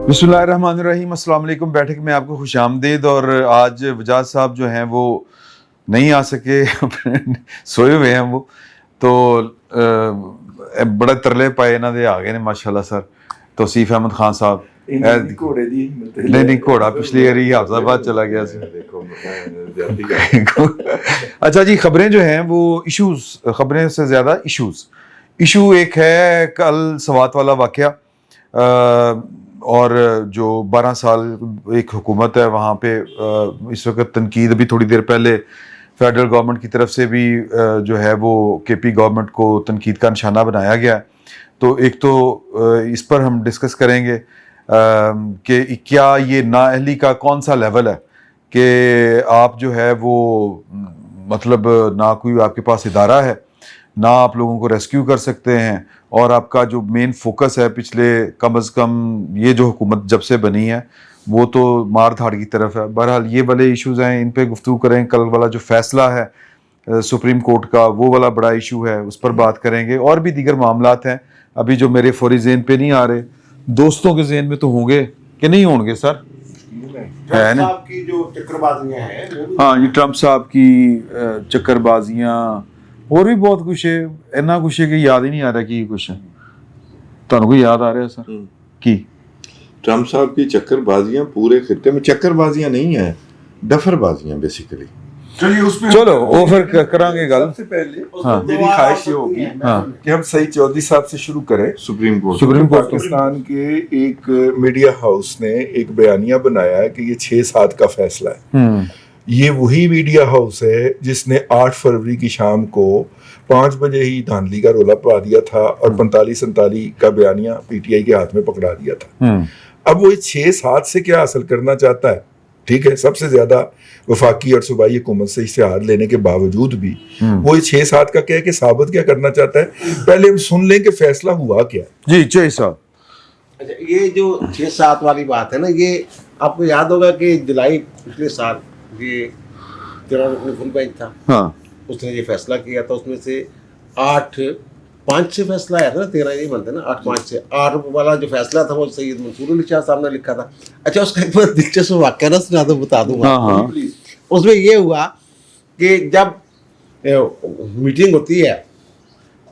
बिस्मिल्लाहिर्रहमानिर्रहीम, अस्सलाम वालेकुम। बैठक में आपको खुश आमदीद। और आज वजाद साहब जो हैं वो नहीं आ सके सोए हुए हैं वो, तो बड़े तरले पाए इन्हों दे आ गए ने माशाल्लाह सर। तौसीफ अहमद खान साहब नहीं घोड़ा पिछली बारी हाफिजाबाद चला गया अच्छा जी, खबरें जो हैं वो इशूज़, खबरें से ज़्यादा इशू एक है कल सवात वाला वाक़या, और जो 12 साल एक हुकूमत है वहाँ पे इस वक्त तनकीद, अभी थोड़ी देर पहले फेडरल गवर्नमेंट की तरफ से भी जो है वो केपी गवर्नमेंट को तनकीद का निशाना बनाया गया है। तो एक तो इस पर हम डिस्कस करेंगे कि क्या ये नाअहली का कौन सा लेवल है कि आप जो है वो मतलब ना कोई आपके पास इदारा है, ना आप लोगों को रेस्क्यू कर सकते हैं, और आपका जो मेन फोकस है पिछले कम अज़ कम ये जो हुकूमत जब से बनी है वो तो मार धाड़ की तरफ है। बहरहाल ये वाले इश्यूज़ हैं, इन पे गुफ्तगू करें। कल वाला जो फैसला है सुप्रीम कोर्ट का, वो वाला बड़ा इशू है, उस पर बात करेंगे। और भी दीगर मामलात हैं अभी जो मेरे फौरी ज़हन पे नहीं आ रहे, दोस्तों के ज़हन में तो होंगे कि नहीं होंगे सर, है ना? की जो चक्करबाजियां हैं, हाँ, ये ट्रंप साहब की चक्करबाजियाँ और भी बहुत कुछ है, इन्ना कुछ है कि याद ही नहीं आ रहा कि कुछ है। ਤੁਹਾਨੂੰ ਕੋਈ याद आ रहा है सर की ट्रंप साहब की चक्करबाजियां पूरे खित्ते में चक्करबाजियां नहीं है, डफरबाजियां बेसिकली। चलिए उसमें चलो वो फिर करांगे गल। सबसे पहले हाँ। मेरी ख्वाहिश ये होगी कि हम सईद चौधरी साहब से शुरू करें। सुप्रीम कोर्ट पाकिस्तान के एक मीडिया हाउस ने एक बयानिया बनाया है कि ये 6-7 का फैसला है। ये वही मीडिया हाउस है जिसने 8 फरवरी की शाम को 5 बजे ही धांधली का रोला पा दिया था और 45-47 का बयानिया पीटीआई के हाथ में पकड़ा दिया था। अब वो 6-7 से क्या हासिल करना चाहता है? ठीक है, सबसे ज्यादा वफाकी और सूबाई हुकूमत से इश्तिहार लेने के बावजूद भी वो 6-7 का क्या है कि साबित क्या करना चाहता है? पहले हम सुन लें कि फैसला हुआ क्या जी चाहिए साहब। अच्छा, ये जो 6-7 वाली बात है ना, ये आपको याद होगा कि जुलाई पिछले साल ये 13 फुल बेंच था, हाँ, उसने ये फैसला किया था। उसमें से 8-5 से फैसला आया था ना, 13 नहीं बनते ना, 8-5 से 8 वाला जो फैसला था वो सैयद मंसूर अली शाह साहब ने लिखा था। अच्छा, उसका एक बार दिलचस्प वाक़या ना सुना दो, बता दूंगा। हाँ। उसमें ये हुआ कि जब मीटिंग होती है,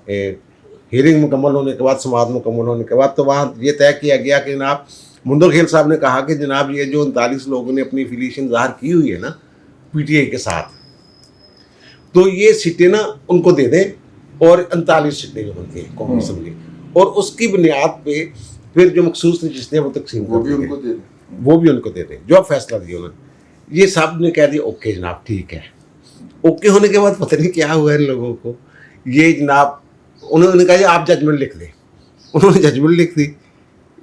हियरिंग मुकम्मल होने के बाद, समाअत मुकम्मल होने के बाद, तो वहाँ ये तय किया गया कि जनाब मुंदर खेल साहब ने कहा कि जनाब ये जो 39 लोगों ने अपनी एफिलिएशन ज़ाहिर की हुई है ना पीटीआई के साथ, तो ये सीटें ना उनको दे दें, और 39 सीटें जो बनती हैं कौमी असम्बली, और उसकी बुनियाद पे फिर जो मखसूस नशिस्तें वो तकसीम वो भी उनको दे दें, जो फैसला दिया उन्होंने। ये साहब ने कह दिया ओके जनाब ठीक है। ओके होने के बाद पता नहीं क्या हुआ इन लोगों को, ये जनाब उन्होंने कहा आप जजमेंट लिख दें। उन्होंने जजमेंट लिख दी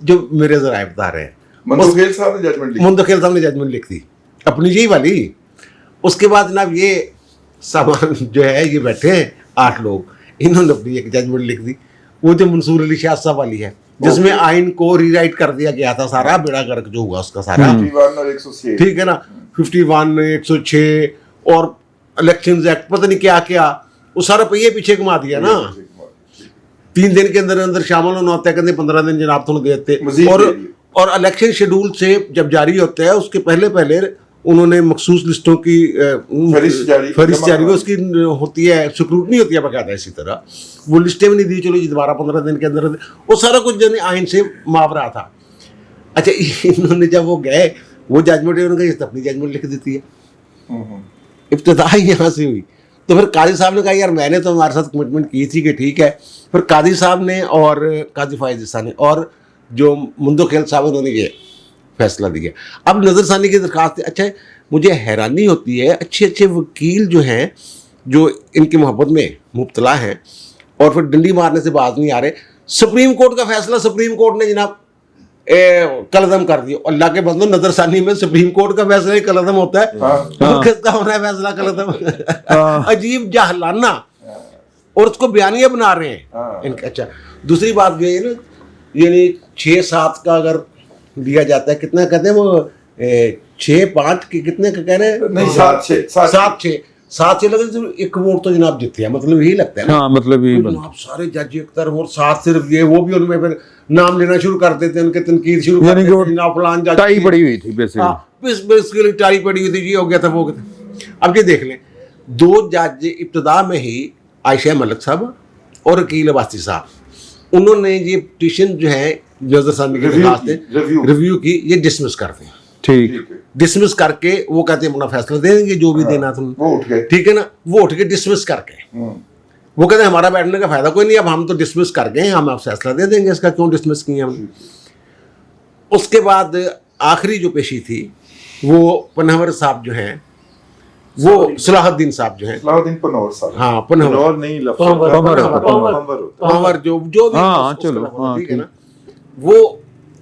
जो मेरे ज़राए बता रहे हैं। मंदोखेल साहब ने जजमेंट लिख दी अपनी यही वाली। उसके बाद जनाब ये सामान जो है ये बैठे हैं 8 लोग, इन्होंने अपनी एक जजमेंट लिख दी, वो जो मंसूर अली शाह साहब वाली है, जिसमें आइन को रीराइट कर दिया गया था सारा, बेड़ा गर्क जो हुआ उसका सारा, 51 और 106, ठीक है ना, 51, 106 और इलेक्शन एक्ट पता नहीं क्या क्या, वो सारा पहिए पीछे घुमा दिया ना। 3 दिन के अंदर अंदर शामिल होना होता है, कहते 15 दिन जनाब तुम देते, और इलेक्शन शेड्यूल से जब जारी होता है उसके पहले उन्होंने मखसूस लिस्टों की फहरिस्त जारी उसकी होती है, स्क्रूटनी होती है बाकायदा। इसी तरह वो लिस्टें भी नहीं दी, चलो जी दोबारा 15 दिन के अंदर, वो सारा कुछ जो आइन से मावरा था। अच्छा, इन्होंने जब वो गए वो जजमेंट, उन्होंने अपनी जजमेंट लिख देती है। इब्तिदा यहाँ से हुई। तो फिर काजी साहब ने कहा यार मैंने तो हमारे साथ कमिटमेंट की थी कि ठीक है। फिर काजी साहब ने और काजी फायज ईसा ने और जो मुंदो खेल साहब उन्होंने ये फैसला दिया। अब नज़रसानी की दरख्वास्त। अच्छा, मुझे हैरानी होती है अच्छे वकील जो हैं जो इनकी मोहब्बत में मुब्तला हैं और फिर डंडी मारने से बाज नहीं आ रहे। सुप्रीम कोर्ट का फैसला सुप्रीम कोर्ट ने जनाब कलदम कर दिया। अल्लाह के बंदो, नजरसानी में सुप्रीम कोर्ट का फैसला ही कलदम होता है। किसका होना है फैसला कलदम? अजीब जाहलाना, और उसको बयानिया बना रहे हैं इनका। अच्छा, दूसरी बात ये है ना, यानी 6-7 का अगर दिया जाता है, कितना कहते हैं वो 6-5 के कितने का कह रहे हैं? नहीं 7-6 7 से लगे तो 1 वोट तो जनाब जीते हैं, मतलब यही लगता है ना। हाँ मतलब यही तो जनाब सारे जज एक तरफ और 7 सिर्फ ये, वो भी उनमें फिर नाम लेना शुरू कर देते हैं, उनके तनकीद शुरू कर यानी कि देते वो हैं, जनाब फलान जज टाई की- पड़ी हुई थी बेसिकली। हाँ, बेसिकली टाई पड़ी हुई थी, ये हो गया था वो हो गया था। अब ये देख लें, 2 जज इब्तदा में ही आयशा मलिक साहब और वकील अब्बासी साहब, उन्होंने ये पिटीशन जो है नजर सानी के दरखास्त रिव्यू की, ये डिसमिस कर दें। ठीक, डिसमिस करके वो कहते हैं अपना फैसला दे देंगे जो भी देना था, वो उठ गए। ठीक है ना। वो उठ के डिसमिस करके वो कहते हैं हमारा बैठने का फायदा कोई नहीं, अब हम तो डिसमिस कर गए, हम अब फैसला दे देंगे इसका, क्यों डिसमिस किए हम। उसके बाद आखिरी जो पेशी थी वो पन्हावर साहब जो हैं, वो सलाहुद्दीन साहब जो हैं, सलाहुद्दीन पनौर साहब। हाँ पन्हावर और नहीं लफ्ज़ पंवर पन्हावर जो भी हाँ, उसका चलो, लफड़ा, हाँ, ठीक है ना। वो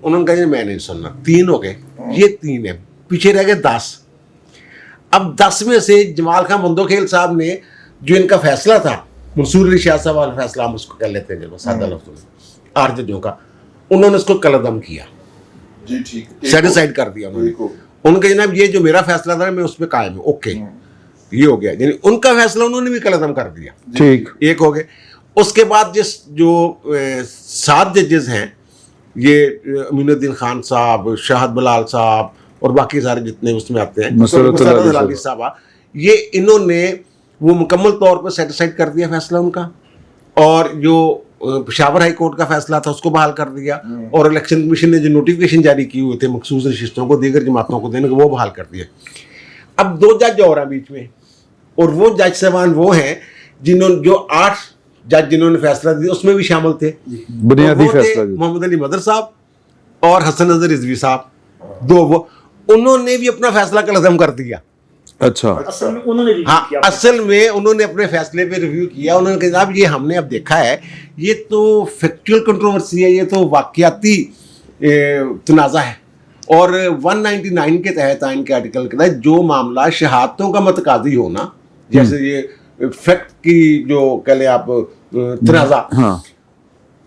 उन्होंने कहा मैं नहीं सुनना, 3 हो गए, ये 3 है, पीछे रह गए 10। अब 10 में से जमाल खान बंदोखेल साहब ने जो इनका फैसला था, मंसूर अली शाह साहब वाला फैसला हम उसको कह लेते हैं चलो सादा लफ्ज़ों में, 8 जजों का, उन्होंने उसको कलअदम किया, जी ठीक, सेटिसाइड कर दिया उन्होंने। एक हो उनका जनाब ये जो मेरा फैसला था मैं उस पर कायम हूँ, ओके ये हो गया, यानी उनका फैसला उन्होंने भी कलअदम कर दिया, ठीक। एक हो गए। उसके बाद जो 7 जजेस हैं, ये अमीनुद्दीन खान साहब, शाहद बलाल साहब और बाकी सारे जितने उसमें आते हैं, मसरत अली साहब, ये इन्होंने वो मुकम्मल तौर पर सेटिसाइड कर दिया फैसला उनका, और जो पेशावर हाई कोर्ट का फैसला था उसको बहाल कर दिया, और इलेक्शन कमीशन ने जो नोटिफिकेशन जारी किए हुए थे मखसूस नशिस्तों को दीगर जमातों को देने को, वो बहाल कर दिया। अब 2 जज और हैं बीच में, और वो जज साहबान वो हैं जिन्होंने जो 8 जज जिन्होंने फैसला दिया उसमें भी शामिल थे, बुनियादी वो थे फैसला जो- मोहम्मद अली मदर साहब और हसन नजर रिजवी साहब, 2 वो, उन्होंने भी अपना फैसला कलअदम कर दिया। अच्छा, असल में उन्होंने रिव्यू हाँ, किया। असल में उन्होंने अपने फैसले पे रिव्यू किया, उन्होंने कहा जनाब ये हमने अब देखा है, ये तो फैक्चुअल कंट्रोवर्सी है, ये तो वाकयाती तनाज़ा है, और 199 के तहत आइन के आर्टिकल के तहत जो मामला शहादतों का मतकाजी होना, जैसे ये फैक्ट की जो कह लें आप तनाज़ा, हाँ,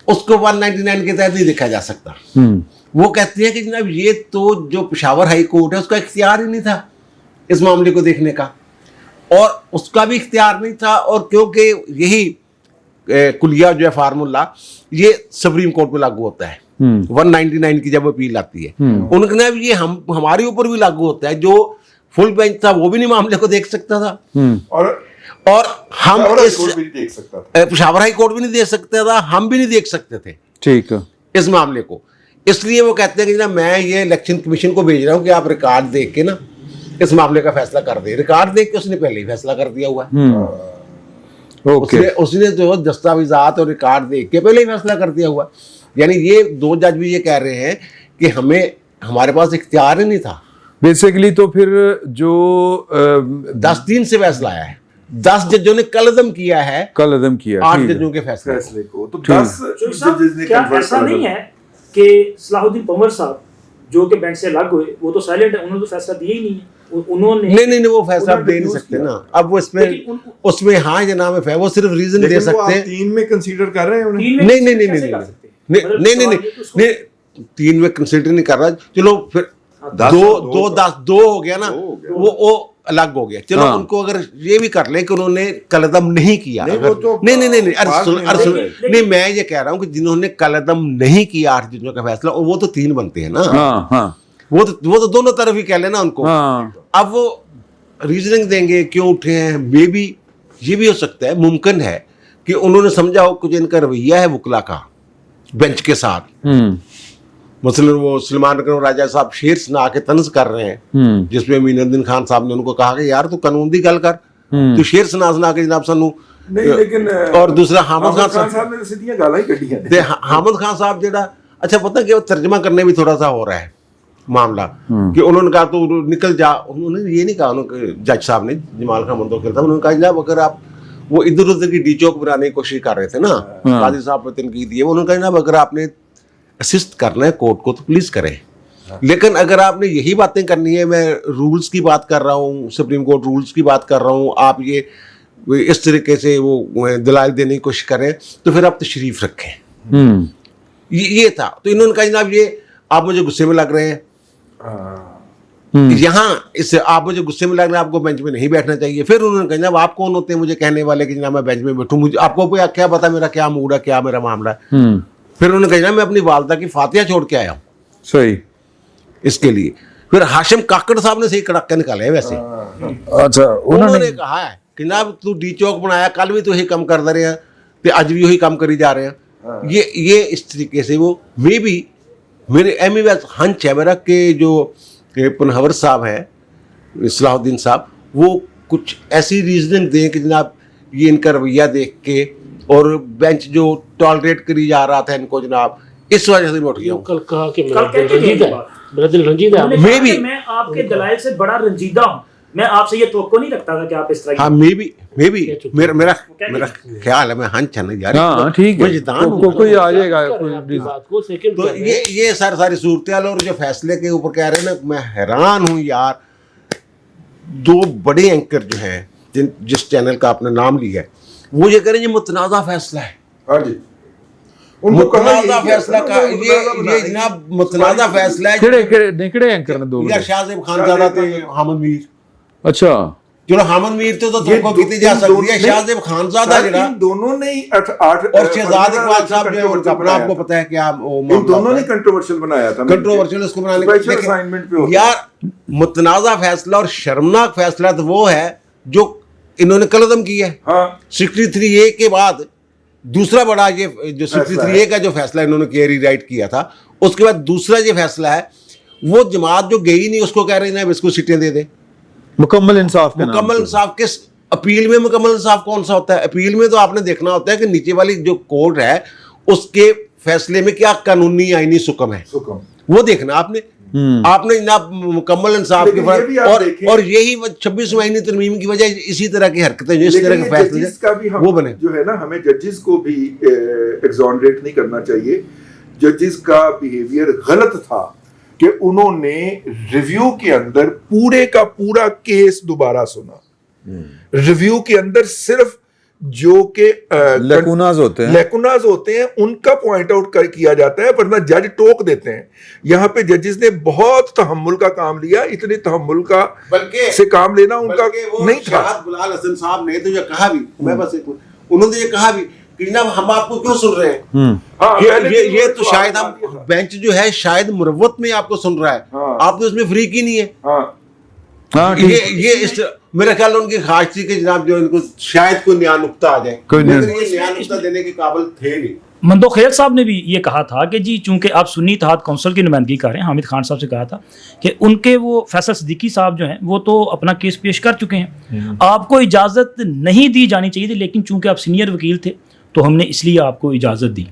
उसको 199 के तहत नहीं देखा जा सकता। वो कहते हैं कि जनाब ये तो जो पेशावर हाई कोर्ट है उसका इख्तियार ही नहीं था इस मामले को देखने का, और उसका भी इख्तियार नहीं था, और क्योंकि यही कुलिया जो है फार्मूला ये सुप्रीम कोर्ट पे लागू होता है, 199 की जब अपील आती है, उनके ना ये हमारे ऊपर भी लागू होता है, जो फुल बेंच था वो भी नहीं मामले को देख सकता था, और हम पेशावर इस हाई कोर्ट भी नहीं देख सकता था। पेशावर हाई कोर्ट भी नहीं देख सकता था, हम भी नहीं देख सकते थे ठीक, इस मामले को। इसलिए वो कहते हैं कि ना मैं ये इलेक्शन कमीशन को भेज रहा हूँ कि आप रिकॉर्ड देख के ना इस मामले का फैसला कर दे। रिकॉर्ड देख के उसने पहले ही फैसला कर दिया हुआ है, ओके, उसने जो दस्तावेजात और रिकॉर्ड देख के पहले ही फैसला कर दिया हुआ। यानी ये 2 जज भी ये कह रहे हैं कि हमारे पास इख्तियार ही नहीं था। बेसिकली तो फिर जो 10-3 से फैसला आया है, 10 जजों ने कलअदम किया है कलअदम किया, 8 ठीक है। जजों के फैसले को। फैसले को तो ठीक। 10 चौधरी साहब, जजेस ने क्या convert ऐसा कर नहीं दिया। है कि सलाहुद्दीन पंवर साहब जो कि बेंच से अलग हुए, वो तो साइलेंट है, उन्होंने तो फैसला दिया ही नहीं है। उन्होंने नहीं वो फैसला आप दे नहीं उन्होंने सकते refuse ना। अब वो इसमें लेकिन उसमें हाँ या ना में वो सिर्फ रीजन दे लेकिन वो सकते आप हैं। 3 में कंसीडर कर रहे हैं उन्हें? 3 में नहीं कैसे कर सकते हैं? मतलब नहीं सवाल ये तो उसको- नहीं 3 में कंसिडर नहीं कर रहा, चलो फिर दस दो और दो दो का। 2 हो गया ना, दो हो गया। वो अलग हो गया। चलो हाँ। उनको अगर ये भी कर ले कि उन्होंने कलअदम नहीं किया, नहीं, अगर- वो तो नहीं अरे बाद सुन में अरे सुन लेकिन- नहीं, मैं ये कह रहा हूँ कि जिन्होंने कलअदम नहीं किया 8 जजों का फैसला, और वो तो 3 बनते हैं ना, हाँ हाँ वो तो दोनों तरफ ही कह लेना उनको। हाँ, अब वो रीजनिंग देंगे क्यों उठे हैं, मे बी ये भी हो सकता है, मुमकिन है कि उन्होंने समझा हो कुछ इनका रवैया है वकला का बेंच के साथ, मसलन वो सलमान अकरम राजा साहब शेर सुना के तंज कर रहे हैं, जिसमें मीनुद्दीन खान साहब ने उनको कहा कि यार तू कानून दी गल कर, तू शेर सुना के जनाब सानू। नहीं लेकिन और दूसरा हामिद खान साहब साहब ने सीधियां गाਲਾਂ ही ਕੱਢੀਆਂ ਨੇ। ते हामिद खान साहब जेड़ा, अच्छा पता कि वो तर्जमा करने भी थोड़ा सा हो रहा है मामला, कि उन्होंने कहा तो निकल जा, उन्होंने ये नहीं कहा, उन्होंने जज साहब ने जमाल खान बंदोखेल साहब उन्होंने कहा जनाब अगर आप वो इधर उधर की डीचोक बनाने की कोशिश कर रहे थे ना, काजी साहब पर तनकीद दिए, उन्होंने कहा जनाब अगर आपने असिस्ट करना है कोर्ट को तो प्लीज करें, लेकिन अगर आपने यही बातें करनी है, मैं रूल्स की बात कर रहा हूँ, सुप्रीम कोर्ट रूल्स की बात कर रहा हूँ, आप ये इस तरीके से वो दलाल देने की कोशिश करें, तो फिर आप तशरीफ रखें। ये था। तो इन्होंने कहा जनाब ये आप मुझे गुस्से में लग रहे हैं, یہاں اس سے آپ مجھے غصے میں لگ رہا ہے آپ کو بینچ میں نہیں بیٹھنا چاہیے. پھر انہوں نے کہا جناب آپ کون ہوتے ہیں مجھے کہنے والے کہ جناب میں بینچ میں بیٹھوں, مجھے آپ کو کیا پتا میرا کیا موڈ ہے, کیا میرا معاملہ ہے. پھر انہوں نے کہا جناب میں اپنی والدہ کی فاتحہ چھوڑ کے آیا ہوں صحیح اس کے لیے. پھر ہاشم کاکڑ صاحب نے صحیح کڑک کے نکالے ہیں ویسے. اچھا انہوں نے کہا ہے کہ جناب تو ڈی چوک بنایا, کل بھی تو یہی کم کر دے رہے ہیں, پھر آج بھی وہی کام کری جا رہے ہیں. یہ اس طریقے سے وہ میں بھی میرے ایم ہنچ ہے میرا کہ جو پنہور صاحب ہیں اصلاح الدین صاحب, وہ کچھ ایسی ریزننگ دیں کہ جناب یہ ان کا رویہ دیکھ کے اور بینچ جو ٹالریٹ کری جا رہا تھا ان کو جناب, اس وجہ سے میں اٹھ گیا ہوں. کل کہا کہ کل کہہ کے گئے میرا دل رنجیدہ ہے. میں بھی میں آپ کے دلائل سے بڑا رنجیدہ ہوں. میں آپ سے یہ توقع نہیں رکھتا تھا کہ آپ اس طرح ہاں میں بھی میرا خیال ہے میں ہنچ ہے نا یار, ہاں ٹھیک ہے کوئی آ جائے گا. تو یہ ساری صورتحال اور جو فیصلے کے اوپر کہہ رہے ہیں نا, میں حیران ہوں یار. دو بڑے اینکر جو ہیں جس چینل کا آپ نے نام لیا ہے, وہ یہ کہہ رہے ہیں یہ متنازع فیصلہ ہے. ہاں جی متنازع فیصلہ کا یہ جناب متنازع فیصلہ ہے. کہڑے اینکر نے دو یا شاہ زیب خان زادہ تھے حامد میر. اچھا چلو حامد میر تو توقع کیتی جا سکتی ہے, شاہ زیب خان زادہ جڑا دونوں نے اور شہزاد اقبال صاحب جو ان کا اپنا آپ کو پتہ ہے کیا دونوں نے کنٹروورشل بنایا تھا. کنٹروورشل اس کو بنانے کا یار متنازع فیصلہ اور شرمناک فیصلہ تو وہ ہے جو انہوں نے قلم کیا ہے. 63A کے بعد دوسرا بڑا یہ جو 63A کا جو فیصلہ انہوں نے کیا ری رائٹ کیا تھا, اس کے بعد دوسرا یہ فیصلہ ہے وہ جماعت جو گئی نہیں اس کو کہہ رہے ہیں اس کو سیٹیں دے دیں. مکمل انصاف مکمل انصاف کس اپیل میں مکمل انصاف کون سا ہوتا ہے؟ اپیل میں تو آپ نے دیکھنا ہوتا ہے کہ نیچے والی جو کورٹ ہے اس کے فیصلے میں کیا قانونی آئینی حکم ہے, وہ دیکھنا آپ نے. آپ نے جناب مکمل انصاف کے اور یہی 26 آئینی ترمیم کی وجہ اسی طرح کی حرکتیں جو اس طرح کے فیصلے وہ بنے جو ہے نا, ہمیں ججز کو بھی ایگزونریٹ نہیں کرنا چاہیے. ججز کا بیہیویئر غلط تھا کہ انہوں نے ریویو کے اندر پورے کا پورا کیس دوبارہ سنا. ریویو کے اندر صرف جو کہ لیکوناز ہوتے ہیں ان کا پوائنٹ آؤٹ کیا جاتا ہے, ورنہ جج ٹوک دیتے ہیں. یہاں پہ ججز نے بہت تحمل کا کام لیا, اتنے تحمل کا سے کام لینا ان کا نہیں تھا. بلال حسن صاحب نے تو یہ کہا بھی, میں بس انہوں نے یہ کہا بھی کہ جناب ہم آپ کو کیوں سن رہے ہیں, یہ تو شاید ہم بینچ جو ہے شاید مروت میں آپ کو سن رہا ہے, آپ تو اس میں فریق ہی نہیں ہے. یہ میرا خیال ان کی خواہش تھی کہ جناب جو ان کو شاید کوئی نیا نقطہ آ جائے, لیکن یہ نیا نقطہ دینے کے قابل تھے نہیں. مندو خیل صاحب نے بھی یہ کہا تھا کہ جی چونکہ آپ سنی اتحاد کونسل کی نمائندگی کر رہے ہیں, حامد خان صاحب سے کہا تھا کہ ان کے وہ فیصل صدیقی صاحب جو ہیں وہ تو اپنا کیس پیش کر چکے ہیں, آپ کو اجازت نہیں دی جانی چاہیے تھی, لیکن چونکہ آپ سینئر وکیل تھے تو ہم نے اس لیے آپ کو اجازت دی.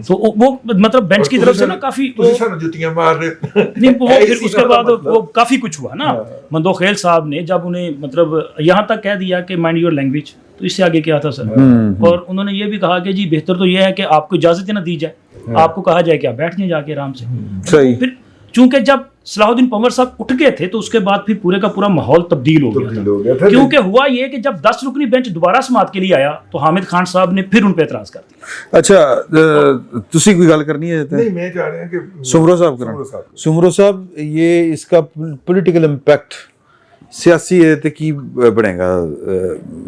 تو وہ مطلب بینچ کی طرف سے نا کافی جوتیاں مار رہے نہیں, وہ پھر اس کے بعد وہ کافی کچھ ہوا نا. مندو خیل صاحب نے جب انہیں مطلب یہاں تک کہہ دیا کہ مائنڈ یور لینگویج, تو اس سے آگے کیا تھا سر. اور انہوں نے یہ بھی کہا کہ جی بہتر تو یہ ہے کہ آپ کو اجازت نہ دی جائے, آپ کو کہا جائے کہ آپ بیٹھ جائیں جا کے آرام سے. پھر چونکہ جب صلاح الدین پنور صاحب اٹھ گئے تھے تو اس کے بعد پھر پورے کا پورا ماحول تبدیل ہو گیا تھا, کیونکہ ہوا یہ کہ جب 10 رکنی بینچ دوبارہ سماعت کے لیے آیا تو حامد خان صاحب نے پھر ان پہ اعتراض کر دیا. اچھا تسی کوئی گل کرنی ہے؟ نہیں, میں چاہ رہے ہیں کہ سمرو صاحب کریں. سمرو صاحب یہ اس کا پولیٹیکل امپیکٹ سیاسی ہے کی بڑھے گا,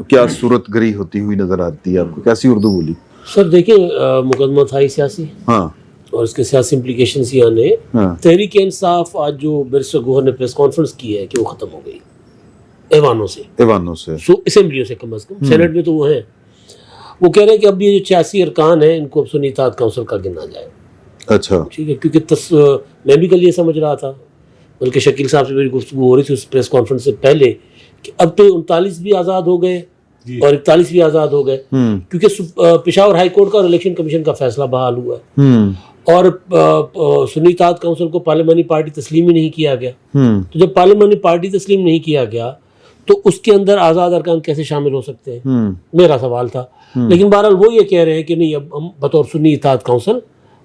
کیا صورت گری ہوتی ہوئی نظر آتی ہے آپ کو, کیسی اردو بولی؟ سر دیکھیں مقدمہ تھا ہی سیاسی, ہاں, اور اس کے سیاسی امپلیکیشنز یہ آنے. تحریک انصاف آج جو بیرسٹر گوہر نے پریس کانفرنس کی ہے کہ وہ ختم ہو گئی ایوانوں سے اسمبلیوں سے, کم از کم سینٹ میں تو وہ ہیں. وہ کہہ رہے ہیں کہ اب یہ جو 86 ارکان ہیں ان کو اب سنی اتحاد کونسل کا گنا جائے. اچھا ٹھیک ہے, کیونکہ میں بھی کل یہ سمجھ رہا تھا, بلکہ شکیل صاحب سے میری گفتگو ہو رہی تھی اس پریس کانفرنس سے پہلے, کہ اب تو 39 بھی آزاد ہو گئے اور 41 بھی آزاد ہو گئے, کیونکہ پشاور ہائی کورٹ کا اور الیکشن کمیشن کا فیصلہ بحال ہوا ہے, اور سنی اتحاد کونسل کو پارلیمانی پارٹی تسلیم ہی نہیں کیا گیا. تو جب پارلیمانی پارٹی تسلیم نہیں کیا گیا تو اس کے اندر آزاد ارکان کیسے شامل ہو سکتے ہیں, میرا سوال تھا. لیکن بہرحال وہ یہ کہہ رہے ہیں کہ نہیں, اب ہم بطور سنی اتحاد کونسل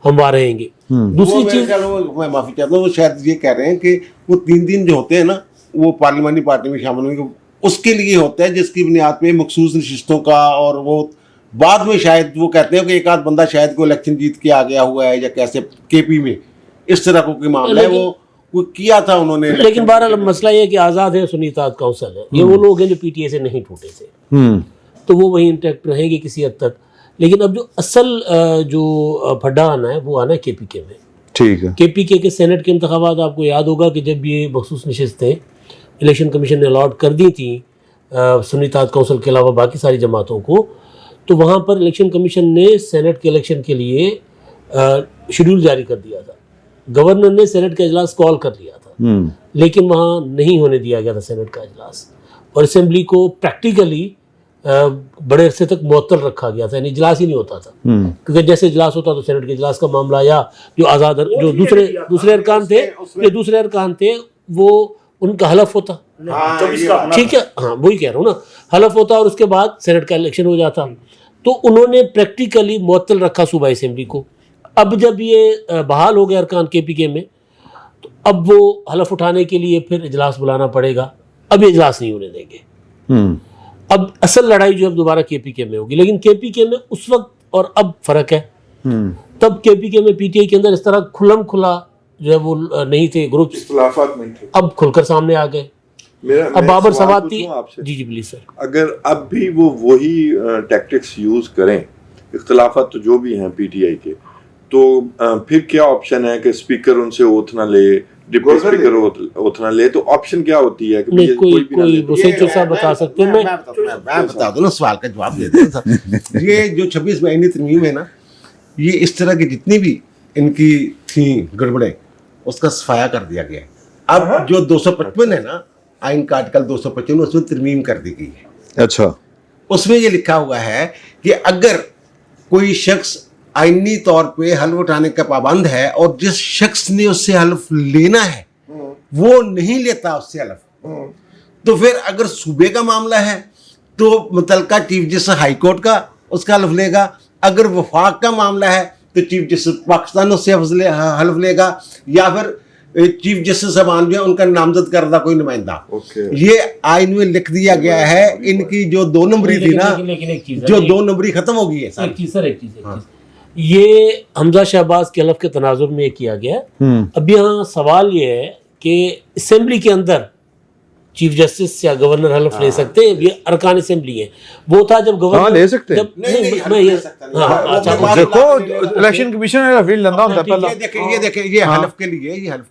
ہم وہاں رہیں گے. دوسری چیز میں معافی چاہتا ہوں, وہ شاید یہ کہہ رہے ہیں کہ وہ 3 دن جو ہوتے ہیں نا وہ پارلیمانی پارٹی میں شامل ہونے کے اس کے لیے ہوتا ہے جس کی بنیاد پہ مخصوص نشستوں کا, اور وہ بعد میں شاید وہ کہتے ہیں کہ ایک آدھ بندہ شاید کو الیکشن جیت کے آ گیا ہوا ہے یا کیسے کے پی میں اس طرح کو کوئی معاملہ ہے, وہ किया था उन्होंने। लेकिन बहरहाल मसला ये है कि आज़ाद है, सुन्नी इत्तेहाद काउंसिल है, ये वो लोग हैं जो पीटीआई से नहीं टूटे थे, तो वो वही इंटैक्ट रहेंगे किसी हद तक। लेकिन अब जो असल जो फड्डा आना है वो आना है केपीके में। ठीक है। केपीके के सेनेट के इंतखाबात आपको याद होगा कि जब ये मखसूस नशिस्तें इलेक्शन कमीशन ने अलॉट कर दी थी सुन्नी इत्तेहाद काउंसिल के अलावा बाकी सारी जमातों को, तो वहाँ पर इलेक्शन कमीशन ने सेनेट के इलेक्शन के लिए शेड्यूल जारी कर दिया था। गवर्नर ने सेनेट का इजलास कॉल कर लिया था, लेकिन वहाँ नहीं होने दिया गया था सेनेट का इजलास, और असेंबली को प्रैक्टिकली बड़े अरसे तक मुअत्तल रखा गया था, यानी इजलास ही नहीं होता था। क्योंकि जैसे इजलास होता तो सेनेट के इजलास का मामला या जो आज़ाद जो दूसरे अरकान थे वो उनका हलफ होता, ठीक है, हाँ वही कह रहा हूँ ना, हलफ होता और उसके बाद सेनेट का इलेक्शन हो जाता। तो उन्होंने प्रैक्टिकली मुअत्तल रखा सूबाई असेंबली को। अब जब ये बहाल हो गया अरकान केपीके में, तो अब वो हलफ उठाने के लिए फिर इजलास बुलाना पड़ेगा। अब ये इजलास नहीं होने देंगे। अब असल लड़ाई जो अब दोबारा केपीके में होगी, लेकिन केपीके में उस वक्त और अब फर्क है। तब केपीके में पीटीआई के अंदर इस तरह खुल्लम खुला जो है वो नहीं थे ग्रुप, इख्तिलाफात नहीं थे, अब खुलकर सामने आ गए। अब बाबर सवाती, जी प्लीज सर, अगर अब भी वो वही टैक्टिक्स यूज करें, इख्तिलाफात तो जो भी हैं पीटीआई के, तो फिर क्या ऑप्शन है कि स्पीकर उनसे ओथ ना ले, डिप्टी स्पीकर ओथ ना ले, तो ऑप्शन क्या होती है कि कोई वसीम साहब बता सकते हैं। मैं बता दूं ना, सवाल का जवाब दे दें सर। ये जो 26 महीने तरमीम है ना, ये इस तरह की जितनी भी इनकी थी गड़बड़े उसका सफाया कर दिया गया है। अब जो 255 है ना, आइन का आर्टिकल 255, उसमें तरमीम कर दी गई है। अच्छा, उसमें ये लिखा हुआ है कि अगर कोई शख्स आईनी तौर पे हल्फ उठाने का पाबंद है और जिस शख्स ने उससे हल्फ लेना है वो नहीं लेता उससे हल्फ, तो फिर अगर सूबे का मामला है तो मुतलका चीफ जस्टिस हाई कोर्ट का उसका हल्फ लेगा। अगर वफाक का मामला है तो चीफ जस्टिस पाकिस्तान उससे हल्फ लेगा, या फिर चीफ जस्टिस साहबान जो है उनका नामजद करदा कोई नुमाइंदा। ये आइन में लिख दिया गया है। इनकी जो 2 नंबरी थी ना, जो 2 नंबरी खत्म हो गई है। एक चीज ये हमजा शहबाज के हलफ के तनाजुर में किया गया। अब यहाँ सवाल ये है कि असेंबली के अंदर चीफ जस्टिस या गवर्नर हलफ ले सकते हैं, ये अरकान असेंबली है। वो था जब गवर्नर ले सकते हैं। देखो इलेक्शन कमीशन लेंदा होता है पहला। ये देखें ये हलफ के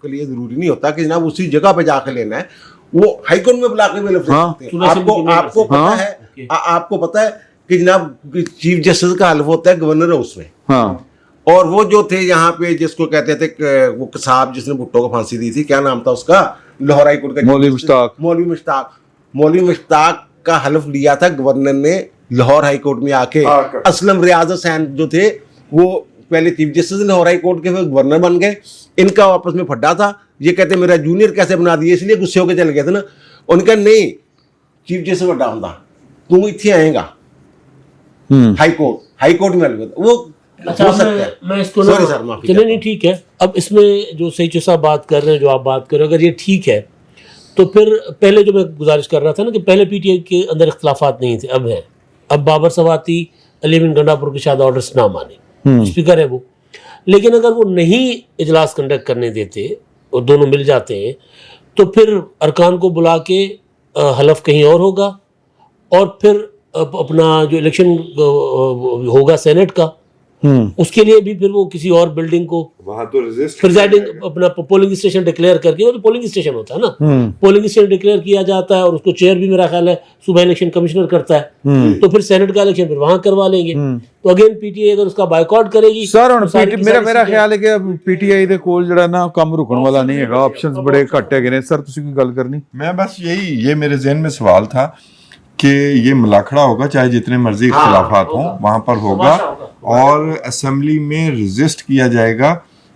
लिए जरूरी नहीं होता कि जनाब उसी जगह पे जाकर लेना है, वो हाई कोर्ट में बुला के भी हलफ ले सकते हैं। आपको पता है कि जनाब चीफ जस्टिस का हल्फ होता है गवर्नर हाउस में। हाँ। और वो जो थे यहाँ पे जिसको कहते थे वो साहब जिसने भुट्टो को फांसी दी थी, क्या नाम था उसका, लाहौर हाई कोर्ट का मौलवी मुश्ताक का हल्फ लिया था गवर्नर ने लाहौर हाई कोर्ट में आके। असलम रियाज हुसैन जो थे वो पहले chief justice Lahore high court के, फिर गवर्नर बन गए। इनका आपस में फड्डा था। ये कहते मेरा जूनियर कैसे बना दिए, इसलिए गुस्से होकर चले गए थे ना। उनका नहीं, चीफ जस्टिस बड़ा होता, तुम इतने आएगा हाई कोर्ट में वो। अच्छा, मैं इसको चलिए नहीं ठीक है। अब इसमें जो सही साहब बात कर रहे हैं, जो आप बात कर रहे हैं, अगर ये ठीक है तो फिर पहले जो मैं गुजारिश कर रहा था ना कि पहले पीटीआई के अंदर इख्तिलाफात नहीं थे, अब है। अब बाबर सवाती अली बिन गंडापुर के शायद ऑर्डर्स ना माने, स्पीकर है वो, लेकिन अगर वो नहीं इजलास कंडक्ट करने देते और दोनों मिल जाते हैं तो फिर अरकान को बुला के हलफ कहीं और होगा, और फिर अपना जो इलेक्शन होगा सेनेट का, उसके लिए भी फिर वो किसी और बिल्डिंग को वहां तो प्रिजाइडिंग अपना पोलिंग स्टेशन डिक्लेयर करके, वो तो पोलिंग स्टेशन होता है ना, पोलिंग स्टेशन डिक्लेयर किया जाता है और उसको चेयर भी मेरा ख्याल है सुबह इलेक्शन कमिश्नर करता है। तो फिर सेनेट का इलेक्शन फिर वहां करवा लेंगे। तो अगेन पीटीआई अगर उसका बायकॉट करेगी सर, मेरा ख्याल है कि पीटीआई ਦੇ ਕੋਲ ਜਿਹੜਾ ਨਾ ਕੰਮ रुकने वाला नहीं है, ऑप्शंस बड़े घट है। सर ਤੁਸੀਂ कोई गल करनी? मैं बस ये मेरे जहन में सवाल था कि ये मुलाखड़ा होगा, चाहे जितने मर्जी इख्तिलाफात हों वहाँ पर होगा, और असेंबली में रजिस्ट किया जाएगा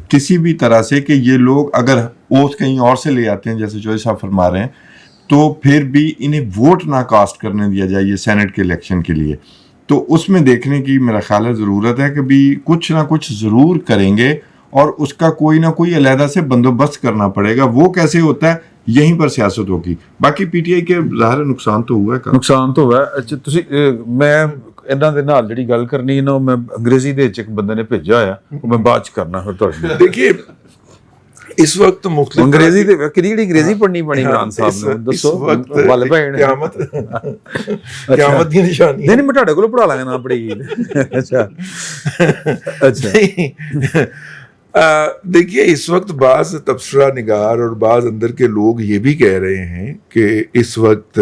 किसी भी तरह से कि ये लोग अगर ओथ कहीं और से ले आते हैं, जैसे चौधरी साहब फरमा रहे हैं, तो फिर भी इन्हें वोट ना कास्ट करने दिया जाए ये सेनेट के इलेक्शन के लिए। तो उसमें देखने की मेरा ख्याल है ज़रूरत है कि भी कुछ ना कुछ ज़रूर करेंगे, और उसका कोई ना कोई अलहदा से बंदोबस्त करना पड़ेगा। वो कैसे होता है, यहीं पर सियासत होगी। बाकी पीटीआई के ज़ाहिर नुकसान तो हुआ है, नुकसान तो हुआ। अच्छा, ਤੁਸੀਂ ਮੈਂ ਇਹਨਾਂ ਦੇ ਨਾਲ ਜਿਹੜੀ ਗੱਲ ਕਰਨੀ ਹੈ ਨਾ, ਮੈਂ ਅੰਗਰੇਜ਼ੀ ਦੇ ਵਿੱਚ ਇੱਕ ਬੰਦੇ ਨੇ ਭੇਜਿਆ ਆ, ਉਹ ਮੈਂ ਬਾਅਦ ਚ ਕਰਨਾ ਫਿਰ ਤੁਹਾਡੇ। देखिए ਇਸ ਵਕਤ ਮੁਖਤਲਿਫ ਅੰਗਰੇਜ਼ੀ ਤੇ ਕਿਹੜੀ ਅੰਗਰੇਜ਼ੀ ਪੜ੍ਹਨੀ ਬਣੀ ਇਮਰਾਨ ਸਾਹਿਬ ਨੂੰ ਦੱਸੋ ਵੱਲ ਭੈਣ ਕਿਆਮਤ ਦੀ ਨਿਸ਼ਾਨੀ ਨਹੀਂ ਮੈਂ ਤੁਹਾਡੇ ਕੋਲ ਪੜਾ ਲਾਂਗਾ ਨਾ ਪੜੇਗੀ ਅੱਛਾ अच्छा देखिए इस वक्त बाज तबसरा निगार और बाज अंदर के लोग ये भी कह रहे हैं कि इस वक्त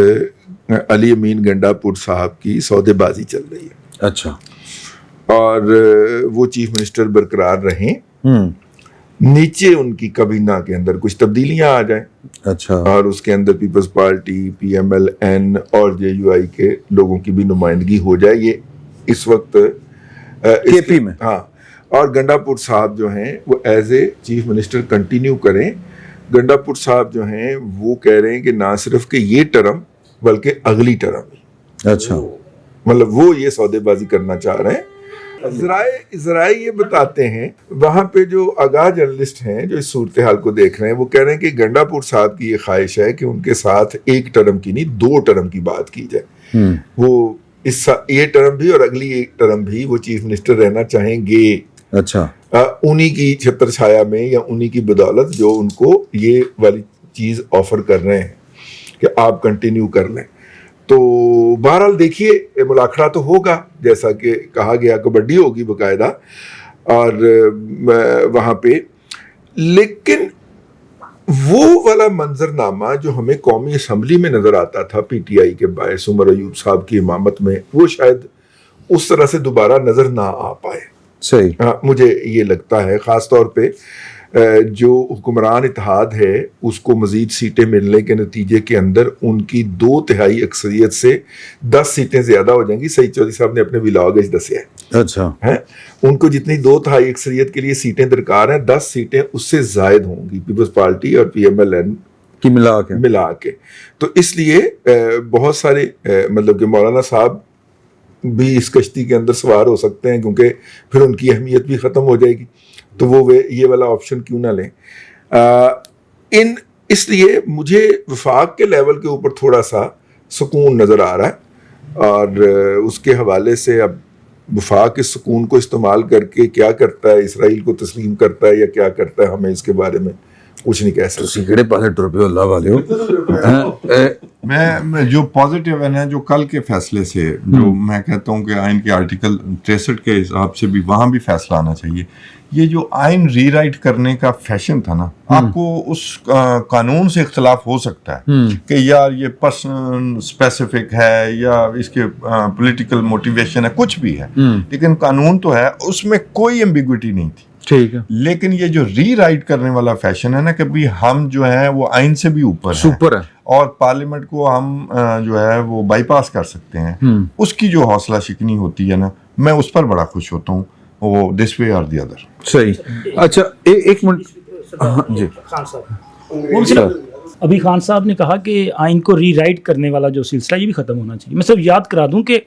अली अमीन गंडापुर साहब की सौदेबाजी चल रही है अच्छा और वो चीफ मिनिस्टर बरकरार रहें, नीचे उनकी कबीना के अंदर कुछ तब्दीलियां आ जाएं अच्छा और उसके अंदर पीपल्स पार्टी PMLN और JUI के लोगों की भी नुमाइंदगी हो जाए। ये इस वक्त KP में हाँ, और गंडापुर साहब जो हैं वो as a chief minister continue करें। गंडापुर साहब जो हैं वो कह रहे हैं कि ना सिर्फ कि ये टर्म बल्कि अगली टर्म, अच्छा मतलब वो ये सौदेबाजी करना चाह रहे हैं। ज़राए ये बताते हैं, वहाँ पे जो आगाह जर्नलिस्ट हैं जो इस सूरत हाल को देख रहे हैं, वो कह रहे हैं कि गंडापुर साहब की ये ख्वाहिश है कि उनके साथ एक टर्म की नहीं 2 टर्म की बात की जाए। वो ये टर्म भी और अगली एक टर्म भी वो चीफ मिनिस्टर रहना चाहेंगे। अच्छा उन्हीं की छत्र छाया में या उन्हीं की बदौलत जो उनको ये वाली चीज़ ऑफर कर रहे हैं कि आप कंटिन्यू कर लें। तो बहरहाल देखिए मुलाखड़ा तो होगा, जैसा कि कहा गया कबड्डी होगी बाकायदा और वहाँ पे, लेकिन वो वाला मंजरनामा जो हमें कौमी असम्बली में नज़र आता था PTI के बायस उमर अयूब साहब की इमामत में, वो शायद उस तरह से दोबारा नज़र ना आ पाए। सही हाँ, मुझे ये लगता है ख़ास तौर पे जो हुक्मरान इत्तेहाद है उसको मज़ीद सीटें मिलने के नतीजे के अंदर उनकी 2/3 अक्सरियत से 10 सीटें ज़्यादा हो जाएंगी। सईद चौधरी साहब ने अपने व्लॉग दसे है अच्छा हैं, उनको जितनी 2/3 अक्सरियत के लिए सीटें दरकार हैं 10 सीटें उससे ज़ायद होंगी पीपल्स पार्टी और PMLN की मिला के। तो इसलिए बहुत सारे मतलब कि मौलाना साहब भी इस कश्ती के अंदर सवार हो सकते हैं, क्योंकि फिर उनकी अहमियत भी ख़त्म हो जाएगी। तो वो ये वाला ऑप्शन क्यों ना लें। इसलिए मुझे वफाक के लेवल के ऊपर थोड़ा सा सुकून नज़र आ रहा है और उसके हवाले से अब वफाक इस सुकून को इस्तेमाल करके क्या करता है, इसराइल को तस्लीम करता है या क्या करता है, हमें इसके बारे में कुछ नहीं कह सकते। किहड़े पासे टुर पे अल्लाह वाले हो। मैं जो पॉजिटिव है ना, जो कल के फैसले से जो मैं कहता हूँ कि आइन के आर्टिकल 63 के हिसाब से भी वहाँ भी फैसला आना चाहिए। ये जो आइन रीराइट करने का फैशन था ना, आपको उस कानून से इख्तलाफ हो सकता है कि यार ये पर्सन स्पेसिफिक है या इसके पॉलिटिकल मोटिवेशन है, कुछ भी है, लेकिन कानून तो है, उसमें कोई एम्बिग्विटी नहीं थी। ठीक है, लेकिन ये जो रीराइट करने वाला फैशन है ना, कि भी हम जो है वो आइन से भी ऊपर है और पार्लियामेंट को हम जो है वो बाईपास कर सकते हैं, उसकी जो हौसला शिकनी होती है ना, मैं उस पर बड़ा खुश होता हूँ, वो दिस वे और दी अदर। सही। अच्छा एक मिनट जी, अभी खान साहब ने कहा कि आइन को रीराइट करने वाला जो सिलसिला ये भी ख़त्म होना चाहिए। मैं सिर्फ याद करा दूं कि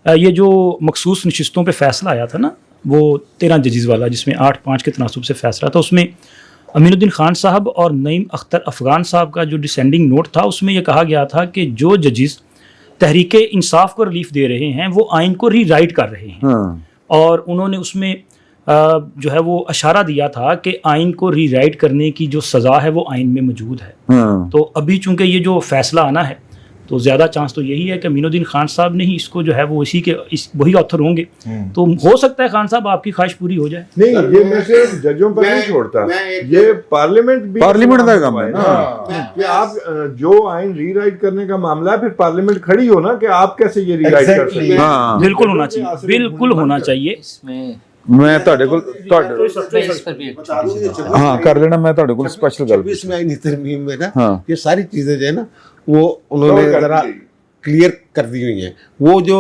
ये जो मखसूस नशिस्तों पे फैसला आया था ना, वो 13 जजेस वाला, जिसमें 8-5 के तनासुब से फैसला था, उसमें अमीनुद्दीन खान साहब और नईम अख्तर अफगान साहब का जो डिसेंडिंग नोट था, उसमें यह कहा गया था कि जो जजेस तहरीक इंसाफ को रिलीफ दे रहे हैं वो आइन को रीराइट कर रहे हैं। और उन्होंने उसमें जो है वो इशारा दिया था कि आइन को रीराइट करने की जो सज़ा है वो आइन में मौजूद है। तो अभी चूंकि ये जो फैसला आना है, तो ज़्यादा चांस तो यही है कि अमीनुद्दीन खान साहब ने ही इसको जो है वो वही ऑथर होंगे। तो हो सकता है खान साहब आपकी ख्वाहिश पूरी हो जाए। नहीं, ये मैं सिर्फ जजों पर नहीं छोड़ता, ये पार्लियामेंट का काम है ना कि आप जो आइन रीराइट करने का मामला है, फिर पार्लियामेंट खड़ी हो ना कि आप कैसे ये रीराइट कर सकते हैं। हाँ बिल्कुल होना चाहिए, बिल्कुल होना चाहिए। मैं ਤੁਹਾਡੇ ਕੋਲ हाँ कर लेना, मैं ਤੁਹਾਡੇ ਕੋਲ स्पेशल गल 26वें आईनी तरमीम में ना हाँ। ये सारी चीजें जो है ना वो उन्होंने जरा क्लियर कर दी हुई हैं। वो जो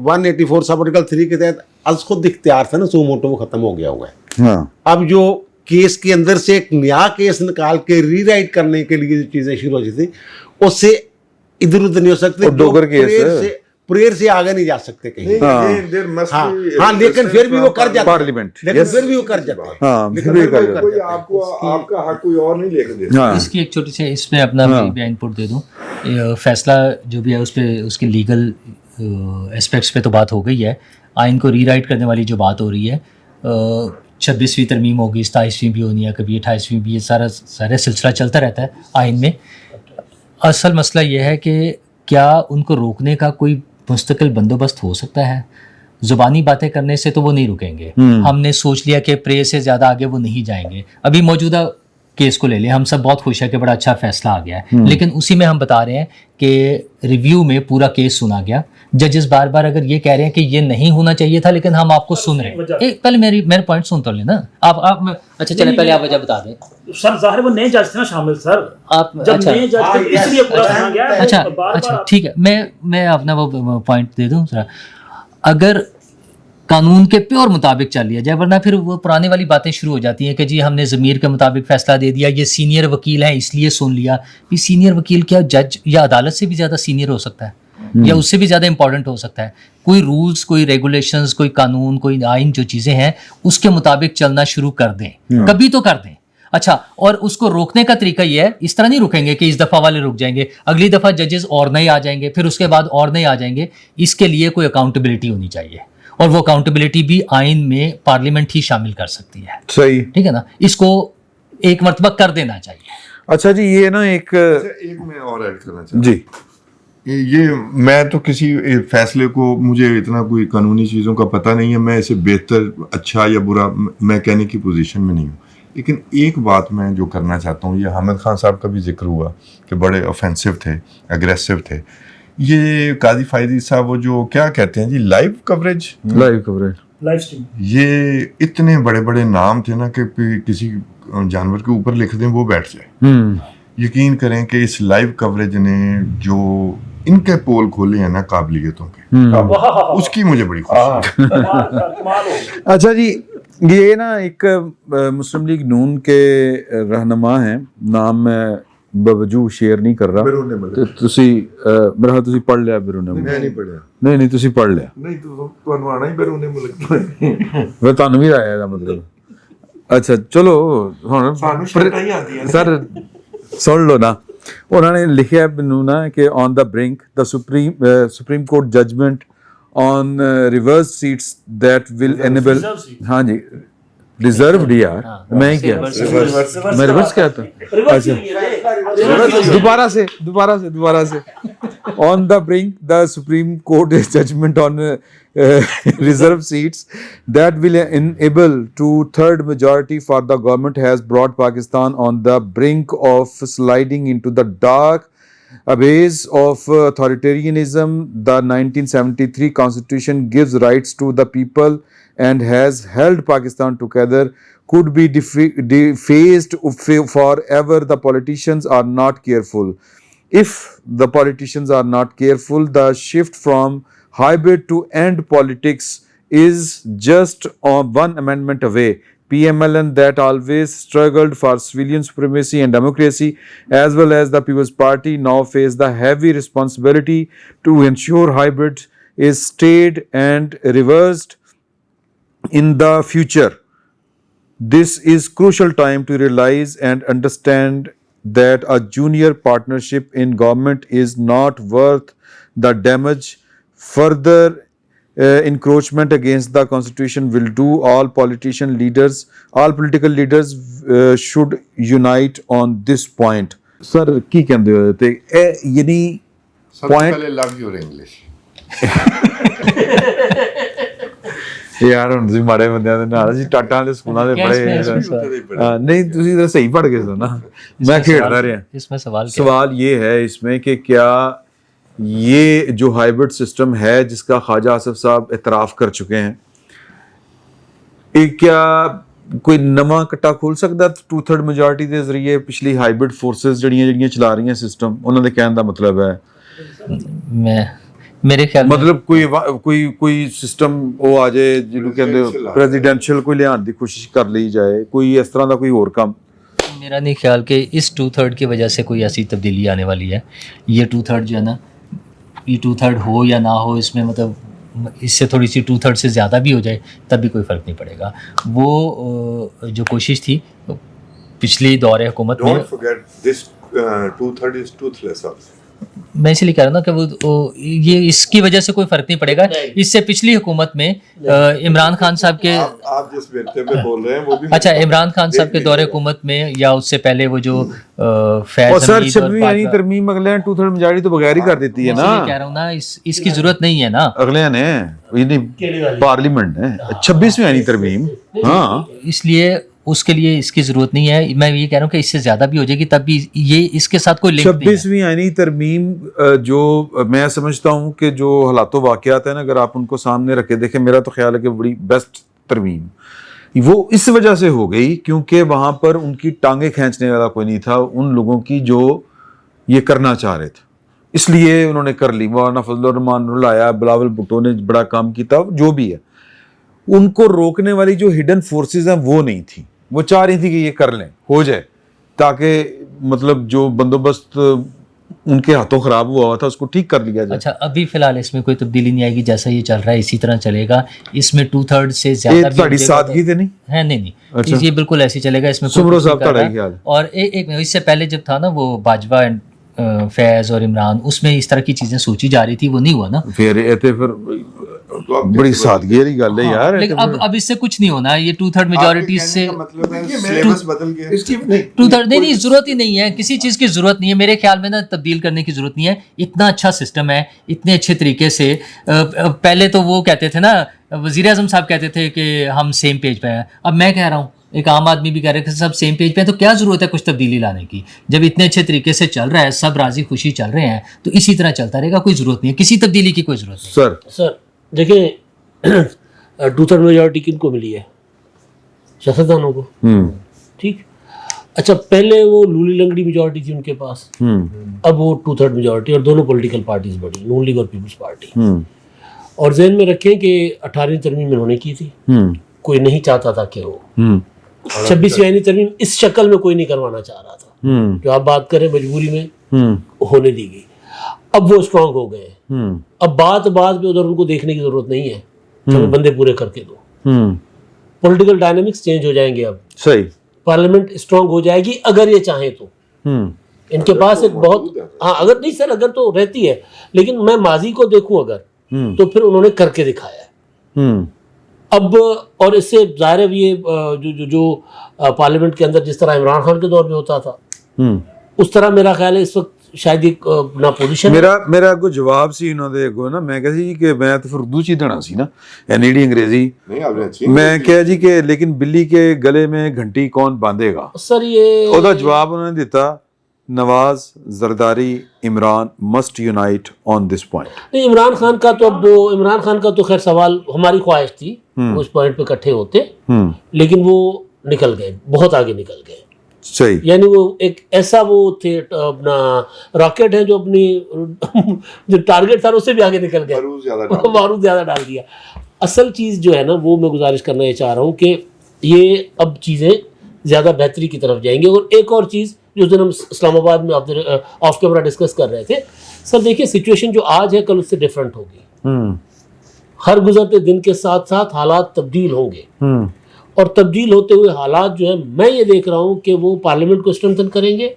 184 सब आर्टिकल 3 के तहत अज खुद इख्तियार था ना, सो मोटो वो खत्म हो गया हुआ है। हाँ। अब जो केस के अंदर से एक नया केस निकाल के रीराइट करने के लिए जो चीजें शुरू हो थी, उससे इधर उधर नहीं हो सकते। डोगर केस प्रेयर से आगे नहीं जा सकते कहीं। हाँ, लेकिन फिर भी वो कर जाता है पार्लियामेंट, लेकिन फिर भी वो कर जाता है। हाँ, फिर भी कर जाता कोई आपको आपका हक कोई और नहीं लेके देता। हाँ। इसकी एक छोटी सी इसमें अपना भी इनपुट दे दूं। फैसला जो भी है उस पर उसके लीगल एस्पेक्ट्स पे तो बात हो गई है। आइन को रीराइट करने वाली जो बात हो रही है, 26वीं तरमीम होगी, 27वीं भी होनी है, कभी 28वीं भी, ये सारा सिलसिला चलता रहता है आइन में। असल मसला ये है कि क्या उनको रोकने का कोई मुस्तकिल बंदोबस्त हो सकता है? ज़ुबानी बातें करने से तो वो नहीं रुकेंगे। हमने सोच लिया कि प्रे से ज़्यादा आगे वो नहीं जाएंगे। अभी मौजूदा केस को ले लें, हम सब बहुत खुश है कि बड़ा अच्छा फैसला आ गया है, लेकिन उसी में हम बता रहे हैं कि रिव्यू में पूरा केस सुना गया। जजेस बार बार अगर ये कह रहे हैं कि ये नहीं होना चाहिए था, लेकिन हम आपको सुन रहे हैं। एक पहले मेरे पॉइंट सुन तो लेना आप अच्छा चले, पहले आप वजह बता दें सर। ज़ाहिर वो नए जज थे ना शामिल सर, आप। जब अच्छा नए जज थे इसलिए पूरा सुना गया। अच्छा ठीक है, मैं अपना वो पॉइंट दे दूं जरा। अगर कानून के प्योर मुताबिक चल लिया जाए, वरना फिर वो पुराने वाली बातें शुरू हो जाती हैं कि जी हमने ज़मीर के मुताबिक फ़ैसला दे दिया, ये सीनियर वकील है इसलिए सुन लिया। ये सीनियर वकील क्या जज या अदालत से भी ज़्यादा सीनियर हो सकता है, या उससे भी ज़्यादा इंपॉर्टेंट हो सकता है? कोई रूल्स, कोई रेगुलेशंस, कोई कानून, कोई आइन, जो चीज़ें हैं उसके मुताबिक चलना शुरू कर दें, कभी तो कर दें। अच्छा, और उसको रोकने का तरीका ये है, इस तरह नहीं रुकेंगे कि इस दफ़ा वाले रुक जाएंगे, अगली दफ़ा जजेस और नए आ जाएंगे, फिर उसके बाद और नए आ जाएंगे। इसके लिए कोई अकाउंटेबिलिटी होनी चाहिए, और वो अकाउंटेबिलिटी भी आइन में पार्लियामेंट ही शामिल कर सकती है। सही, ठीक है ना, इसको एक मरतबा कर देना चाहिए। अच्छा जी, ये ना एक मैं और ऐड करना चाहता हूँ जी, ये मैं तो किसी फैसले को, मुझे इतना कोई कानूनी चीज़ों का पता नहीं है, मैं इसे बेहतर, अच्छा या बुरा मैं कहने की पोजीशन में नहीं हूँ। लेकिन एक बात मैं जो करना चाहता हूँ, ये हामिद खान साहब का भी जिक्र हुआ कि बड़े ऑफेंसिव थे, एग्रेसिव थे। ये काजी फायदी साहब वो जो क्या कहते हैं जी, लाइव कवरेज, लाइव स्ट्रीम, ये इतने बड़े बड़े नाम थे ना कि किसी जानवर के ऊपर लिख दें वो बैठ जाए। यकीन करें कि इस लाइव कवरेज ने जो इनके पोल खोले हैं ना काबिलियतों के, उसकी मुझे बड़ी खुशी है। अच्छा जी, ये ना एक मुस्लिम लीग नून के रहनुमा हैं, नाम मैं बवजू शेयर नहीं कर रहा, ਤੇ ਤੁਸੀਂ ਮੇਰਾ ਤੁਸੀਂ ਪੜ ਲਿਆ ਬਿਰੂਨੇ ਮੁਲਕ? ਮੈਂ ਨਹੀਂ ਪੜਿਆ। ਨਹੀਂ ਤੁਸੀਂ ਪੜ ਲਿਆ? ਨਹੀਂ ਤੁਹਾਨੂੰ ਆਣਾ ਹੀ ਬਿਰੂਨੇ ਮੁਲਕ ਮੈਂ ਤੁਹਾਨੂੰ ਵੀ ਆਇਆ ਇਹਦਾ ਮਤਲਬ। ਅੱਛਾ ਚਲੋ, ਹੁਣ ਸਾਨੂੰ ਸ਼ਰਤਾਂ ਹੀ ਆਉਂਦੀਆਂ ਸਰ ਸੁਣ ਲਓ ਨਾ, ਉਹਨਾਂ ਨੇ ਲਿਖਿਆ ਮੈਨੂੰ ਨਾ ਕਿ on the brink the supreme court judgment on reverse seats that will enable, हाँ जी रिजर्व्ड यार, मैं ही क्या मैं रिवर्स क्या था? अच्छा दोबारा से on the brink the supreme court judgement on reserve seats that will enable to third majority for the government has brought Pakistan on the brink of sliding into the dark abyss of authoritarianism. The 1973 constitution gives rights to the people and has held Pakistan together, could be defaced forever. The politicians are not careful. If the politicians are not careful, the shift from hybrid to end politics is just one amendment away. PMLN that always struggled for civilian supremacy and democracy, as well as the People's Party, now face the heavy responsibility to ensure hybrid is stayed and reversed in the future. This is crucial time to realize and understand that a junior partnership in government is not worth the damage. Further encroachment against the constitution will do. All political leaders should unite on this point. Sir ਕੀ ਕਹਿੰਦੇ ਹੋ ਤੇ ਇਹ ਯਾਨੀ point love your English ਯਾਰ ਹੁਣ ਤੁਸੀਂ ਮਾੜੇ ਬੰਦਿਆਂ ਦੇ ਨਾਲ ਅਸੀਂ ਟਾਟਾਂ ਦੇ ਸਕੂਲਾਂ ਦੇ ਪੜ੍ਹੇ ਨਹੀਂ ਤੁਸੀਂ ਤਾਂ ਸਹੀ ਪੜ੍ਹ ਗਏ ਸੋ ਨਾ ਮੈਂ ਖੇਡਦਾ ਰਿਹਾ इसमें सवाल ये है इसमें कि क्या ये जो हाइब्रिड सिस्टम है जिसका ख्वाजा आसिफ साहब इतराफ़ कर चुके हैं, ये क्या कोई नवा कट्टा खोल सकता 2/3 मेजॉरिटी के जरिए पिछली हाइब्रिड फोर्सेस जड़ियां चला रही हैं सिस्टम, उन्होंने कहने का मतलब है मेरे ख्याल मतलब कोई सिस्टम वो आ जाए जिन्होंने कहते प्रेजिडेंशियल कोई लियान की कोशिश कर ली जाए, कोई इस तरह का कोई और काम। मेरा नहीं ख्याल कि इस 2/3 की वजह से कोई ऐसी तब्दीली आने वाली है। ये 2/3 जो है ना, ये 2/3 हो या ना हो, इसमें मतलब इससे थोड़ी सी 2/3 से ज़्यादा भी हो जाए तब भी कोई फ़र्क नहीं पड़ेगा। वो जो कोशिश थी पिछली दौरे हुकूमत में, don't forget this 2/3 is toothless also. मैं इसलिए कह रहा हूँ ना कि वो ये इसकी वजह से कोई फर्क नहीं पड़ेगा। इससे पिछली हुकूमत में इमरान खान साहब के आप जिस बेटे पे बोल रहे हैं वो भी अच्छा इमरान खान साहब के दौरे हुकूमत में या उससे पहले वो जो फैज और सर हमीद और 26वीं यानी बाजवा- तरमीम अगले 2/3 मेजॉरिटी तो बगैर ही कर देती है ना, इसीलिए कह रहा हूँ ना इसकी जरूरत नहीं है ना। अगले ने ये नहीं पार्लियामेंट है 26वीं यानी तरमीम, हाँ इसलिए उसके लिए इसकी जरूरत नहीं है। मैं ये कह रहा हूँ कि इससे ज्यादा भी हो जाएगी तब भी ये इसके साथ कोई लिंक नहीं है। 26वीं यानी तरमीम जो मैं समझता हूँ कि जो हालातों वाक़यात है ना, अगर आप उनको सामने रख के देखें, मेरा तो ख्याल है कि बड़ी बेस्ट तरमीम वो इस वजह से हो गई क्योंकि वहाँ पर उनकी टांगे खींचने वाला कोई नहीं था उन लोगों की जो ये करना चाह रहे थे, इसलिए उन्होंने कर ली। मौलाना फजलुर रहमान आया, बिलावल भुट्टो ने बड़ा काम किया, जो भी है उनको रोकने वाली जो हिडन फोर्सेस हैं वो नहीं थी, वो चाह रही थी कि ये कर लें, हो जाए, ताकि मतलब जो बंदोबस्त उनके हाथों खराब हुआ था उसको ठीक कर लिया जाए। अच्छा अभी फिलहाल इसमें कोई तब्दीली नहीं आएगी, जैसा ये चल रहा है इसी तरह चलेगा। इसमें 2/3 से ज्यादा भी साड़ी सादगी थे नहीं है नहीं अच्छा। ये बिल्कुल ऐसे ही चलेगा। इसमें कोई सुमरो कुछ नहीं साहब कर का रहा। ख्याल है। और एक इससे पहले जब था ना वो बाजवा एंड फैज और इमरान, उसमें इस तरह की चीजें सोची जा रही थी, वो नहीं हुआ ना। फिर ये ते फिर बड़ी सादगी वाली गल है यार। लेकिन अब इससे कुछ नहीं होना, ये 2/3 मेजोरिटी से मतलब है सिलेबस बदल गया। 2/3 नहीं जरूरत ही नहीं है, किसी चीज़ की ज़रूरत नहीं है मेरे ख्याल में ना, तब्दील करने की ज़रूरत नहीं है। इतना अच्छा सिस्टम है, इतने अच्छे तरीके से पहले तो वो कहते थे ना, वज़ीर आज़म साहब कहते थे कि हम सेम पेज पे हैं। अब मैं कह रहा हूँ, एक आम आदमी भी कह रहे हैं कि सब सेम पेज पे हैं, तो क्या ज़रूरत है कुछ तब्दीली लाने की? जब इतने अच्छे तरीके से चल रहा है, सब राज़ी खुशी चल रहे हैं, तो इसी तरह चलता रहेगा, कोई ज़रूरत नहीं है, किसी तब्दीली की कोई ज़रूरत नहीं। सर देखिए 2/3 मेजॉरिटी किनको मिली है? सियासतदानों को, ठीक। अच्छा पहले वो लूली लंगड़ी मेजॉरिटी थी उनके पास, अब वो 2/3 मेजॉरिटी और दोनों पॉलिटिकल पार्टीज बढ़ी, नून लीग और पीपल्स पार्टी। और जहन में रखें कि 18वीं तरमीम इन्होंने की थी, कोई नहीं चाहता था कि हो 26वीं तरमीम इस शक्ल में कोई नहीं करवाना चाह रहा था, जो आप बात करें मजबूरी में होने दी गई। अब वो स्ट्रांग हो गए, अब बात पे उधर उनको देखने की जरूरत नहीं है, चलो बंदे पूरे करके दो। पॉलिटिकल डायनामिक्स चेंज हो जाएंगे, अब सही पार्लियामेंट स्ट्रांग हो जाएगी अगर ये चाहे तो। इनके पास एक बहुत अगर नहीं सर, अगर तो रहती है, लेकिन मैं माजी को देखूं अगर तो फिर उन्होंने करके दिखाया है। अब और इससे जाहिर है ये जो पार्लियामेंट के अंदर जिस तरह इमरान खान के दौर में होता था, उस तरह मेरा ख्याल है इस वक्त शायद एक ना पोजीशन मेरा को जवाब सी इन्होंने को ना, मैं कहा जी कि मैं तो फिर उर्दू च ही देना सी ना, यानी अंग्रेजी नहीं आपने अच्छी मैं कहा जी कि लेकिन बिल्ली के गले में घंटी कौन बांधेगा। सर ये ਉਹਦਾ ਜਵਾਬ ਉਹਨਾਂ ਨੇ ਦਿੱਤਾ, Nawaz Zardari Imran must unite on this point. नहीं, इमरान खान का तो अब इमरान खान का तो खैर सवाल, हमारी ख्वाहिश थी वो उस पॉइंट पे इकट्ठे होते, लेकिन वो निकल गए, बहुत आगे निकल गए। सही, यानी वो एक ऐसा वो थे अपना रॉकेट है जो अपनी जो टारगेट था उससे भी आगे निकल गया, बारूद ज्यादा डाल दिया। असल चीज़ जो है ना, वो मैं गुजारिश करना ये चाह रहा हूँ कि ये अब चीज़ें ज़्यादा बेहतरी की तरफ जाएंगी। और एक और चीज़ जो दिन हम इस्लामाबाद में ऑफ कैमरा डिस्कस कर रहे थे, सर देखिए सिचुएशन जो आज है कल उससे डिफरेंट होगी। हर गुजरते दिन के साथ साथ हालात तब्दील होंगे, और तब्दील होते हुए हालात जो है, मैं ये देख रहा हूँ कि वो पार्लियामेंट को स्ट्रेंथन करेंगे,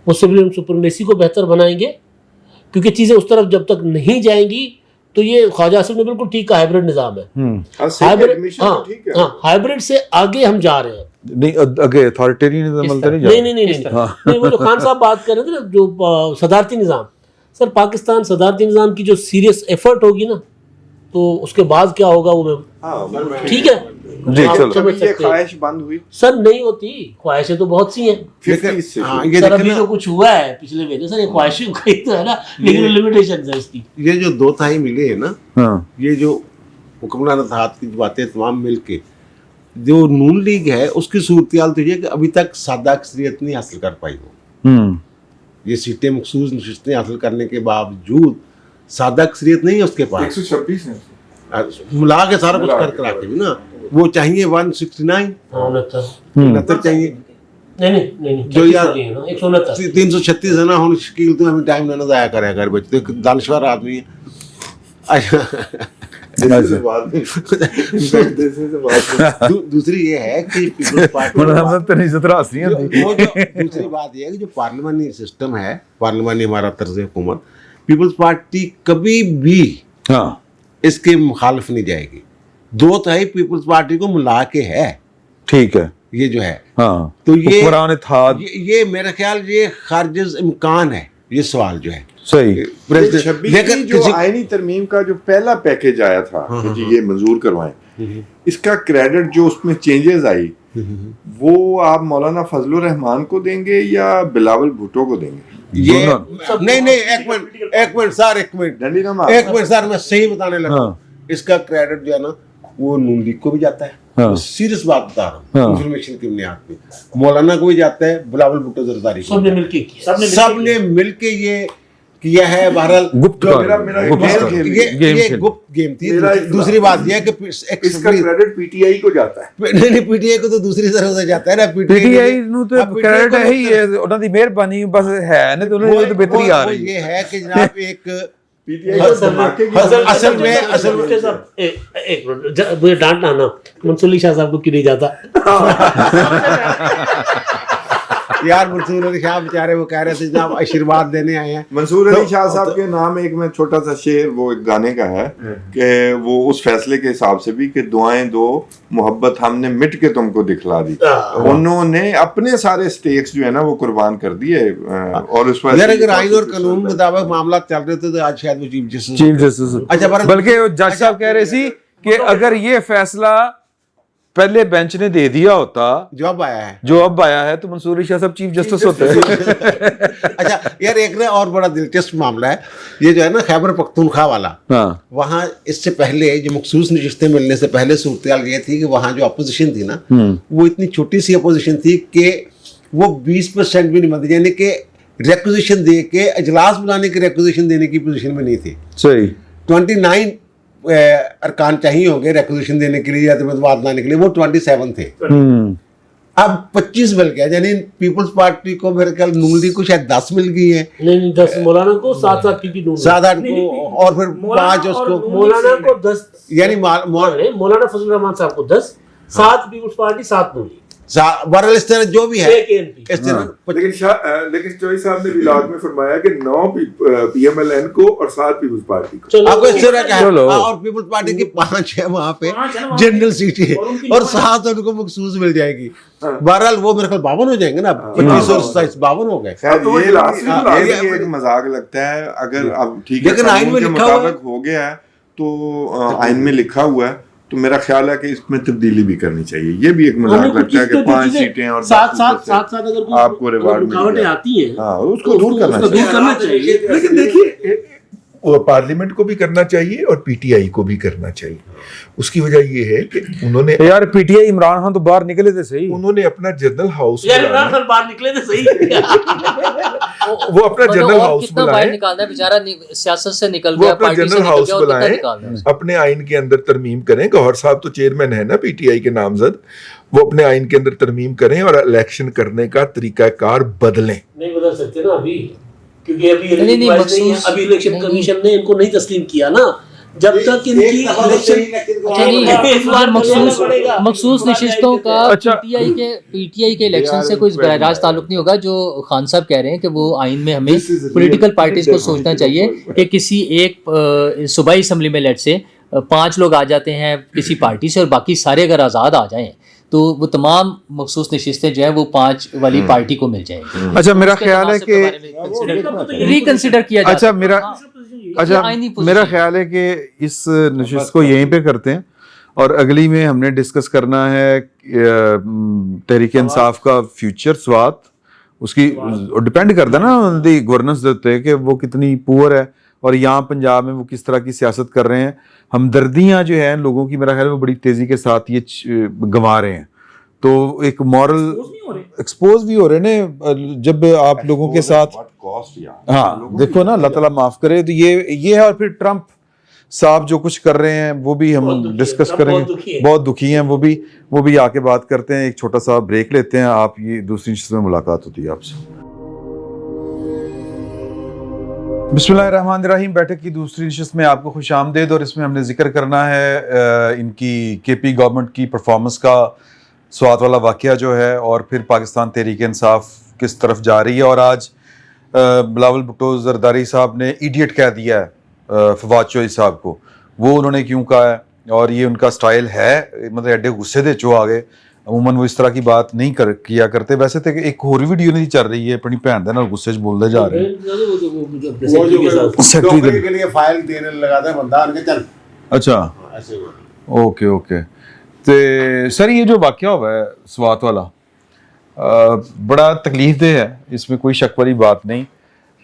वो सिविलियन सुपरमेसी को बेहतर बनाएंगे, क्योंकि चीज़ें उस तरफ जब तक नहीं जाएंगी तो ये ख्वाजा आसिफ ने बिल्कुल ठीक कहा, हाइब्रिड निज़ाम है। हाइब्रिड से आगे हम जा रहे हैं। नहीं आगे अथॉरिटेरियनिज्म नहीं, वो जो खान साहब बात कर रहे थे ना, जो सदारती निज़ाम, सर पाकिस्तान सदारती निज़ाम की जो सीरियस एफर्ट होगी ना, तो उसके बाद क्या होगा वो मैं ठीक है जी, चलो ये ख्वाहिश बंद हुई सर, नहीं होती, ख्वाहिशें तो बहुत सी हैं। ये सर अभी जो कुछ हुआ है पिछले महीने, सर ये ख्वाहिशें कहीं तो है ना, लेकिन लिमिटेशन है इसकी। ये जो दो ताई मिले है ना, ये जो हुक्मरान इत्तेहाद की बातें तमाम मिल के जो नून लीग है, उसकी सूरत-ए-हाल तो ये कि अभी तक सादा अक्सरियत नहीं हासिल कर पाई हो। ये सीटें मखसूस नशिस्तें हासिल करने के बावजूद सादा अक्सरियत नहीं है उसके पास, 126 मिला के सारा कुछ कर करा के भी ना, वो चाहिए 169 69 चाहिए, नहीं जो यार 169 336 है ना। हम शकील तो हमें टाइम ना जाया करे, घर बच्चे दानश्वर आदमी है। दूसरी ये है कि पीपल्स पार्टी दूसरी बात ये है कि जो पार्लियामानी सिस्टम है, पार्लियामानी हमारा तर्ज हुकूमत, पीपल्स पार्टी कभी भी हाँ इसके मुखालिफ नहीं जाएगी। 2/3 पीपल्स पार्टी को मिला के है ठीक है ये जो है। हाँ तो ये हुक्मरान इत्तेहाद ये मेरा ख्याल ये खारिज इम्कान है ये सवाल जो है। सही प्रेसिडेंट 26 लेकिन की जो किसी- आईनी तरमीम का जो पहला पैकेज आया था कि जी ये मंजूर करवाएं, इसका क्रेडिट जो उसमें चेंजेस आई वो आप मौलाना फजलुर रहमान को देंगे या बिलावल भुट्टो को देंगे? ये नहीं एक मिनट सर एक डंडी ना मिनट मार। एक मिनट सर मैं सही बताने लगा हाँ। हूं। इसका क्रेडिट जो है ना वो नून लीग को भी जाता है। हाँ। सीरियस बात बता रहा हाँ। हूँ इंफॉर्मेशन की बुनियाद पे, मौलाना को भी जाता है, बिलावल भुट्टो जरदारी को सबने मिलके किया। सबने मिलके ये किया है। बहरहाल गुप्त जो- मेरा गुप्त खेल- गेम ये खेल। गुप्त गेम थी। मेरा दूसरी बात यह है कि इसका क्रेडिट पीटीआई को जाता है। नहीं पीटीआई को तो दूसरी तरह से जाता है ना। ਪੀਟੀਆਈ ਨੂੰ ਤੇ अब PTI ਕ੍ਰੈਡਿਟ को ਹੈ ਹੀ ਹੈ, ਉਹਨਾਂ ਦੀ ਮਿਹਰਬਾਨੀ ਬਸ ਹੈ ਨੇ ਤੇ ਉਹਨਾਂ ਦੀ ਤਾਂ ਬਿਹਤਰੀ ਆ ਰਹੀ ये है कि जनाब एक पीटीआई को धमाके की असल में भुट्टो साहब एक मिनट मुझे डांटना ना, मंसूर अली शाह साहब को क्यों नहीं जाता? यार मंसूर अली शाह बेचारे वो कह रहे थे जनाब आशीर्वाद देने आए हैं। मंसूर अली शाह साहब के नाम एक में छोटा सा शेर वो एक गाने का है कि वो उस फैसले के हिसाब से भी कि दुआएं दो मोहब्बत हमने मिट के तुमको दिखला दी, उन्होंने अपने सारे स्टेक्स जो है ना वो कुर्बान कर दिए और उस यार अगर आइन और कानून के मुताबिक मामला चल रहे थे तो आज शायद वो चीफ जस्टिस चीफ जस्टिस अच्छा पर बल्कि जज साहब कह रहे सी कि अगर ये फैसला पहले बेंच ने दे दिया होता जवाब आया है। जो अब आया है तो मंसूर अली शाह साहब चीफ जस्टिस होते हैं। अच्छा यार एक ना और बड़ा दिलचस्प मामला है ये जो है ना खैबर पख्तूनख्वा वाला। हाँ वहाँ इससे पहले जो मखसूस नशिस्तें मिलने से पहले सूरत ये थी कि वहाँ जो अपोजिशन थी ना वो इतनी छोटी सी अपोजिशन थी कि वो 20% भी नहीं बनती, यानी कि रिक्विजिशन दे के अजलास बुलाने की रिक्विजिशन देने की पोजीशन में नहीं थी। सही 29 अरकान चाहिए होंगे रिक्विजिशन देने के लिए या तबादला लाने के लिए, वो 27 थे। अब 25 मिल गया, यानी पीपल्स पार्टी को मेरे ख्याल नून लीग को शायद 10 मिल गई है, नहीं 10 मौलाना को, 7 पीपी नून 7-8 को और फिर 5 उसको, मौलाना को 10 यानी मौलाना फजल रहमान साहब को 10, 7 पीपल्स पार्टी 7 नून लीग, बहरहाल इस तरह जो भी है एक ANP। इस तरह लेकिन चौधरी साहब ने विलाग में फरमाया कि 9 पीएमएलएन को और 7 पीपल्स पार्टी को। चलो आपको इस तरह क्या है चलो। और पीपल्स पार्टी की 5 है वहाँ पे 5 है ना वहाँ जनरल पे। सीटें और उनकी और 7 उनको मखसूस मिल जाएगी। बहरहाल वो मेरे ख्याल 52 हो जाएंगे ना, 25 और 27 52 हो गए। खैर तो ये ये भी एक मजाक लगता है अगर अब ठीक है लेकिन आइन में कानून के लिखा हुआ है। मुताबिक हो गया है तो आइन में लिखा हुआ है तो मेरा ख्याल है कि इसमें तब्दीली भी करनी चाहिए। ये भी एक मजाक लगता है कि 5 सीटें और 7 अगर कोई आपको रिवार्ड मिल रुकावटें जाए। आती हैं हाँ उसको दूर करना उसको चाहिए। दूर करना चाहिए। लेकिन देखिए वो पार्लियामेंट को भी करना चाहिए और पीटीआई को भी करना चाहिए। उसकी वजह ये है कि उन्होंने यार पीटीआई इमरान खान तो बाहर निकले थे सही, उन्होंने अपना जनरल हाउस यार बुलाया। इमरान खान बाहर निकले थे सही। वो अपना मतलब जनरल और हाउस कितना बाहर बुलाए, निकालना है बेचारा, सियासत से निकल वो गया, अपना पार्टी से जनरल निकल हाउस गया, और कितना बुलाएं, निकालना है? अपने आइन के अंदर तरमीम करें। गौहर साहब तो चेयरमैन है ना पीटीआई के नामजद, वो अपने आइन के अंदर तरमीम करें और इलेक्शन करने का तरीकाकार बदलें। नहीं बदल सकते ना अभी, क्योंकि अभी नहीं, नहीं, इलेक्शन नहीं है, मखसूस- अभी इलेक्शन नहीं, कमीशन ने इनको नहीं तस्लीम किया ना, जब तक इनकी इलेक्शन अच्छा नहीं, इस बार मखसूस पड़ेगा। मखसूस नशिस्तों का अच्छा। पीटीआई के इलेक्शन से कोई बराह रास्त ताल्लुक नहीं होगा। जो खान साहब कह रहे हैं कि वो आइन में हमें This is real political parties को democracy सोचना चाहिए कि किसी एक सूबाई असम्बली में लेट से 5 लोग आ जाते हैं किसी पार्टी से और बाकी सारे अगर आज़ाद आ जाएं तो वो तमाम मखसूस नशिस्तें जो है वो 5 वाली पार्टी को मिल जाएंगी। अच्छा मेरा ख्याल है कि रिकंसिडर किया जाए। अच्छा मेरा अच्छा आईनी पोजीशन मेरा ख्याल है कि इस नशिस्त को यहीं पे करते हैं और अगली में हमने डिस्कस करना है तहरीक इंसाफ का फ्यूचर स्वात, उसकी डिपेंड करता है ना दी गवर्नेंस दे उत्ते कि वो कितनी पुअर है और यहाँ पंजाब में वो किस तरह की सियासत कर रहे हैं। हमदर्दियाँ जो है लोगों की मेरा ख्याल है वो बड़ी तेज़ी के साथ ये गंवा रहे हैं, तो एक मॉरल एक्सपोज भी हो रहे हैं जब आप लोगों के साथ। हाँ देखो ना अल्लाह ताला माफ करे, तो ये है। और फिर ट्रम्प साहब जो कुछ कर रहे हैं वो भी हम डिस्कस करेंगे, बहुत दुखी हैं वो भी आके बात करते हैं। एक छोटा सा ब्रेक लेते हैं, आप ये दूसरी नशिस्त में मुलाकात होती है आपसे। बिस्मिल्लाहिर्रहमानिर्रहीम। बैठक की दूसरी नशिस्त में आपको खुश आमदेद, और इसमें हमने जिक्र करना है इनकी केपी गवर्नमेंट की परफॉर्मेंस का, स्वात वाला वाक़या जो है, और फिर पाकिस्तान तहरीक इंसाफ किस तरफ जा रही है। और आज بلاول بھٹو زرداری صاحب نے ایڈیٹ کہہ دیا ہے فواد چوہدری صاحب کو, وہ انہوں نے کیوں کہا ہے, اور یہ ان کا سٹائل ہے, مطلب ایڈے غصے دے چو آگے, عموماً وہ اس طرح کی بات نہیں کیا کرتے. ویسے تو ایک اور ویڈیو نہیں چل رہی ہے اپنی بہن دے نال غصے چ بولتے جا رہے ہیں. وہ جو نوکری کے لیے فائل دینے لگاتا ہے بندہ, ان کے چل اچھا ایسے اوکے اوکے. تو سر یہ جو واقعہ ہوا ہے سوات والا بڑا تکلیف دہ ہے, اس میں کوئی شک والی بات نہیں.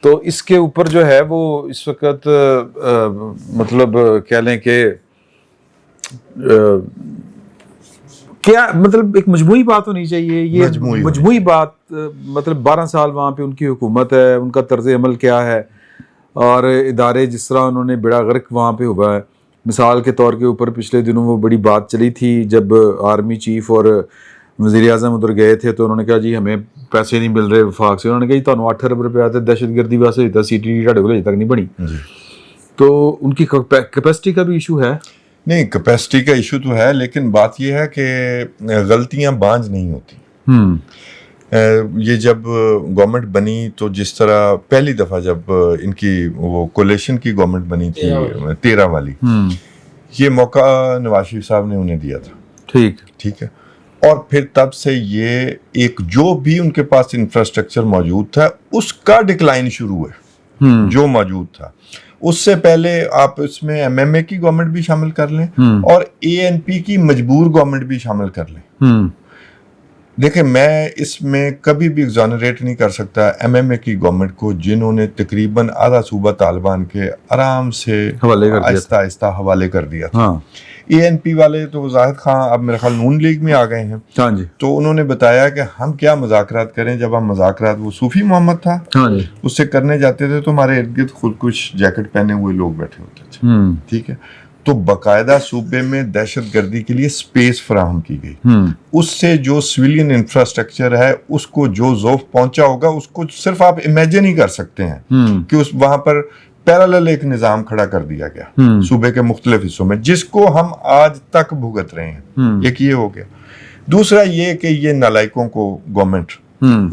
تو اس کے اوپر جو ہے وہ اس وقت مطلب کہہ لیں کہ کیا مطلب ایک مجموعی بات ہونی چاہیے, یہ مجموعی بات, مطلب 12 سال وہاں پہ ان کی حکومت ہے, ان کا طرز عمل کیا ہے, اور ادارے جس طرح انہوں نے بیڑا غرق وہاں پہ ہوا ہے. مثال کے طور کے اوپر پچھلے دنوں وہ بڑی بات چلی تھی جب آرمی چیف اور وزیر اعظم ادھر گئے تھے, تو انہوں نے کہا جی ہمیں پیسے نہیں مل رہے وفاق سے. انہوں نے کہا جی تمہیں 8 ارب روپے آتے دہشت گردی واسطے دیتا, سی ٹی ڈی تک نہیں بنی. تو ان کی کیپیسٹی کا بھی ایشو ہے. نہیں, کیپیسٹی کا ایشو تو ہے, لیکن بات یہ ہے کہ غلطیاں بانجھ نہیں ہوتی. یہ جب گورنمنٹ بنی تو جس طرح پہلی دفعہ جب ان کی وہ کولیشن کی گورنمنٹ بنی تھی 13 والی, یہ موقع نواز شریف صاحب نے انہیں دیا تھا. ٹھیک ہے. اور پھر تب سے یہ ایک جو بھی ان کے پاس انفراسٹرکچر موجود تھا اس کا ڈکلائن شروع ہے. جو موجود تھا اس سے پہلے آپ اس میں ایم ایم اے کی گورنمنٹ بھی شامل کر لیں اور اے این پی کی مجبور گورنمنٹ بھی شامل کر لیں. دیکھیں, میں اس میں کبھی بھی ایگزانریٹ نہیں کر سکتا ایم ایم اے کی گورنمنٹ کو, جنہوں نے تقریباً آدھا صوبہ طالبان کے آرام سے آہستہ آہستہ حوالے کر دیا تھا. اے این پی والے تو زاہد خان اب میرے خیال نون لیگ میں آ گئے ہیں. تو انہوں نے بتایا کہ ہم کیا مذاکرات کریں, جب ہم مذاکرات, وہ صوفی محمد تھا اس سے کرنے جاتے تھے تو ہمارے ارد گرد خود کچھ جیکٹ پہنے ہوئے لوگ بیٹھے ہوتے تھے. ٹھیک ہے. تو باقاعدہ صوبے میں دہشت گردی کے لیے سپیس فراہم کی گئی. اس سے جو سویلین انفراسٹرکچر ہے اس کو جو ذوف پہنچا ہوگا اس کو صرف آپ امیجن ہی کر سکتے ہیں کہ اس وہاں پر پیرالل ایک نظام کھڑا کر دیا گیا صوبے کے مختلف حصوں میں, جس کو ہم آج تک بھگت رہے ہیں. ایک یہ ہو گیا. دوسرا یہ کہ یہ نالائکوں کو گورنمنٹ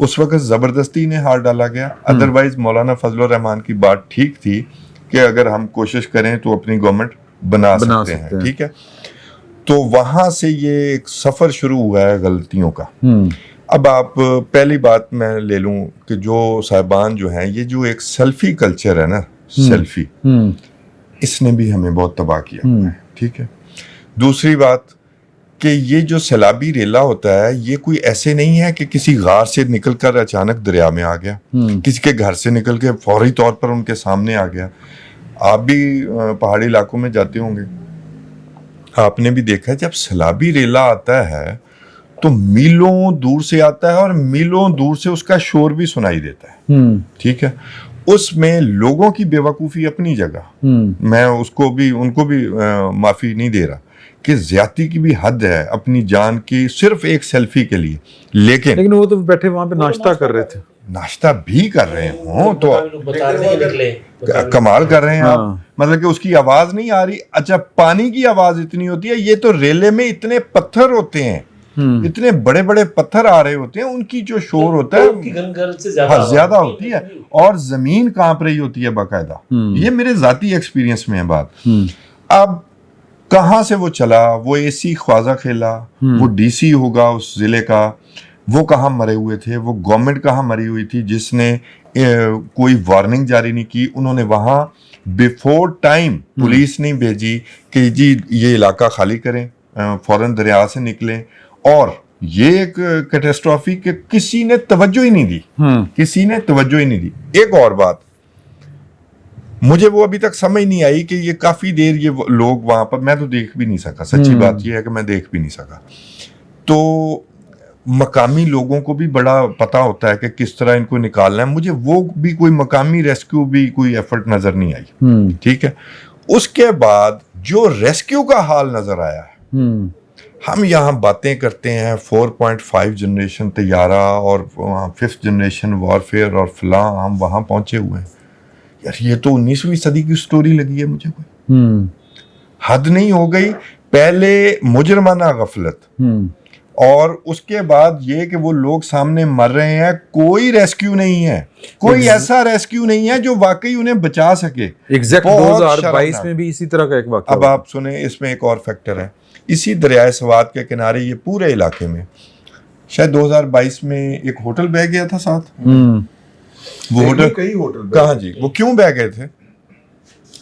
اس وقت زبردستی نے ہار ڈالا گیا. ادروائز مولانا فضل الرحمان کی بات ٹھیک تھی کہ اگر ہم کوشش کریں تو اپنی گورنمنٹ بنا سکتے ہیں. ٹھیک ہے. تو وہاں سے یہ ایک سفر شروع ہوا ہے غلطیوں کا. اب آپ پہلی بات میں لے لوں کہ جو صاحبان جو ہیں, یہ جو ایک سیلفی کلچر ہے نا, سیلفی, اس نے بھی ہمیں بہت تباہ کیا ہوا ہے. ٹھیک ہے. دوسری بات کہ یہ جو سیلابی ریلا ہوتا ہے یہ کوئی ایسے نہیں ہے کہ کسی غار سے نکل کر اچانک دریا میں آ گیا, کسی کے گھر سے نکل کے فوری طور پر ان کے سامنے آ گیا. آپ بھی پہاڑی علاقوں میں جاتے ہوں گے, آپ نے بھی دیکھا جب سیلابی ریلا آتا ہے تو میلوں دور سے آتا ہے اور میلوں دور سے اس کا شور بھی سنائی دیتا ہے. ٹھیک ہے. اس میں لوگوں کی بے وقوفی اپنی جگہ, میں اس کو بھی ان کو بھی معافی نہیں دے رہا کہ زیادتی کی بھی حد ہے اپنی جان کی صرف ایک سیلفی کے لیے. لیکن وہ تو بیٹھے وہاں پہ ناشتہ کر رہے تھے, ناشتہ بھی کر رہے ہوں تو کمال کر رہے ہیں آپ. مطلب کہ اس کی آواز نہیں آ رہی. اچھا, پانی کی آواز اتنی ہوتی ہے, یہ تو ریلے میں اتنے پتھر ہوتے ہیں, اتنے بڑے بڑے پتھر آ رہے ہوتے ہیں, ان کی جو شور ہوتا ہے زیادہ ہوتی ہے اور زمین کانپ رہی ہوتی ہے باقاعدہ. یہ میرے ذاتی ایکسپیرینس میں ہے بات. اب کہاں سے وہ چلا, وہ اے سی خواجہ کھیلا, وہ ڈی سی ہوگا اس ضلع کا, وہ کہاں مرے ہوئے تھے, وہ گورنمنٹ کہاں مری ہوئی تھی جس نے کوئی وارننگ جاری نہیں کی. انہوں نے وہاں بیفور ٹائم پولیس نہیں بھیجی کہ جی یہ علاقہ خالی کریں, فوراً دریا سے نکلیں. اور یہ ایک کیٹاسٹرافی کہ کسی نے توجہ ہی نہیں دی, کسی نے توجہ ہی نہیں دی. ایک اور بات مجھے وہ ابھی تک سمجھ نہیں آئی کہ یہ کافی دیر یہ لوگ وہاں پر, میں تو دیکھ بھی نہیں سکا, سچی بات یہ ہے کہ میں دیکھ بھی نہیں سکا. تو مقامی لوگوں کو بھی بڑا پتہ ہوتا ہے کہ کس طرح ان کو نکالنا ہے. مجھے وہ بھی کوئی مقامی ریسکیو بھی کوئی ایفرٹ نظر نہیں آئی. ٹھیک ہے. اس کے بعد جو ریسکیو کا حال نظر آیا ہے, ہم یہاں باتیں کرتے ہیں 4.5 جنریشن طیارہ اور 5th جنریشن وارفیئر اور فلاں, ہم وہاں پہنچے ہوئے ہیں. یار یہ تو 19ویں صدی کی سٹوری لگی ہے مجھے. کوئی حد نہیں ہو گئی. پہلے مجرمانہ غفلت اور اس کے بعد یہ کہ وہ لوگ سامنے مر رہے ہیں, کوئی ریسکیو نہیں ہے, کوئی ایسا ریسکیو نہیں ہے جو واقعی انہیں بچا سکے. ایگزیکٹ 2022 میں بھی اسی طرح کا ایک واقعہ. اب آپ سنیں, اس میں ایک اور فیکٹر ہے. اسی دریائے سوات کے کنارے یہ پورے علاقے میں شاید 2022 میں ایک ہوٹل بہ گیا تھا ساتھ. وہ ہوٹل کئی ہوٹل کہاں جی, وہ کیوں بہ گئے تھے؟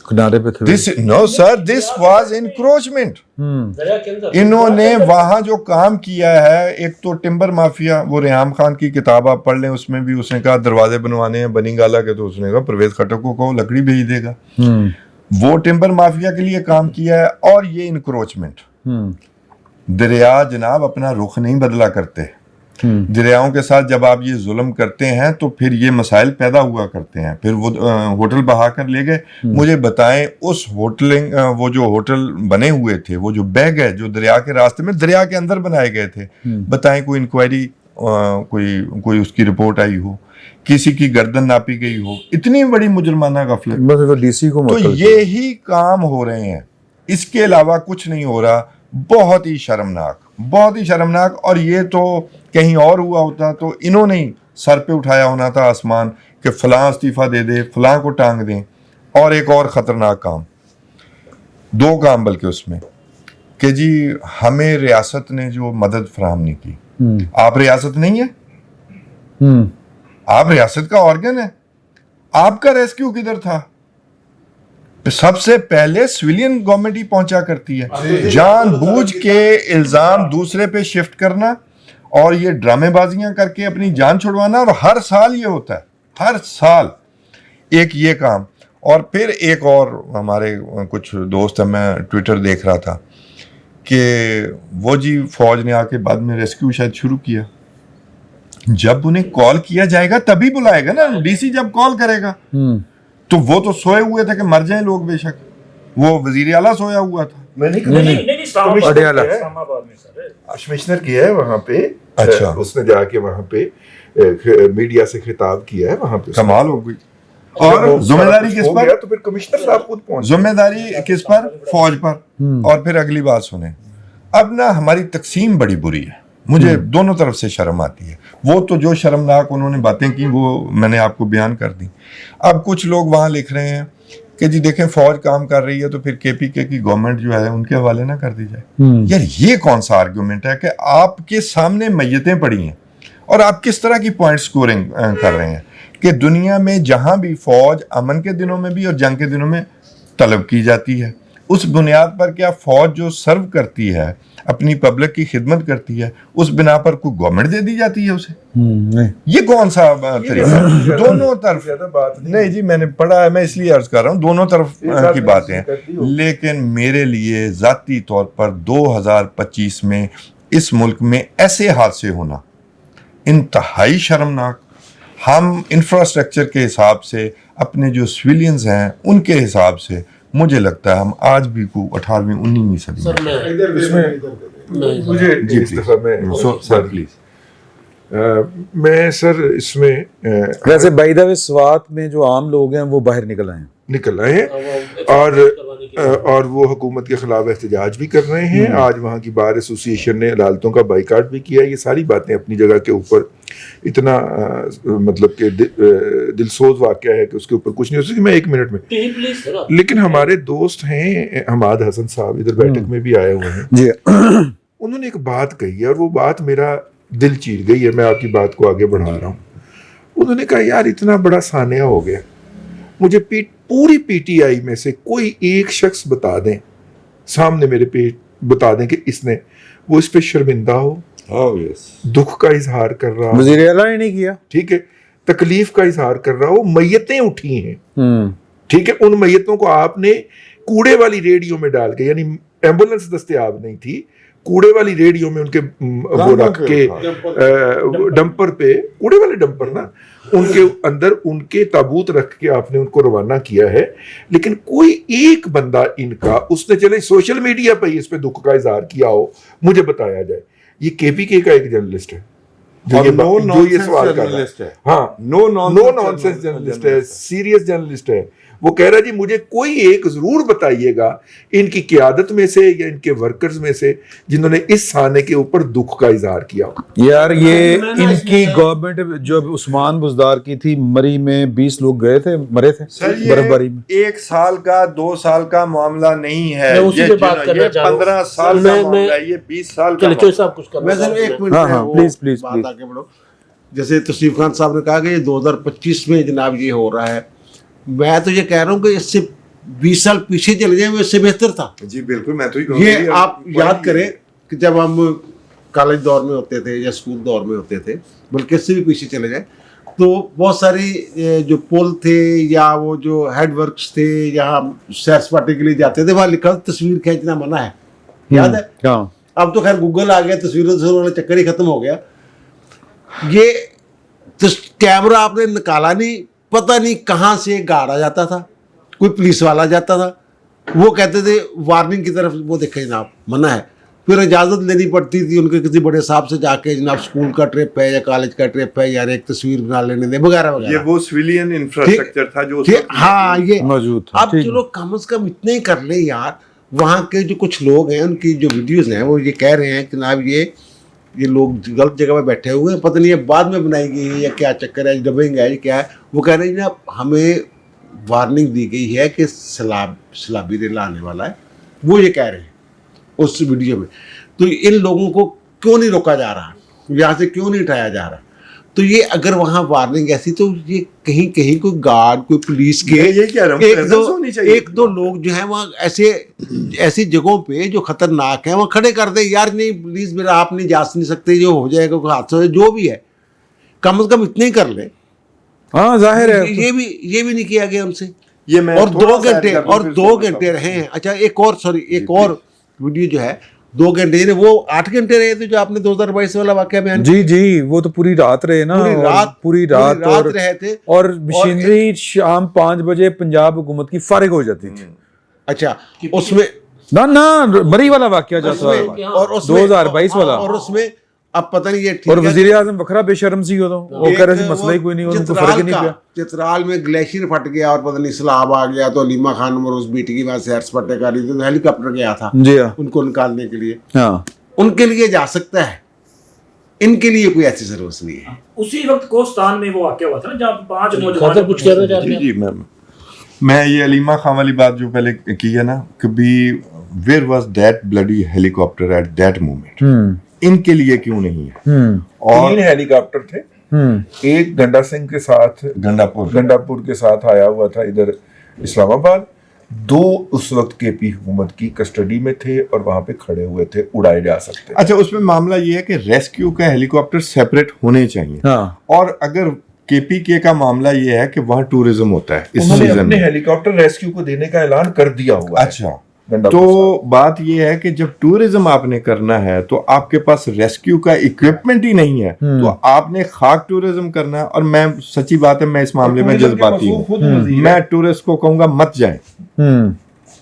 کنارے پہ تھے. نو سر, دس واز انکروچمنٹ. انہوں نے وہاں جو کام کیا ہے, ایک تو ٹمبر مافیا, وہ ریحام خان کی کتاب آپ پڑھ لیں, اس میں بھی اس نے کہا دروازے بنوانے ہیں بنی گالا کے, تو اس نے کہا پرویز خٹک کو لکڑی بھیج دے گا. وہ ٹمبر مافیا کے لیے کام کیا ہے. اور یہ انکروچمنٹ, دریا جناب اپنا رخ نہیں بدلا کرتے. دریاؤں کے ساتھ جب آپ یہ ظلم کرتے ہیں تو پھر یہ مسائل پیدا ہوا کرتے ہیں. پھر وہ ہوٹل بہا کر لے گئے. مجھے بتائیں اس ہوٹلنگ, وہ جو ہوٹل بنے ہوئے تھے, وہ جو بہ گئے, جو دریا کے راستے میں دریا کے اندر بنائے گئے تھے, بتائیں کوئی انکوائری, کوئی اس کی رپورٹ آئی ہو, کسی کی گردن ناپی گئی ہو, اتنی بڑی مجرمانہ غفلت. ڈی سی کو تو یہی کام ہو رہے ہیں, اس کے علاوہ کچھ نہیں ہو رہا. بہت ہی شرمناک, بہت ہی شرمناک. اور یہ تو کہیں اور ہوا ہوتا تو انہوں نے سر پہ اٹھایا ہونا تھا آسمان کہ فلاں استعفیٰ دے دے, فلاں کو ٹانگ دیں. اور ایک اور خطرناک کام, 2 کام بلکہ اس میں, کہ جی ہمیں ریاست نے جو مدد فراہم نہیں کی. آپ ریاست نہیں ہے, آپ ریاست کا آرگن ہے, آپ کا ریسکیو کدھر تھا؟ سب سے پہلے سویلین گورنمنٹ ہی پہنچا کرتی ہے. جان بوجھ کے الزام دوسرے پہ شفٹ کرنا اور یہ ڈرامے بازیاں کر کے اپنی جان چھڑوانا. اور ہر سال یہ ہوتا ہے, ہر سال ایک یہ کام. اور پھر ایک اور, ہمارے کچھ دوست ہیں, میں ٹویٹر دیکھ رہا تھا کہ وہ جی فوج نے آ کے بعد میں ریسکیو شاید شروع کیا. جب انہیں کال کیا جائے گا تبھی بلائے گا نا, ڈی سی جب کال کرے گا. تو وہ تو سوئے ہوئے تھے کہ مر جائیں لوگ بے شک, وہ وزیر اعلیٰ سویا ہوا تھا. کمشنر کیا ہے وہاں پہ. اچھا, اس نے جا کے وہاں پہ میڈیا سے خطاب کیا ہے وہاں پہ. کمال ہو گئی. اور ذمہ داری کس پر؟ تو پھر کمشنر صاحب خود پہنچ. ذمہ داری کس پر؟ فوج پر. اور پھر اگلی بات سنیں, اب نا ہماری تقسیم بڑی بری ہے, مجھے دونوں طرف سے شرم آتی ہے. وہ تو جو شرمناک انہوں نے باتیں کی وہ میں نے آپ کو بیان کر دی. اب کچھ لوگ وہاں لکھ رہے ہیں کہ جی دیکھیں فوج کام کر رہی ہے تو پھر کے پی کے کی گورنمنٹ جو ہے ان کے حوالے نہ کر دی جائے. یار یہ کون سا آرگیومنٹ ہے کہ آپ کے سامنے میتیں پڑی ہیں اور آپ کس طرح کی پوائنٹ سکورنگ کر رہے ہیں کہ دنیا میں جہاں بھی فوج امن کے دنوں میں بھی اور جنگ کے دنوں میں طلب کی جاتی ہے, اس بنیاد پر کیا فوج جو سرو کرتی ہے, اپنی پبلک کی خدمت کرتی ہے, اس بنا پر کوئی گورنمنٹ دے دی جاتی ہے اسے؟ یہ کون سا طریقہ؟ دونوں طرف نہیں جی, میں نے پڑھا ہے, میں اس لیے عرض کر رہا ہوں دونوں طرف کی باتیں ہیں. لیکن میرے لیے ذاتی طور پر 2025 میں اس ملک میں ایسے حادثے ہونا انتہائی شرمناک. ہم انفراسٹرکچر کے حساب سے, اپنے جو سویلینز ہیں ان کے حساب سے, مجھے لگتا ہے ہم آج بھی کو 18ویں 19ویں صدی میں. مجھے اس دفعہ میں سر اس میں ویسے بائی دا وے سوات میں جو عام لوگ ہیں وہ باہر نکل آئے ہیں اور وہ حکومت کے خلاف احتجاج بھی کر رہے ہیں. آج وہاں کی بار ایسوسی ایشن نے عدالتوں کا بائیکاٹ بھی کیا. یہ ساری باتیں اپنی جگہ کے اوپر اتنا مطلب کہ دل سوز واقعہ ہے کہ اس کے اوپر کچھ نہیں ہو سکتا. میں 1 منٹ میں, لیکن ہمارے دوست ہیں حماد حسن صاحب, ادھر بیٹھک میں بھی آئے ہوئے ہیں جی, انہوں نے ایک بات کہی ہے اور وہ بات میرا دل چیر گئی ہے. میں آپ کی بات کو آگے بڑھا رہا ہوں. انہوں نے کہا یار اتنا بڑا سانحہ ہو گیا, مجھے پوری پی ٹی آئی میں سے کوئی ایک شخص بتا دیں, سامنے میرے پہ بتا دیں کہ اس نے وہ اس پہ شرمندہ ہو, دکھ کا اظہار کر رہا ہو, وزیر اعلیٰ نے نہیں کیا, ٹھیک ہے, تکلیف کا اظہار کر رہا ہو, میتیں اٹھی ہیں, ٹھیک ہے, ان میتوں کو آپ نے کوڑے والی ریڈیو میں ڈال کے, یعنی ایمبولینس دستیاب نہیں تھی, کوڑے والی ریڈیو میں ان کے وہ رکھ کے ڈمپر پہ, کوڑے والے ڈمپر نا, ان کے اندر ان کے تابوت رکھ کے آپ نے ان کو روانہ کیا ہے. لیکن کوئی ایک بندہ ان کا, اس نے چلے سوشل میڈیا پہ اس پہ دکھ کا اظہار کیا ہو, مجھے بتایا جائے. یہ کے پی کے کا ایک جرنلسٹ ہے جو یہ سوال کر رہا ہے. ہاں, نو نانسنس جرنلسٹ ہے, سیریس جرنلسٹ ہے, वो कह रहा जी मुझे कोई एक जरूर बताइएगा इनकी क़यादत में से या इनके वर्कर्स में से जिन्होंने इस साने के ऊपर दुख का इजहार किया। यार ये इनकी गवर्नमेंट जो उस्मान बुजदार की थी, मरी में 20 लोग गए थे, मरे थे बर्फबारी में। 1 साल का 2 साल का मामला नहीं है, मैं उसी ये पे बात करना ये चाह रहा हूं। 15 साल का मामला है, ये 20 साल का चलो मामला है। साहब कुछ करना मैं सिर्फ चाह रहे एक मिनट हाँ, में हाँ, वो प्लीज बात आगे बढ़ो। जैसे तशरीफ खान साहब ने कहा कि ये 2025 में जनाब ये हो रहा है, मैं तो ये कह रहा हूँ कि इससे 20 साल पीछे चले जाए वो इससे बेहतर था। जी बिल्कुल, मैं तो ये आप याद करें कि जब हम कॉलेज दौर में होते थे या स्कूल दौर में होते थे, बल्कि इससे भी पीछे चले जाए, तो बहुत सारी जो पुल थे या वो जो हेड वर्क्स थे, यहाँ सैर सपाटे के लिए जाते थे, वहाँ लिखा था तस्वीर खींचना मना है, याद है? हाँ। अब तो खैर गूगल आ गया, तस्वीरों से वाला चक्कर ही खत्म हो गया। ये कैमरा आपने निकाला नहीं, पता नहीं कहाँ से गार्ड आ जाता था, कोई पुलिस वाला जाता था, वो कहते थे वार्निंग की तरफ वो देखे जनाब मना है, फिर इजाज़त लेनी पड़ती थी उनके किसी बड़े साहब से जाके, जनाब स्कूल का ट्रिप है या कॉलेज का ट्रिप है यार, एक तस्वीर बना लेने दे वगैरह ये वगैरह। वो सिविलियन इंफ्रास्ट्रक्चर था जो उस वक्त हाँ ये मौजूद था। अब चलो कम से कम इतने ही कर ले यार। वहाँ के जो कुछ लोग हैं उनकी जो वीडियोज़ हैं वो ये कह रहे हैं कि जनाब ये लोग गलत जगह पे बैठे हुए हैं, पता नहीं ये बाद में बनाई गई है या क्या चक्कर है, डबिंग है, क्या है। वो कह रहे हैं जनाब हमें वार्निंग दी गई है कि सैलाबी रेला आने वाला है, वो ये कह रहे हैं उस वीडियो में। तो इन लोगों को क्यों नहीं रोका जा रहा, यहाँ से क्यों नहीं उठाया जा रहा? तो ये अगर वहाँ वार्निंग ऐसी, तो ये कहीं कहीं कोई गार्ड, कोई पुलिस के ये कह रहा हूं, presence होनी चाहिए। एक दो लोग जो है वहाँ ऐसी जगहों पे जो खतरनाक है वहाँ खड़े कर दे यार, नहीं प्लीज मेरा आप नहीं जा नहीं सकते, जो हो जाएगा कोई हादसा हो जाए, जो भी है कम से कम इतने ही कर ले। हाँ जाहिर है। ये भी नहीं किया गया उनसे। ये मैं और थोड़ा 2 सा घंटे add कर दूं, और फिर 2 से घंटे रहे हैं। अच्छा एक और वीडियो जो है 2 घंटे, यानी वो 8 घंटे रहे थे जो आपने 2022 वाला वाकया बयान जी जी, वो तो पूरी रात रहे ना, पूरी रात और रहे थे। और मशीनरी शाम 5 बजे पंजाब हुकूमत की फारिग हो जाती थी। अच्छा उसमें ना मरी वाला वाकया जाता है और उसमें 2022 वाला, और उसमें अब पता नहीं ये ठीक और है। वजीर आजम बखरा बेशर्म सी हो, तो वो कह रहे थे मसला ही कोई नहीं, उनको फर्क ही नहीं पड़ा। चित्राल में ग्लेशियर फट गया और पता नहीं सैलाब आ गया, तो लीमा खान और उस बेटी की वहां सैर सपाटे कर रही थी, तो हेलीकॉप्टर गया था जी हाँ, उनको निकालने के लिए। हाँ उनके लिए जा सकता है, इनके लिए कोई ऐसी जरूरत नहीं है। उसी वक्त कोस्तान में वो वाकया हुआ था ना, जहाँ 5 खान नौजवान साहब कुछ कहना चाहते जी हैं? जी मैं ये अलीमा खान वाली बात जो पहले की है ना, कभी where was that bloody helicopter at that moment, इनके लिए क्यों नहीं है? और 3 हेलीकॉप्टर थे, एक गंडा सिंह के साथ गंडापुर के साथ आया हुआ था इधर इस्लामाबाद, 2 उस वक्त केपी हुकूमत की कस्टडी में थे और वहां पे खड़े हुए थे, उड़ाए जा सकते। अच्छा, उसमें मामला ये है कि रेस्क्यू का हेलीकॉप्टर सेपरेट होने चाहिए। हाँ। और अगर केपीके का मामला ये है कि वहाँ टूरिज्म होता है इस उन्होंने सीजन अपने में। हेलीकॉप्टर रेस्क्यू को देने का ऐलान कर दिया हुआ है। अच्छा, गंडापुर तो बात ये है कि जब टूरिज्म आपने करना है तो आपके पास रेस्क्यू का इक्विपमेंट ही नहीं है, तो आपने खाक टूरिज्म करना है। और मैं सच्ची बात है, मैं इस मामले में टूरिज्म के जज्बाती मसरूफ खुद हूँ। वजीर है। मैं टूरिस्ट को कहूंगा मत जाएं।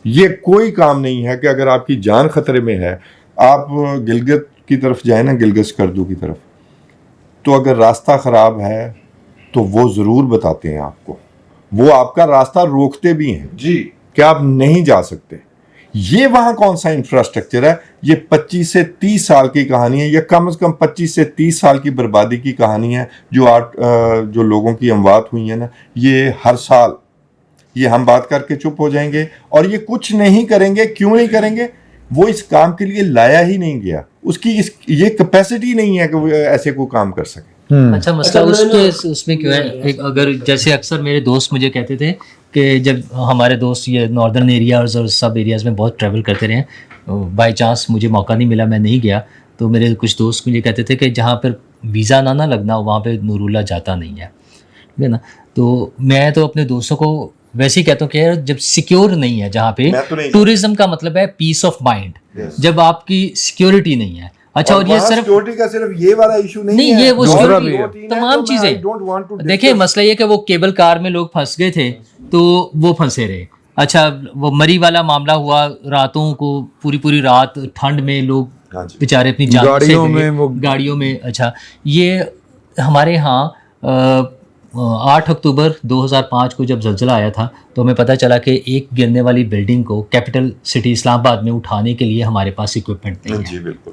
ये कोई काम नहीं है कि अगर आपकी जान खतरे में है, आप गिलगित की तरफ जाए ना, गिलगित स्कर्दू की तरफ, तो अगर रास्ता खराब है तो वो जरूर बताते हैं आपको, वो आपका रास्ता रोकते भी हैं जी कि आप नहीं जा सकते। ये वहां कौन सा इंफ्रास्ट्रक्चर है? ये 25 से 30 साल की कहानी है, या कम से कम 25 से 30 साल की बर्बादी की कहानी है। जो लोगों की अमवात हुई है ना, ये हर साल ये हम बात करके चुप हो जाएंगे और ये कुछ नहीं करेंगे। क्यों नहीं करेंगे? वो इस काम के लिए लाया ही नहीं गया, उसकी ये कैपेसिटी नहीं है कि वो ऐसे कोई काम कर सके। अच्छा मसला उसमें क्यों है? एक अगर जैसे अक्सर मेरे दोस्त मुझे कहते थे कि जब हमारे दोस्त ये नॉर्दर्न एरियाज़ और सब एरियाज़ में बहुत ट्रैवल करते रहे, बाय चांस मुझे मौका नहीं मिला, मैं नहीं गया, तो मेरे कुछ दोस्त मुझे कहते थे कि जहाँ पर वीज़ा ना लगना वहाँ पे नूरुल्लाह जाता नहीं है, ठीक है ना। तो मैं तो अपने दोस्तों को वैसे ही कहता हूँ कि यार जब सिक्योर नहीं है जहाँ पे, टूरिज्म का मतलब है पीस ऑफ माइंड, जब आपकी सिक्योरिटी नहीं है। अच्छा, और ये सिर्फ सिक्योरिटी का सिर्फ ये वाला इशू नहीं है, ये वो दूसरा सिक्योरिटी भी है। तमाम तो I don't want to चीजें देखिए। मसला ये कि वो केबल कार में लोग फंस गए थे तो वो फंसे रहे। अच्छा, वो मरी वाला मामला हुआ, रातों को पूरी रात ठंड में लोग बेचारे अपनी जान से गाड़ियों में अच्छा, ये हमारे यहाँ 8 अक्टूबर 2005 को जब ज़लज़ला आया था तो हमें पता चला कि एक गिरने वाली बिल्डिंग को कैपिटल सिटी इस्लामाबाद में उठाने के लिए हमारे पास इक्विपमेंट नहीं है। जी बिल्कुल।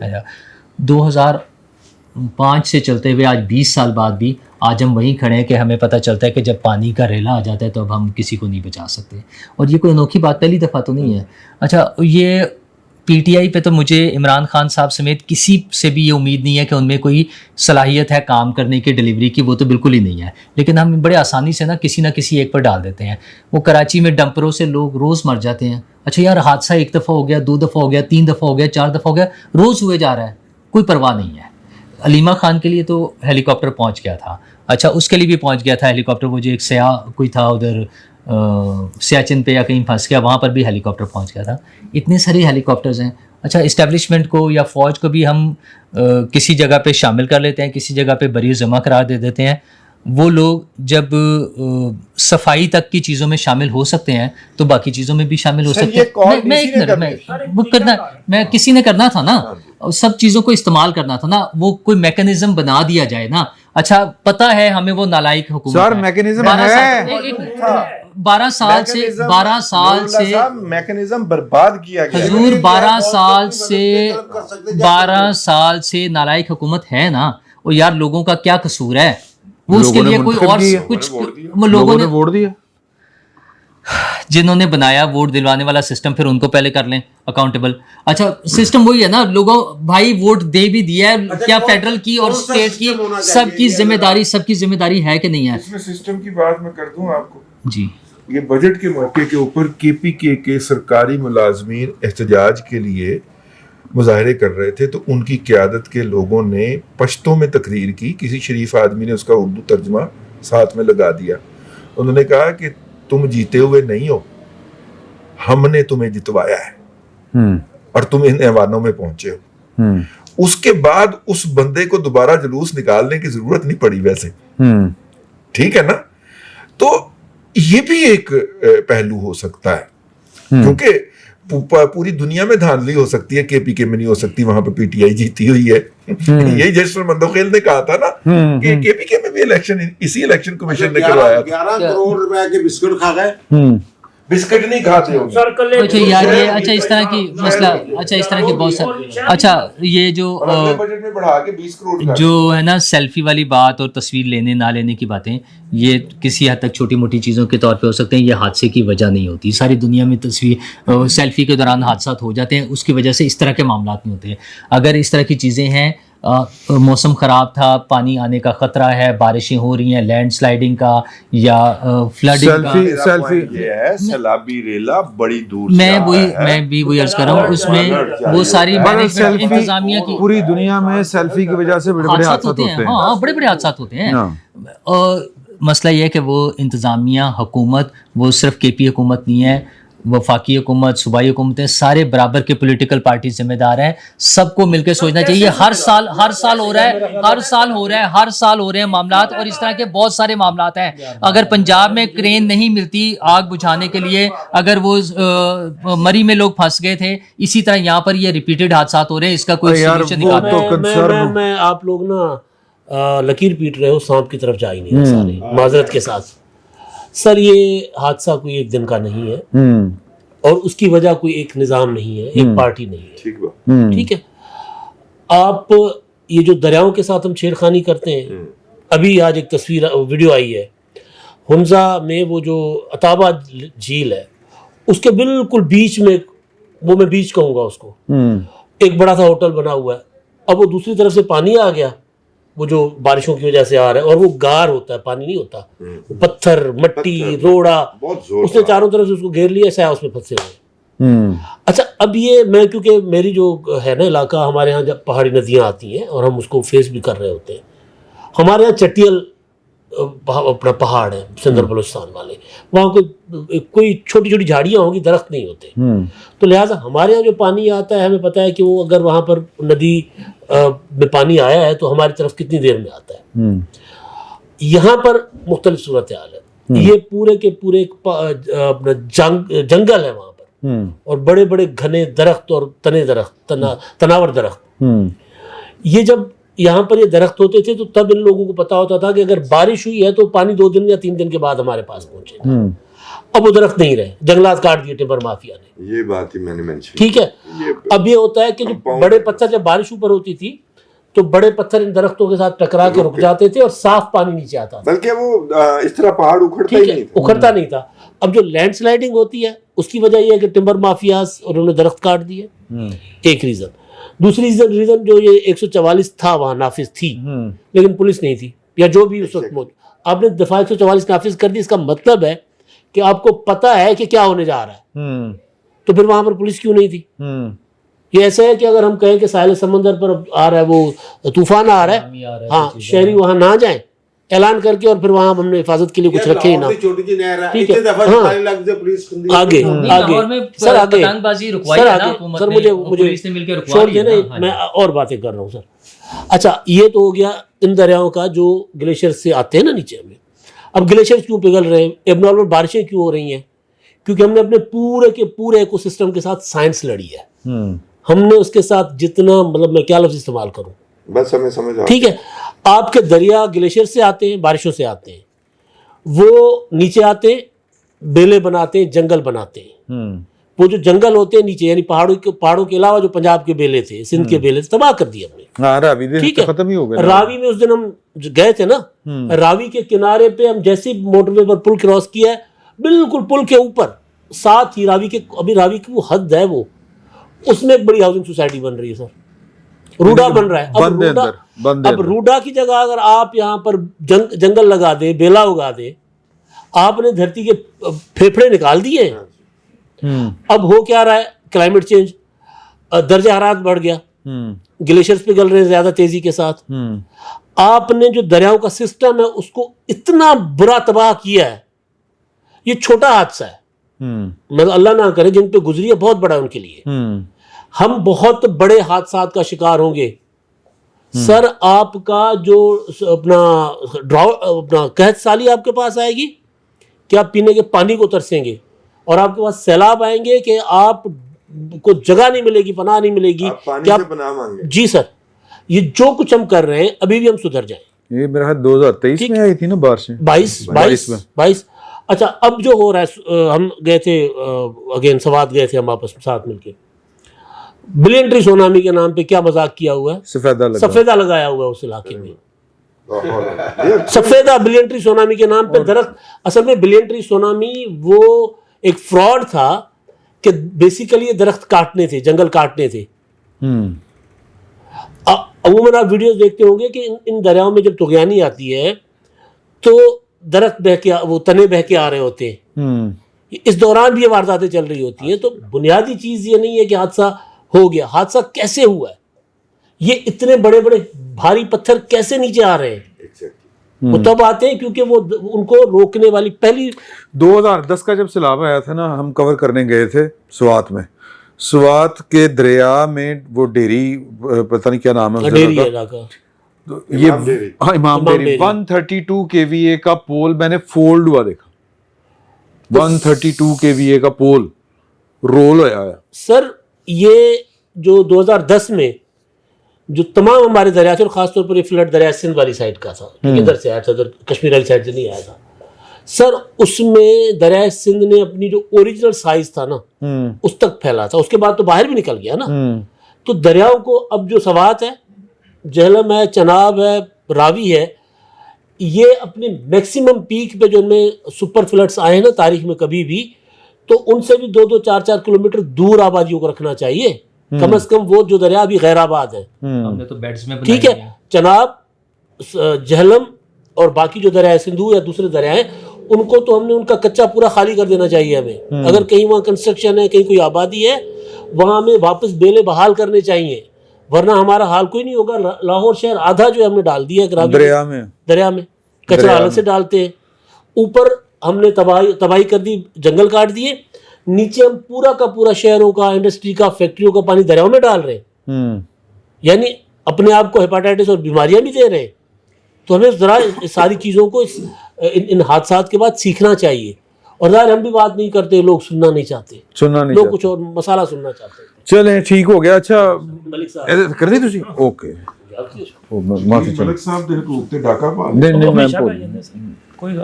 2005 से चलते हुए आज 20 साल बाद भी आज हम वहीं खड़े हैं कि हमें पता चलता है कि जब पानी का रेला आ जाता है तो अब हम किसी को नहीं बचा सकते। और ये कोई अनोखी बात पहली दफ़ा तो नहीं है। अच्छा, ये पीटीआई पे तो मुझे इमरान खान साहब समेत किसी से भी ये उम्मीद नहीं है कि उनमें कोई सलाहियत है काम करने की, डिलीवरी की, वो तो बिल्कुल ही नहीं है। लेकिन हम बड़े आसानी से ना किसी एक पर डाल देते हैं। वो कराची में डंपरों से लोग रोज़ मर जाते हैं। अच्छा यार, हादसा 1 दफ़ा हो गया, 2 दफ़ा हो गया, 3 दफ़ा हो गया, 4 दफ़ा हो गया, रोज़ हुए जा रहा है, कोई परवाह नहीं है। अलीमा खान के लिए तो हेलीकॉप्टर पहुँच गया था। अच्छा, उसके लिए भी पहुँच गया था हेलीकॉप्टर, वो जो एक सयाह कोई था उधर सियाचिन पे या कहीं फंस गया, वहाँ पर भी हेलीकॉप्टर पहुँच गया था। इतने सारे हेलीकॉप्टर्स हैं। अच्छा, इस्टेब्लिशमेंट को या फ़ौज को भी हम किसी जगह पे शामिल कर लेते हैं, किसी जगह पे बरी जमा करार दे देते हैं। वो लोग जब सफाई तक की चीज़ों में शामिल हो सकते हैं तो बाकी चीज़ों में भी शामिल हो सकते हैं। मैं किसी ने करना था ना, सब चीज़ों को इस्तेमाल करना था ना, वो कोई मैकेनिज्म बना दिया जाए ना। अच्छा, पता है हमें वो नालायक हुकूमत सर, मैकेनिज्म है। 12 साल से मैकेनिज्म बर्बाद किया गया। हजूर 12 साल से नालायक हुकूमत है ना। और यार, लोगों का क्या कसूर है? वो उसके लिए कोई और कुछ लोगों ने वोट दिया, जिन्होंने बनाया वोट दिलवाने वाला सिस्टम, फिर उनको पहले कर लें अकाउंटेबल। अच्छा, सिस्टम वही है ना, लोगों भाई वोट दे भी दिया है, क्या फेडरल की और स्टेट की सबकी जिम्मेदारी है कि नहीं है? इसमें सिस्टम की बात मैं कर दूं आपको जी। ये बजट के मौके के ऊपर केपीके के सरकारी मुलाजमीन एहतजाज के लिए मुजाहरे कर रहे थे, तो उनकी क़यादत के लोगों ने पश्तो में तकरीर की। किसी शरीफ आदमी ने उसका उर्दू तर्जमा साथ में लगा दिया। उन्होंने कहा कि तुम जीते हुए नहीं हो, हमने तुम्हें जितवाया है और तुम इन ऐवानों में पहुंचे हो। उसके बाद उस बंदे को दोबारा जुलूस निकालने की जरूरत नहीं पड़ी वैसे, ठीक है ना। तो ये भी एक पहलू हो सकता है, क्योंकि पूरी दुनिया में धांधली हो सकती है, केपीके में नहीं हो सकती, वहां पे पीटीआई जीती हुई है। यही जस्टिस मंदोखेल ने कहा था ना कि केपीके में भी इलेक्शन इसी इलेक्शन कमीशन ने करवाया था। 11 करोड़ रुपए के बिस्कुट खा गए, बिस्किट नहीं खाते होंगे। अच्छा यार, ये अच्छा इस तरह की मसला, अच्छा इस तरह के बहुत सारे, अच्छा ये जो बजट में बढ़ा के 20 करोड़ जो है ना सेल्फी वाली बात और तस्वीर लेने ना लेने की बातें, ये किसी हद तक छोटी मोटी चीज़ों के तौर पे हो सकते हैं, ये हादसे की वजह नहीं होती। सारी दुनिया में तस्वीर सेल्फी के दौरान हादसा हो जाते हैं, उसकी वजह से इस तरह के मामला नहीं होते हैं। अगर इस तरह की चीज़ें हैं, मौसम ख़राब था, पानी आने का ख़तरा है, बारिशें हो रही हैं, लैंड स्लाइडिंग का या फ्लडिंग का, सेल्फी ये है सैलाबी रेला बड़ी दूर मैं भी वही अर्ज कर रहा हूँ, उसमें वो सारी इंतजामिया की पूरी दुनिया में सेल्फी की वजह से बड़े बड़े हादसे होते हैं। हाँ, बड़े बड़े हादसा होते हैं। और मसला ये है कि वो इंतजामिया हुकूमत, वो सिर्फ केपी हुकूमत नहीं है, वफाकी हुकूमत, सूबाई हुकूमतें, सारे बराबर के पॉलिटिकल पार्टी जिम्मेदार हैं। सबको मिलकर सोचना चाहिए। हर साल हो रहे हैं मामलात, और इस तरह के बहुत सारे मामलात हैं। अगर पंजाब में क्रेन नहीं मिलती आग बुझाने के लिए, अगर वो मरी में लोग फंस गए थे, इसी तरह यहाँ पर ये रिपीटेड हादसा हो रहे हैं। इसका कोई सोल्यूशन निकालना। मैं आप लोग ना लकीर पीट रहे हो, सांप की तरफ जा ही नहीं रहे सारे, माजरत के साथ। सर, ये हादसा कोई एक दिन का नहीं है, और उसकी वजह कोई एक निज़ाम नहीं है, एक पार्टी नहीं है। ठीक है। आप ये जो दरियाओं के साथ हम छेड़खानी करते हैं, अभी आज एक तस्वीर वीडियो आई है हुंजा में, वो जो अताबा झील है उसके बिल्कुल बीच में, वो मैं बीच कहूँगा उसको, एक बड़ा सा होटल बना हुआ है। अब वो दूसरी तरफ से पानी आ गया, वो जो बारिशों की वजह से आ रहा है, और वो गार होता है, पानी नहीं होता, पत्थर, मट्टी, रोड़ा, उसने चारों तरफ से उसको घेर लिया, ऐसा उसमें फंसे हुए। अच्छा, अब ये मैं, क्योंकि मेरी जो है ना इलाका, हमारे यहाँ जब पहाड़ी नदियाँ आती हैं और हम उसको फेस भी कर रहे होते हैं, हमारे यहाँ चटियल अपना पहाड़ है, सिंधर बलूचिस्तान वाले, वहाँ कोई छोटी छोटी झाड़ियाँ होंगी, दरख्त नहीं होते। तो लिहाजा हमारे यहाँ जो पानी आता है, हमें पता है कि वो अगर वहाँ पर नदी में पानी आया है तो हमारी तरफ कितनी देर में आता है। यहाँ पर मुख्तलिफ सूरत हाल है। ये पूरे के पूरे अपना जंगल है वहाँ पर, और बड़े बड़े घने दरख्त और तने दरख्त, तनावर दरख्त। ये जब यहाँ पर ये दरख्त होते थे तो तब इन लोगों को पता होता था कि अगर बारिश हुई है तो पानी 2 दिन या 3 दिन के बाद हमारे पास पहुंचे। अब वो दरख्त नहीं रहे, जंगलात काट दिए टिम्बर माफिया ने। ये बात ही मैंने मेंशन। ठीक है, अब ये होता है कि जो बड़े पत्थर, जब बारिश ऊपर होती थी तो बड़े पत्थर इन दरख्तों के साथ टकरा के रुक जाते थे और साफ पानी नीचे आता था। बल्कि वो इस तरह पहाड़ उखड़ता ही ठीक नहीं है, था। उखड़ता नहीं था। अब जो लैंडस्लाइडिंग होती है उसकी वजह यह है कि टिम्बर माफियाज उन्होंने दरख्त काट दिए, एक रीजन। दूसरी रीजन जो ये 144 था वहां नाफिज थी, लेकिन पुलिस नहीं थी या जो भी उस वक्त मौजूद, आपने दफा 144 नाफिज कर दी। इसका मतलब है कि आपको पता है कि क्या होने जा रहा है, तो फिर वहां पर पुलिस क्यों नहीं थी? ये ऐसा है कि अगर हम कहें कि साहिल समंदर पर आ रहा है वो तूफान आ रहा है, हाँ, शहरी वहां ना जाएं ऐलान करके, और फिर वहां हमने हिफाजत के लिए कुछ रखे ही ना। छोटी सी नहर है, ठीक है, इतने दफा हाँ। 40 लाख से पुलिस आगे लाहौर में आगे सर, आगे पतंगबाजी रुकवाई सर, है ना आगे हुकूमत सर, ने, मुझे वो पुलिस ने मिलकर रुकवा छोड़ दिया देना, ना। हाँ मैं और बातें कर रहा हूँ सर। अच्छा, ये तो हो गया इन दरियाओं का जो ग्लेशियर से आते हैं ना नीचे में। अब ग्लेशियर क्यों पिघल रहे हैं, एबनॉर्मल बारिशें क्यों हो रही हैं? क्योंकि हमने अपने पूरे के पूरे इकोसिस्टम के साथ साइंस लड़ी है। हमने उसके साथ जितना, मतलब मैं क्या लफ्ज इस्तेमाल करूं, बस हमें समझ आ ठीक है, आपके दरिया ग्लेशियर से आते हैं, बारिशों से आते हैं, वो नीचे आते हैं, बेले बनाते हैं, जंगल बनाते हैं। वो जो जंगल होते हैं नीचे, यानी पहाड़ों के अलावा जो पंजाब के बेले थे, सिंध के बेले थे, तबाह कर दिए हमने। हाँ, रावी देश ठीक तो है, खत्म ही हो गया। रावी में उस दिन हम गए थे ना, रावी के किनारे पे हम जैसे ही मोटरवे पर पुल क्रॉस किया है, बिल्कुल पुल के ऊपर साथ ही रावी के, अभी रावी की वो हद है, वो उसमें एक बड़ी हाउसिंग सोसाइटी बन रही है सर, रूडा बन रहा है। बंदे अंदर, बंदे अब रूडा की जगह अगर आप यहाँ पर जंगल लगा दे, बेला उगा दे, आपने धरती के फेफड़े निकाल दिए। अब हो क्या रहा है, क्लाइमेट चेंज, दर्जा हरारत बढ़ गया, ग्लेशियर्स पिघल रहे हैं ज्यादा तेजी के साथ। आपने जो दरियाओं का सिस्टम है उसको इतना बुरा तबाह किया है। ये छोटा हादसा है, मतलब अल्लाह ना करे जिन पे गुजरी है बहुत बड़ा है उनके लिए। हम बहुत बड़े हादसात का शिकार होंगे सर। आपका जो अपना कहत साली आपके पास आएगी कि आप पीने के पानी को तरसेंगे, और आपके पास सैलाब आएंगे कि आप को जगह नहीं मिलेगी, पनाह नहीं मिलेगी, पानी कि आप से पनाह मांगे। जी सर, ये जो कुछ हम कर रहे हैं अभी भी हम सुधर जाएं। ये मेरा ख्याल 2023 में आई थी ना बारिशें, 22। अच्छा, अब जो हो रहा है, हम गए थे अगेन सवात गए थे हम आपस में साथ मिलके, बिलियन ट्री सोनामी के नाम पे क्या मजाक किया हुआ है, सफेदा लगाया हुआ है उस इलाके में। सफेदा बिलियन ट्री सोनामी के नाम पे दरख्त, असल में बिलियन ट्री सोनामी वो एक फ्रॉड था कि बेसिकली ये दरख्त काटने थे, जंगल काटने थे। अमूमन आप वीडियोस देखते होंगे कि इन दरियाओं में जब तुगयानी आती है तो दरख्त बह के, वो तने बह के आ रहे होते हैं। इस दौरान भी ये वारदातें चल रही होती हैं। तो बुनियादी चीज ये नहीं है कि हादसा हो गया, हादसा कैसे हुआ है, ये इतने बड़े बड़े भारी पत्थर कैसे नीचे आ रहे हैं, वो तब आते हैं क्योंकि वो उनको रोकने वाली पहली 2010 का जब सैलाब आया था ना, हम कवर करने गए थे स्वात में। स्वात के दरिया में वो डेरी, पता नहीं क्या नाम है उस डेरी जगह का, इलाका, तो ये हाँ, इमाम डेरी 132 kVA का पोल मैंने फोल्ड हुआ देखा। 132 kVA का पोल रोल होया है सर। ये जो 2010 में जो तमाम हमारे दरिया थे, और खासतौर पर ये फ्लड दरिया सिंध वाली साइड का था, इधर से आया था, उधर कश्मीर वाली साइड से नहीं आया था सर। उसमें दरिया सिंध ने अपनी जो ओरिजिनल साइज था ना उस तक फैला था, उसके बाद तो बाहर भी निकल गया ना। तो दरियाओं को अब जो सवात है, जहलम है, चनाब है, रावी है, ये अपने मैक्सिमम पीक पे जो उनमें सुपर फ्लड्स आए हैं ना तारीख में कभी भी, तो उनसे भी 2-2, 4-4 किलोमीटर दूर आबादियों को रखना चाहिए कम से कम। वो जो दरिया अभी गैर आबाद है, हमने तो बेड्स में ठीक है, चनाब, जहलम और बाकी जो दरिया सिंधु या दूसरे दरिया हैं, उनको तो हमने उनका कच्चा पूरा खाली कर देना चाहिए हमें। अगर कहीं वहाँ कंस्ट्रक्शन है, कहीं कोई आबादी है, वहाँ हमें वापस बेले बहाल करने चाहिए, वरना हमारा हाल कोई नहीं होगा। लाहौर शहर आधा जो हमने डाल दिया दरिया में कचरा अलग से डालते हैं। ऊपर हमने तबाही कर दी, जंगल काट दिए, नीचे हम पूरा का पूरा शहरों का, इंडस्ट्री का, फैक्ट्रियों का पानी दरियाओं में डाल रहे हैं, यानी अपने आप को हेपाटाइटिस और बीमारियां भी दे रहे हैं। तो हमें जरा सारी चीज़ों को इन हादसात के बाद सीखना चाहिए। और ज़ाहिर हम भी बात नहीं करते, लोग सुनना नहीं चाहते, लोग कुछ और मसाला सुनना चाहते हैं। चलें, ठीक हो गया। अच्छा मलिक साहब कर दी तुसी? ओके। معافی چاہیے ملک صاحب دے حقوق تے ڈاکہ پا نہیں نہیں میں ہمیشہ کہہ جاندے سر، کوئی گل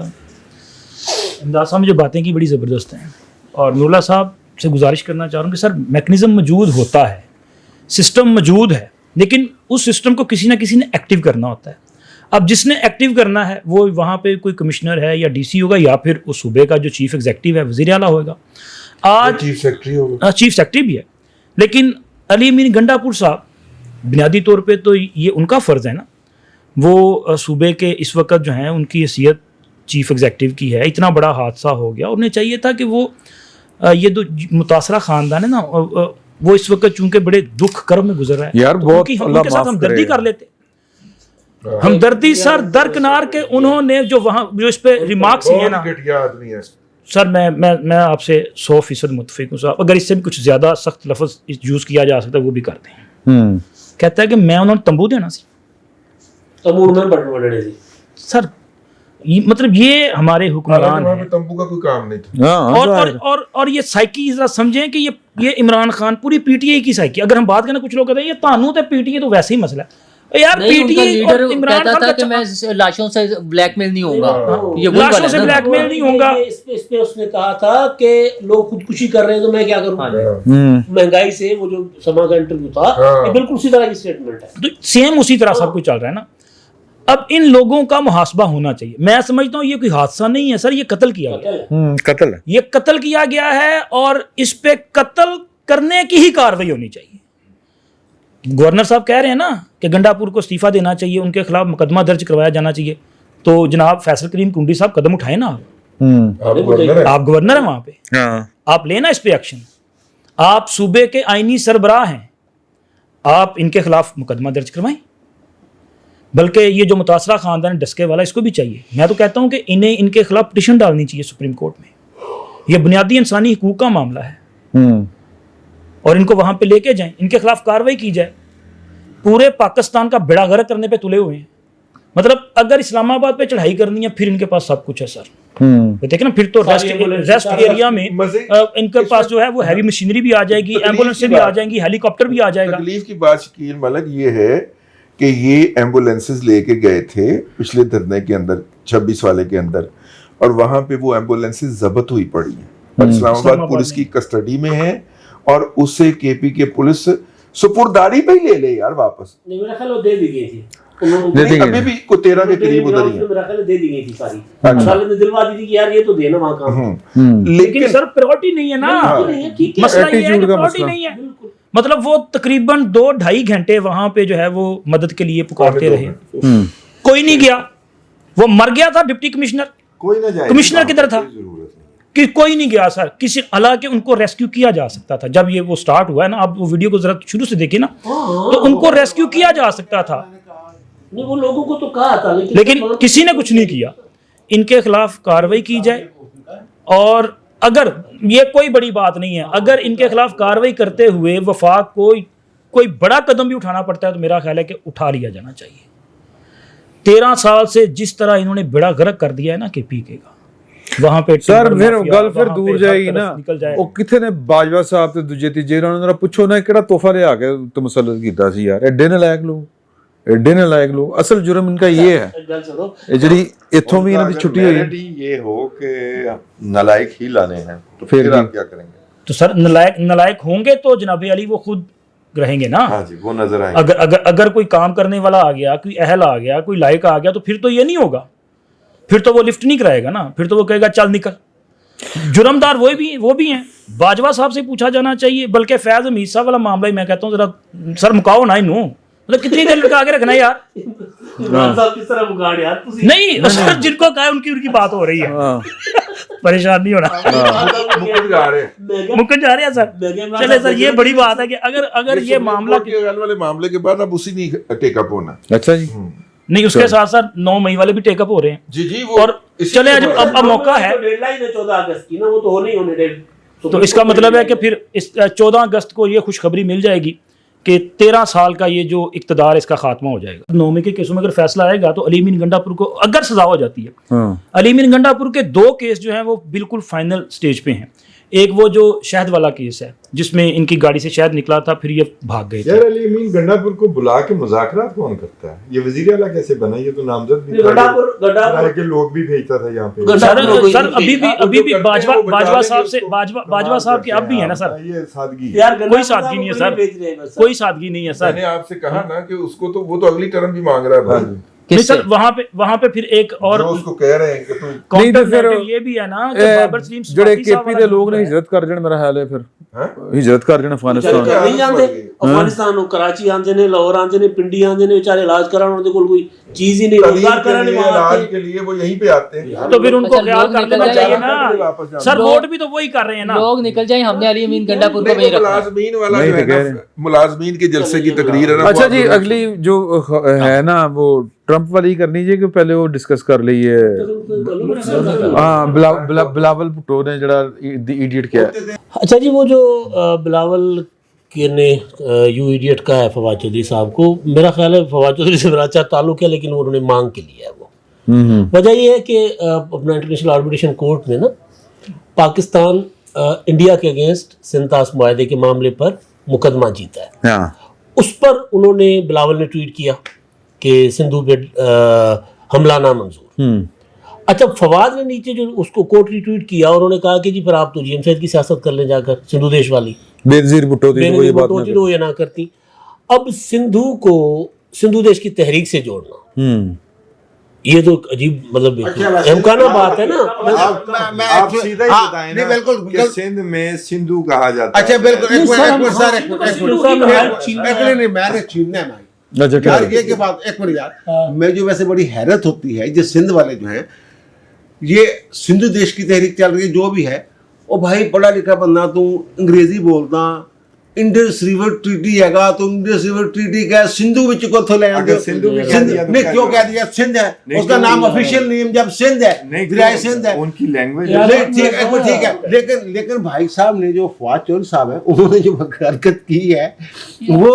امداد صاحب جو باتیں کی بڑی زبردست ہیں، اور نوراللہ صاحب سے گزارش کرنا چاہ رہا ہوں کہ سر میکنزم موجود ہوتا ہے، سسٹم موجود ہے، لیکن اس سسٹم کو کسی نہ کسی نے ایکٹیو کرنا ہوتا ہے. اب جس نے ایکٹیو کرنا ہے وہ وہاں پہ کوئی کمشنر ہے یا ڈی سی ہوگا، یا پھر اس صوبے کا جو چیف ایگزیکٹو ہے وزیر اعلیٰ ہوگا. آج چیف سیکرٹری ہوگا. چیف سیکرٹری بھی ہے، لیکن علی امین گنڈا پور صاحب بنیادی طور پہ تو یہ ان کا فرض ہے نا، وہ صوبے کے اس وقت جو ہیں ان کی حیثیت چیف ایگزیکٹو کی ہے. اتنا بڑا حادثہ ہو گیا، انہیں چاہیے تھا کہ وہ یہ جو متاثرہ خاندان ہے نا، وہ اس وقت چونکہ بڑے دکھ کرب میں گزر رہا ہے یار، تو بہت ان کے اللہ ساتھ معاف ہمدردی کرے. کر لیتے، ہمدردی سر درکنار کے انہوں نے جو وہاں جو اس پہ ریمارکس ہیں نا. بہت گھٹیا آدمی ہے. سر میں آپ سے 100% متفق ہوں صاحب. اگر اس سے بھی کچھ زیادہ سخت لفظ یوز کیا جا سکتا ہے وہ بھی کر دیں. کہتا ہے کہ میں انہوں نے تمبو دینا سی امور میں بڑھنے سی سر. مطلب یہ ہمارے حکمران وہاں ہیں. پہ تمبو کا کوئی کام نہیں تھا. اور یہ سائیکی ذرا سمجھیں کہ یہ عمران خان پوری پی ٹی آئی کی سائیکی. اگر ہم بات کریں کچھ لوگ کہتے ہیں یہ تانوں تے پی ٹی آئی تو ویسے ہی مسئلہ ہے یار. پی ٹی آئی اور عمران کہتا خان تھا کا کہ میں لاشوں سے بلیک میل نہیں ہوں گا، یہ وہی لاشوں والا سے ہے نا. بلیک میل نہیں ہوں گا. اس پہ اس نے کہا تھا کہ لوگ خودکشی کر رہے ہیں تو میں کیا کروں. مہنگائی سے وہ جو سما کا انٹرویو تھا یہ بالکل اسی طرح کی اسٹیٹمنٹ ہے. تو سیم اسی طرح سب کچھ چل رہا ہے نا. اب ان لوگوں کا محاسبہ ہونا چاہیے. میں سمجھتا ہوں یہ کوئی حادثہ نہیں ہے سر، یہ قتل کیا گیا. قتل ہے. یہ قتل کیا گیا ہے اور اس پہ قتل کرنے کی ہی کارروائی ہونی چاہیے. گورنر صاحب کہہ رہے ہیں نا کہ گنڈا پور کو استعفیٰ دینا چاہیے، ان کے خلاف مقدمہ درج کروایا جانا چاہیے. تو جناب فیصل کریم کنڈی صاحب قدم اٹھائیں نا. آپ گورنر ہیں وہاں پہ، آپ لینا اس پہ ایکشن. آپ صوبے کے آئینی سربراہ ہیں، آپ ان کے خلاف مقدمہ درج کروائیں. بلکہ یہ جو متاثرہ خاندان ڈسکے والا اس کو بھی چاہیے. میں تو کہتا ہوں کہ انہیں ان کے خلاف پٹیشن ڈالنی چاہیے سپریم کورٹ میں. یہ بنیادی انسانی حقوق کا معاملہ ہے اور ان کو وہاں پہ لے کے جائیں، ان کے خلاف کارروائی کی جائے. پورے پاکستان کا بیڑا غرق کرنے پہ تلے ہوئے ہیں. مطلب اگر اسلام آباد پہ چڑھائی کرنی ہے پھر ان کے پاس سب کچھ ہے سر. دیکھیں نا، پھر تو ریسٹ ایریا میں ان کے پاس جو ہے وہ ہیوی مشینری بھی آ جائے گی، ایمبولینس بھی آ جائیں گی، ہیلی کاپٹر بھی آ جائے گا. تکلیف کی بات شکیل ملک یہ ہے کہ یہ ایمبولینسز لے کے گئے تھے پچھلے دھرنے کے اندر 26 والے کے اندر، اور وہاں پہ وہ ایمبولینسز ضبط ہوئی پڑی ہیں اور اسلام آباد پولیس کی کسٹڈی میں ہیں، اور اسے کے پی کے پولیس سپرداری پہ ہی لے لے یار واپس. نہیں میرا خیال وہ دے دی گئی تھی. ابھی بھی کو 13 کے قریب ادھر ہی ہیں. میرا خیال دے دی گئی تھی ساری. عدالت نے دلوا دی تھی کہ یار یہ تو دینا وہاں کام. لیکن سر پریورٹی نہیں ہے نا. مسئلہ یہ ہے کہ پریورٹی نہیں ہے. مطلب وہ تقریباً 2-2.5 گھنٹے وہاں پہ جو ہے وہ مدد کے لیے پکارتے رہے، کوئی نہیں گیا. وہ مر گیا تھا ڈپٹی کمشنر، کوئی نہ جائے، کمشنر کدھر تھا کہ کوئی نہیں گیا سر. کسی حالانکہ ان کو ریسکیو کیا جا سکتا تھا. جب یہ وہ سٹارٹ ہوا ہے نا، آپ وہ ویڈیو کو ذرا شروع سے دیکھیں نا، تو ان کو ریسکیو کیا جا سکتا تھا. نہیں وہ لوگوں کو تو کہا تھا لیکن کسی نے کچھ نہیں کیا. ان کے خلاف کارروائی کی جائے، اور اگر یہ کوئی بڑی بات نہیں ہے، اگر ان کے خلاف کارروائی کرتے ہوئے وفاق کو کوئی بڑا قدم بھی اٹھانا پڑتا ہے تو میرا خیال ہے کہ اٹھا لیا جانا چاہیے. 13 سال سے جس طرح انہوں نے بیڑا غرق کر دیا ہے نا کہ پی کے کا، وہاں پہ سر پھر گل پھر دور جائے گی نا. وہ کتنے نے باجوہ صاحب تے دوجے تیجے انہوں نے پوچھو نا کیڑا تحفہ لے آ کے تو مسلط کیتا سی یار. ایڈے نالائق لوگ، ایڈے نالائق لوگ. اصل جرم ان کا یہ ہے جڑی ایتھوں بھی انہاں دی چھٹی ہوئی. یہ ہو کہ نالائق ہی لانے ہیں تو پھر آپ کیا کریں گے؟ تو سر نالائق ہوں گے تو جناب علی وہ خود رہیں گے نا. ہاں جی، وہ نظر آئیں گے. اگر کوئی کام کرنے والا آ گیا، کوئی اہل آ گیا، کوئی لائق آ گیا، تو پھر تو یہ نہیں ہوگا. پھر تو وہ لفٹ نہیں کرائے گا نا، پھر تو وہ کہے گا چل نکل. جرمدار وہ بھی ہیں. باجوہ صاحب سے پوچھا جانا چاہیے. بلکہ فیض حمید صاحب والا معاملہ ہی میں کہتا ہوں ذرا سر مکاؤ نا انہوں. مطلب کتنی دیر لٹکا کے رکھنا ہے یار. نہیں سر، جن کو کہا ہے ان کی بات ہو رہی ہے، پریشان نہیں ہونا. مکن جا رہے ہیں سر. چلے سر، یہ بڑی بات ہے کہ اگر یہ معاملہ والے معاملے کے بعد اب اسی نہیں ٹیک اپ ہونا. اچھا جی. نہیں، اس کے ساتھ ساتھ 9 مئی والے بھی ٹیک اپ ہو رہے ہیں. جی جی. اور چلے اب موقع ہے، 14 اگست کی نا، وہ تو ہونے ہی ہونے. تو اس کا مطلب ہے کہ پھر 14 اگست کو یہ خوشخبری مل جائے گی کہ 13 سال کا یہ جو اقتدار اس کا خاتمہ ہو جائے گا. 9 مئی کے کیسوں میں اگر فیصلہ آئے گا تو علی امین گنڈا پور کو اگر سزا ہو جاتی ہے، علی امین گنڈا پور کے 2 کیس جو ہیں وہ بالکل فائنل سٹیج پہ ہیں. एक वो जो शहद वाला केस है जिसमें इनकी गाड़ी से शहद निकला था, फिर ये भाग गए थे। यार अली अमीन गंडापुर को बुला के मुज़ाकरात कौन करता है? ये वज़ीर आला कैसे बना? ये तो नामजद भी था, गंडापुर के लोग भी भेजता था यहाँ पे। सर अभी भी बाजवा साहब के अब भी है ना सर, ये सादगी कोई सादगी नहीं है सर, कोई सादगी नहीं है सर। मैंने आपसे कहा ना कि उसको तो वो तो अगली टर्म भी मांग रहा है भाई। नहीं सर, वहाँ पे फिर एक और जो उसको कह रहे हैं कि तू नहीं तो फिर ये भी है ना कि बाबर सलीम ਜਿਹੜੇ केपी ਦੇ ਲੋਕ ਨੇ ਹਿਜਰਤ ਕਰ ਜਾਣ, ਮੇਰਾ ਹਾਲ ਹੈ ਫਿਰ ਹਿਜਰਤ ਕਰ ਜਾਣ ਅਫਗਾਨਿਸਤਾਨ। नहीं जानते अफगानिस्तान कराची आंदे ने, लाहौर आंदे ने, पिंडी आंदे ने, बेचारे इलाज कराने उनके कोल कोई चीज ही नहीं, रोजगार कराने वहां इलाज आते के लिए वो यहीं पे आते हैं। तो फिर उनको अच्छा, ख्याल लोग कर लेना निकल चाहिए जाएंगे ना सर, वोट भी तो वही कर रहे हैं ना। लोग निकल जाए, हमने अली अमीन गंडापुर को वहीं रखा। मुलाजमीन वाला नहीं जो तो है कह रहे ना, मुलाजमीन के जलसे की तकरीर है ना। अच्छा जी, अगली जो है ना वो ट्रम्प वाली करनी चाहिए कि पहले वो डिस्कस कर लीए? हाँ, बिलावल भुट्टो ने जरा इडियट किया है। अच्छा जी, वो जो बिलावल के ने यू इडियट का है फवाद चौधरी साहब को, मेरा ख्याल है फवाद चौधरी से मेरा अच्छा ताल्लुक है, लेकिन उन्होंने मांग के लिया है वो। वजह ये है कि अपना इंटरनेशनल आर्बिट्रेशन कोर्ट में ना पाकिस्तान इंडिया के अगेंस्ट सिंतास मुआहदे के मामले पर मुकदमा जीता है। हाँ, उस पर उन्होंने बिलावल ने ट्वीट किया कि सिंधु पे हमला नामंजूर। अच्छा, फवाद ने नीचे जो उसको कोर्ट रिट्वीट किया और उन्होंने कहा कि जी फिर आप तो जीएम सैयद की सियासत कर लें जाकर, सिंधु देश वाली बेनजीर भुट्टो थी तो ये बात तो ये ना करती। अब सिंधु को सिंधु देश की तहरीक से जोड़ना, ये तो अजीब मतलब इम्काना बात है ना। आप सीधा ही बताएं ना कि सिंध में सिंधु कहा जाता है। अच्छा बिल्कुल, एक मिनट सर, एक मिनट मैंने छीनना है अच्छा यार, ये के बाद एक मिनट यार, मैं जो वैसे बड़ी हैरत होती है जो सिंध वाले जो हैं, ये सिंधु देश की तहरीक चल रही है जो भी है, ओ भाई पढ़ा लिखा बंदा तू अंग्रेजी बोलदा, इंडस रिवर ट्रीटी हैगा तो इंडस रिवर ट्रीटी का सिंधु विच को तो ले आंदे, सिंधु भी कह सिंध दिया तो नहीं क्या क्यों दिया? कह दिया सिंध है, नहीं, उसका क्यों नाम दिया? ऑफिशियल नेम जब सिंध है, दरिया सिंध है, उनकी लैंग्वेज नहीं ठीक है, लेकिन भाई साहब ने जो फवाद चौधरी साहब है उन्होंने जो हरकत की है वो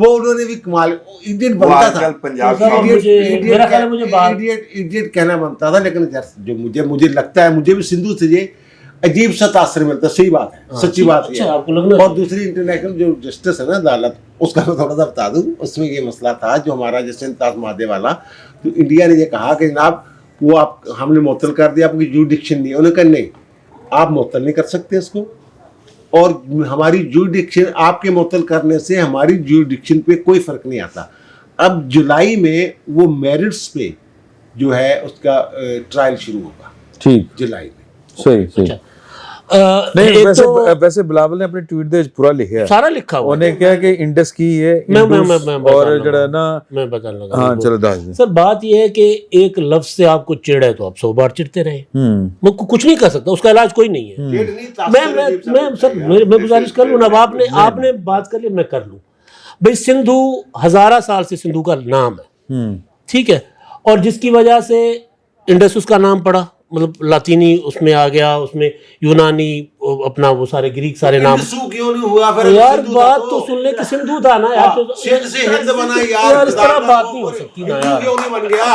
उन्होंने भी कमाल, इडियट बनता था, पंजाब इडियट कहना बनता था, लेकिन जो मुझे लगता है मुझे भी सिंधु से ये अजीब सा तासर मिलता है। सही बात है, सच्ची बात है। और दूसरी इंटरनेशनल जो जस्टिस है ना अदालत, उसका मैं थोड़ा सा बता दूं, उसमें ये मसला था जो हमारा जैसे इंताज मादे वाला, तो इंडिया ने ये कहा कि जनाब वो आप हमने मुअत्तल कर दिया, आपकी जुडिक्शन नहीं है। उन्होंने कहा नहीं, आप मुअत्तल नहीं कर सकते इसको, और हमारी जुडिक्शन आपके मुअत्तल करने से हमारी जुडिक्शन पे कोई फर्क नहीं आता। अब जुलाई में वो मेरिट्स पे जो है उसका ट्रायल शुरू होगा, ठीक, जुलाई में। सही नहीं, वैसे बिलावल ने अपने ट्वीट ਦੇ ਵਿੱਚ ਪੂਰਾ ਲਿਖਿਆ, सारा लिखा हुआ ਉਹਨੇ ਕਿਹਾ ਕਿ ਇੰਡਸ ਕੀ ਹੈ, और ਜਿਹੜਾ ना मैं बताने लगा। हाँ चलो दास सर बात यह है कि एक लफ्ज से आपको चिढ़ है तो आप 100 बार चिढ़ते रहे, मैं कुछ नहीं कर सकता, उसका इलाज कोई नहीं है। मैं सर मैं गुजारिश कर लूँ ना, अब आपने बात कर ली, मैं कर लूँ भाई। सिंधु हजारा साल से सिंधु का नाम है, ठीक है, और जिसकी वजह से इंडस उसका नाम पड़ा, मतलब लातीनी उसमें आ गया, उसमें यूनानी अपना वो सारे ग्रीक सारे नाम। क्यों नहीं हुआ फिर यार बात तो सुन ले कि सिंधु था ना यार, सिंध से हिंद बना यार, इस तरह बात नहीं हो सकती ना यार, क्यों नहीं बन गया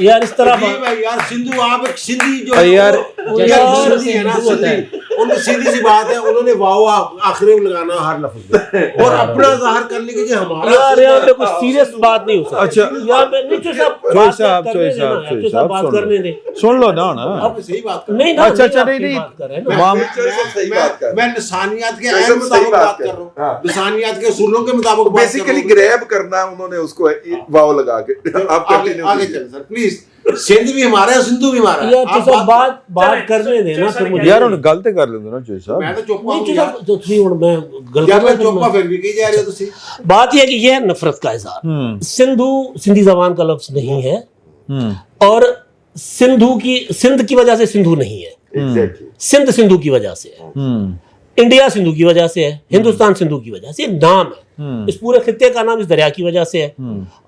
यार इस तरह यार। सिंधु आप एक सिंधी जो यार सिंधी है ना, सिंधी उनकी सीधी सी बात है, उन्होंने वाव आखिरी में लगाना हर लफ्ज में, और अपना ज़ाहिर करने के जो हमारा यार यहाँ पे कुछ सीरियस बात नहीं हो सकती। अच्छा यहाँ पे नहीं साहब बात करने दे, सुन लो ना आप सही बात कर नहीं ना, अच्छा मैं निशानियात के अहम मुताबिक बात कर रहा हूँ, निशानियात के उसूलों के मुताबिक बेसिकली ग्रैब करना उन्होंने उसको वाव लगा के। आप आगे चलें सर प्लीज। सिंध भी हमारा है, सिंधु भी हमारा है। यार तो सब बात करने देना फिर मुझे। यार ਹੁਣ ਗੱਲ ਤੇ ਕਰ ਲੈਂਦੇ ਨਾ ਚੋਈ ਸਾਹਿਬ। मैं तो चुप नहीं हूं यार, तो थी और मैं गलत यार मैं चुप हूं, फिर भी कही जा रहे हो तुसी। बात यह है कि यह है नफरत का इजहार। सिंधु सिंधी जबान का लफ्ज नहीं है, और सिंध की वजह से सिंधु नहीं है, सिंध सिंधु की वजह से है, इंडिया सिंधु की वजह से है, हिंदुस्तान सिंधु की वजह से, नाम है इस पूरे खित्ते का नाम इस दरिया की वजह से है।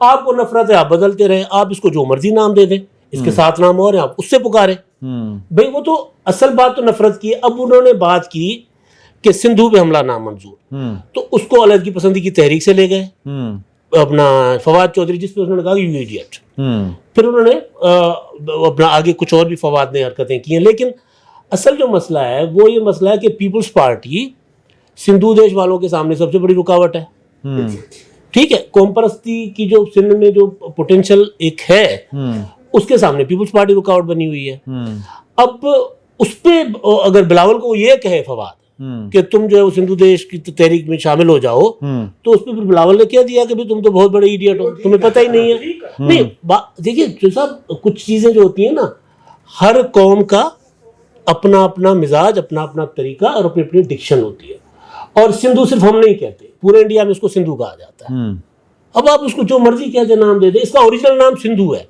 आपको नफरत है, आप बदलते रहे, आप इसको जो मर्जी नाम दे दें, इसके साथ नाम और है, आप उससे पुकारे भाई। वो तो असल बात तो नफरत की है। अब उन्होंने बात की कि सिंधु पे हमला नामंजूर, तो उसको अलग की पसंदी की तहरीक से ले गए अपना फवाद चौधरी, जिसपे उन्होंने कहा यू इडियट। फिर उन्होंने अपना आगे कुछ और भी फवाद ने हरकतें की हैं, लेकिन اصل جو مسئلہ ہے وہ یہ مسئلہ ہے کہ پیپلز پارٹی سندھو دیش والوں کے سامنے سب سے بڑی رکاوٹ ہے. ٹھیک ہے, قوم پرستی کی جو سندھ میں جو پوٹینشیل ایک ہے اس کے سامنے پیپلز پارٹی رکاوٹ بنی ہوئی ہے. اب اس پہ اگر بلاول کو یہ کہے فواد کہ تم جو ہے سندھو دیش کی تحریک میں شامل ہو جاؤ, تو اس پہ پھر بلاول نے کیا دیا کہ تم تو بہت بڑے ایڈیٹ ہو, تمہیں پتہ ہی نہیں ہے. نہیں دیکھیے جو صاحب, کچھ چیزیں جو ہوتی ہیں نا, ہر قوم کا اپنا اپنا مزاج, اپنا اپنا طریقہ اور اپنی اپنی ڈکشن ہوتی ہے. اور سندھو صرف ہم نہیں کہتے, پورے انڈیا میں اس کو سندھو کہا جاتا ہے. اب آپ اس کو جو مرضی کہتے نام دے دیں, اس کا اوریجنل نام سندھو ہے.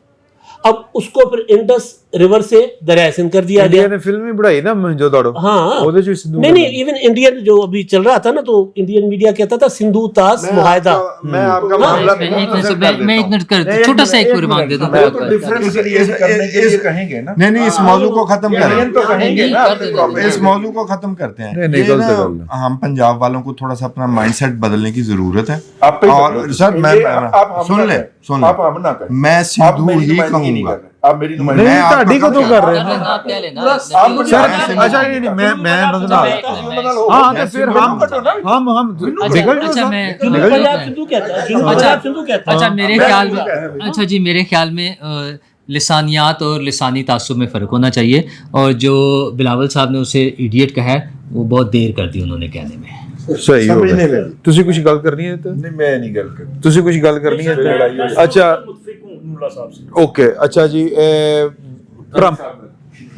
اب اس کو پھر انڈس ریور سے دریائے سندھ کر دیا گیا. انڈیا نے فلم بھی بڑھائی نا موہنجو داڑو. ہاں نہیں ایون انڈین جو ابھی چل رہا تھا نا, تو انڈین میڈیا کہتا تھا سندھو تاس معاہدہ. میں آپ کا معاملہ میں ایک منٹ کر چھوٹا سا ایک ریمارک دے دوں. کہیں گے نا, نہیں اس موضوع کو ختم کریں, تو کہیں گے نا, اس موضوع کو ختم کرتے ہیں. نہیں ہم پنجاب والوں کو تھوڑا سا اپنا مائنڈ سیٹ بدلنے کی ضرورت ہے. اور سر میں سن لیں میں سندھو ہی کہوں گا. آپ میری نہیں تہاڈی کو تو کر رہے ہیں آپ کیا لینا سر. اچھا نہیں میں ہاں تو پھر ہم نکل اچھا میں پنجاب سندھو کہتا ہے, پنجاب سندھو کہتا ہے. اچھا میرے خیال میں اچھا جی میرے خیال میں لسانیات اور لسانی تعصب میں فرق ہونا چاہیے. اور جو بلاول صاحب نے اسے ایڈیٹ کہا ہے وہ بہت دیر کر دی انہوں نے کہنے میں. صحیح ہو گیا. تسی کچھ گل کرنی ہے تو نہیں, میں نہیں گل کرتا. تسی کچھ گل کرنی ہے تو اچھا اوکے. اچھا جی ٹرمپ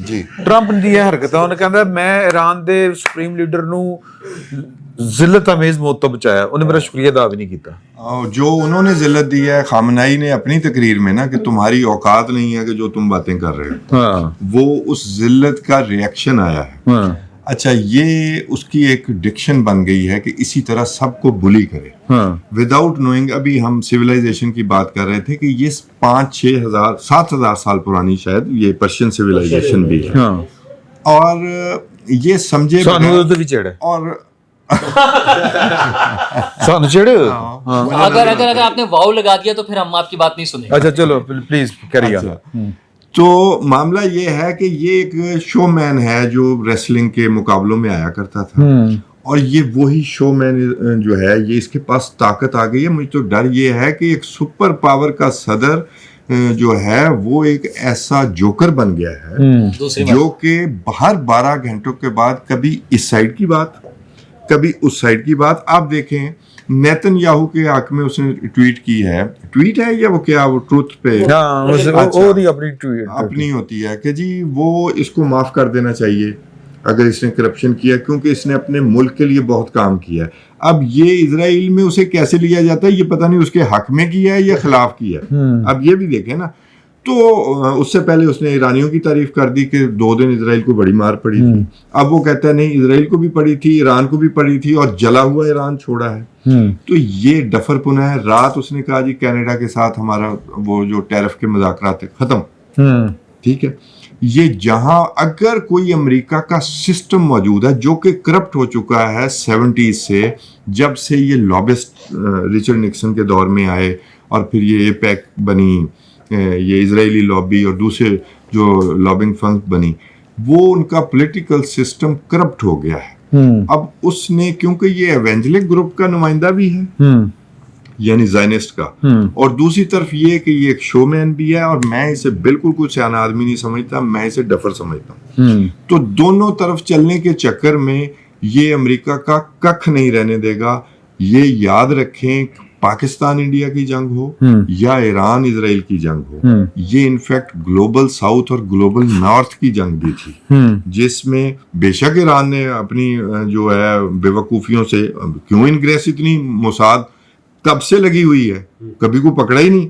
جی ٹرمپ دی حرکتاں انہوں نے کہندا میں ایران دے سپریم لیڈر نو ذلت امیز موت تو بچایا, انہیں میرا شکریہ ادا بھی نہیں کیتا. جو انہوں نے ذلت دی ہے خامنائی نے اپنی تقریر میں نا, کہ تمہاری اوقات نہیں ہے کہ جو تم باتیں کر رہے ہو, ہاں وہ اس ذلت کا ریئیکشن آیا ہے. ہاں اچھا یہ اس کی ایک ڈکشن بن گئی ہے کہ اسی طرح سب کو بلی کرے ہاں وداؤٹ نوئنگ. ابھی ہم سویلائزیشن کی بات کر رہے تھے کہ یہ 5-6 ہزار 7,000 سال پرانی شاید یہ پرشین سویلائزیشن بھی ہے. ہاں اور یہ سمجھے سانو تو بھی چڑھے اور سانو چڑھے. اگر آپ نے واو لگا دیا تو پھر ہم آپ کی بات نہیں سنیں. اچھا چلو پلیز کریے. تو معاملہ یہ ہے کہ یہ ایک شو مین ہے جو ریسلنگ کے مقابلوں میں آیا کرتا تھا, اور یہ وہی شو مین جو ہے یہ اس کے پاس طاقت آ گئی ہے. مجھے تو ڈر یہ ہے کہ ایک سپر پاور کا صدر جو ہے وہ ایک ایسا جوکر بن گیا ہے جو کہ ہر 12 گھنٹوں کے بعد کبھی اس سائڈ کی بات کبھی اس سائڈ کی بات. آپ دیکھیں نیتن یاہو کے حق میں اس نے ٹویٹ کی ہے, ٹویٹ ہے یا وہ کیا وہ ٹروتھ پہ اپنی ہوتی ہے کہ جی وہ اس کو معاف کر دینا چاہیے اگر اس نے کرپشن کیا, کیونکہ اس نے اپنے ملک کے لیے بہت کام کیا ہے. اب یہ اسرائیل میں اسے کیسے لیا جاتا ہے یہ پتہ نہیں اس کے حق میں کیا ہے یا خلاف کیا ہے. اب یہ بھی دیکھیں نا, تو اس سے پہلے اس نے ایرانیوں کی تعریف کر دی کہ 2 دن اسرائیل کو بڑی مار پڑی تھی. اب وہ کہتا ہے نہیں اسرائیل کو بھی پڑی تھی, ایران کو بھی پڑی تھی, اور جلا ہوا ایران چھوڑا ہے. تو یہ ڈفر پنا ہے. رات اس نے کہا جی کینیڈا کے ساتھ ہمارا وہ جو ٹیرف کے مذاکرات ہیں ختم. ٹھیک ہے, یہ جہاں اگر کوئی امریکہ کا سسٹم موجود ہے جو کہ کرپٹ ہو چکا ہے 70s سے, جب سے یہ لابسٹ رچرڈ نکسن کے دور میں آئے اور پھر یہ پیک بنی, یہ اسرائیلی لابی اور دوسرے جو لابنگ فنڈ بنی, وہ ان کا پولیٹیکل سسٹم کرپٹ ہو گیا ہے. اب اس نے کیونکہ یہ ایونجلک گروپ کا نمائندہ بھی ہے یعنی زائنسٹ کا, اور دوسری طرف یہ کہ یہ ایک شو مین بھی ہے, اور میں اسے بالکل کچھ سیاح آدمی نہیں سمجھتا, میں اسے ڈفر سمجھتا ہوں. تو دونوں طرف چلنے کے چکر میں یہ امریکہ کا ککھ نہیں رہنے دے گا. یہ یاد رکھیں پاکستان انڈیا کی جنگ ہو یا ایران اسرائیل کی جنگ ہو, یہ انفیکٹ گلوبل ساؤتھ اور گلوبل نارتھ کی جنگ بھی تھی, جس میں بے شک ایران نے اپنی جو ہے بے وقوفیوں سے, کیوں انگریس اتنی موساد کب سے لگی ہوئی ہے, کبھی کو پکڑا ہی نہیں,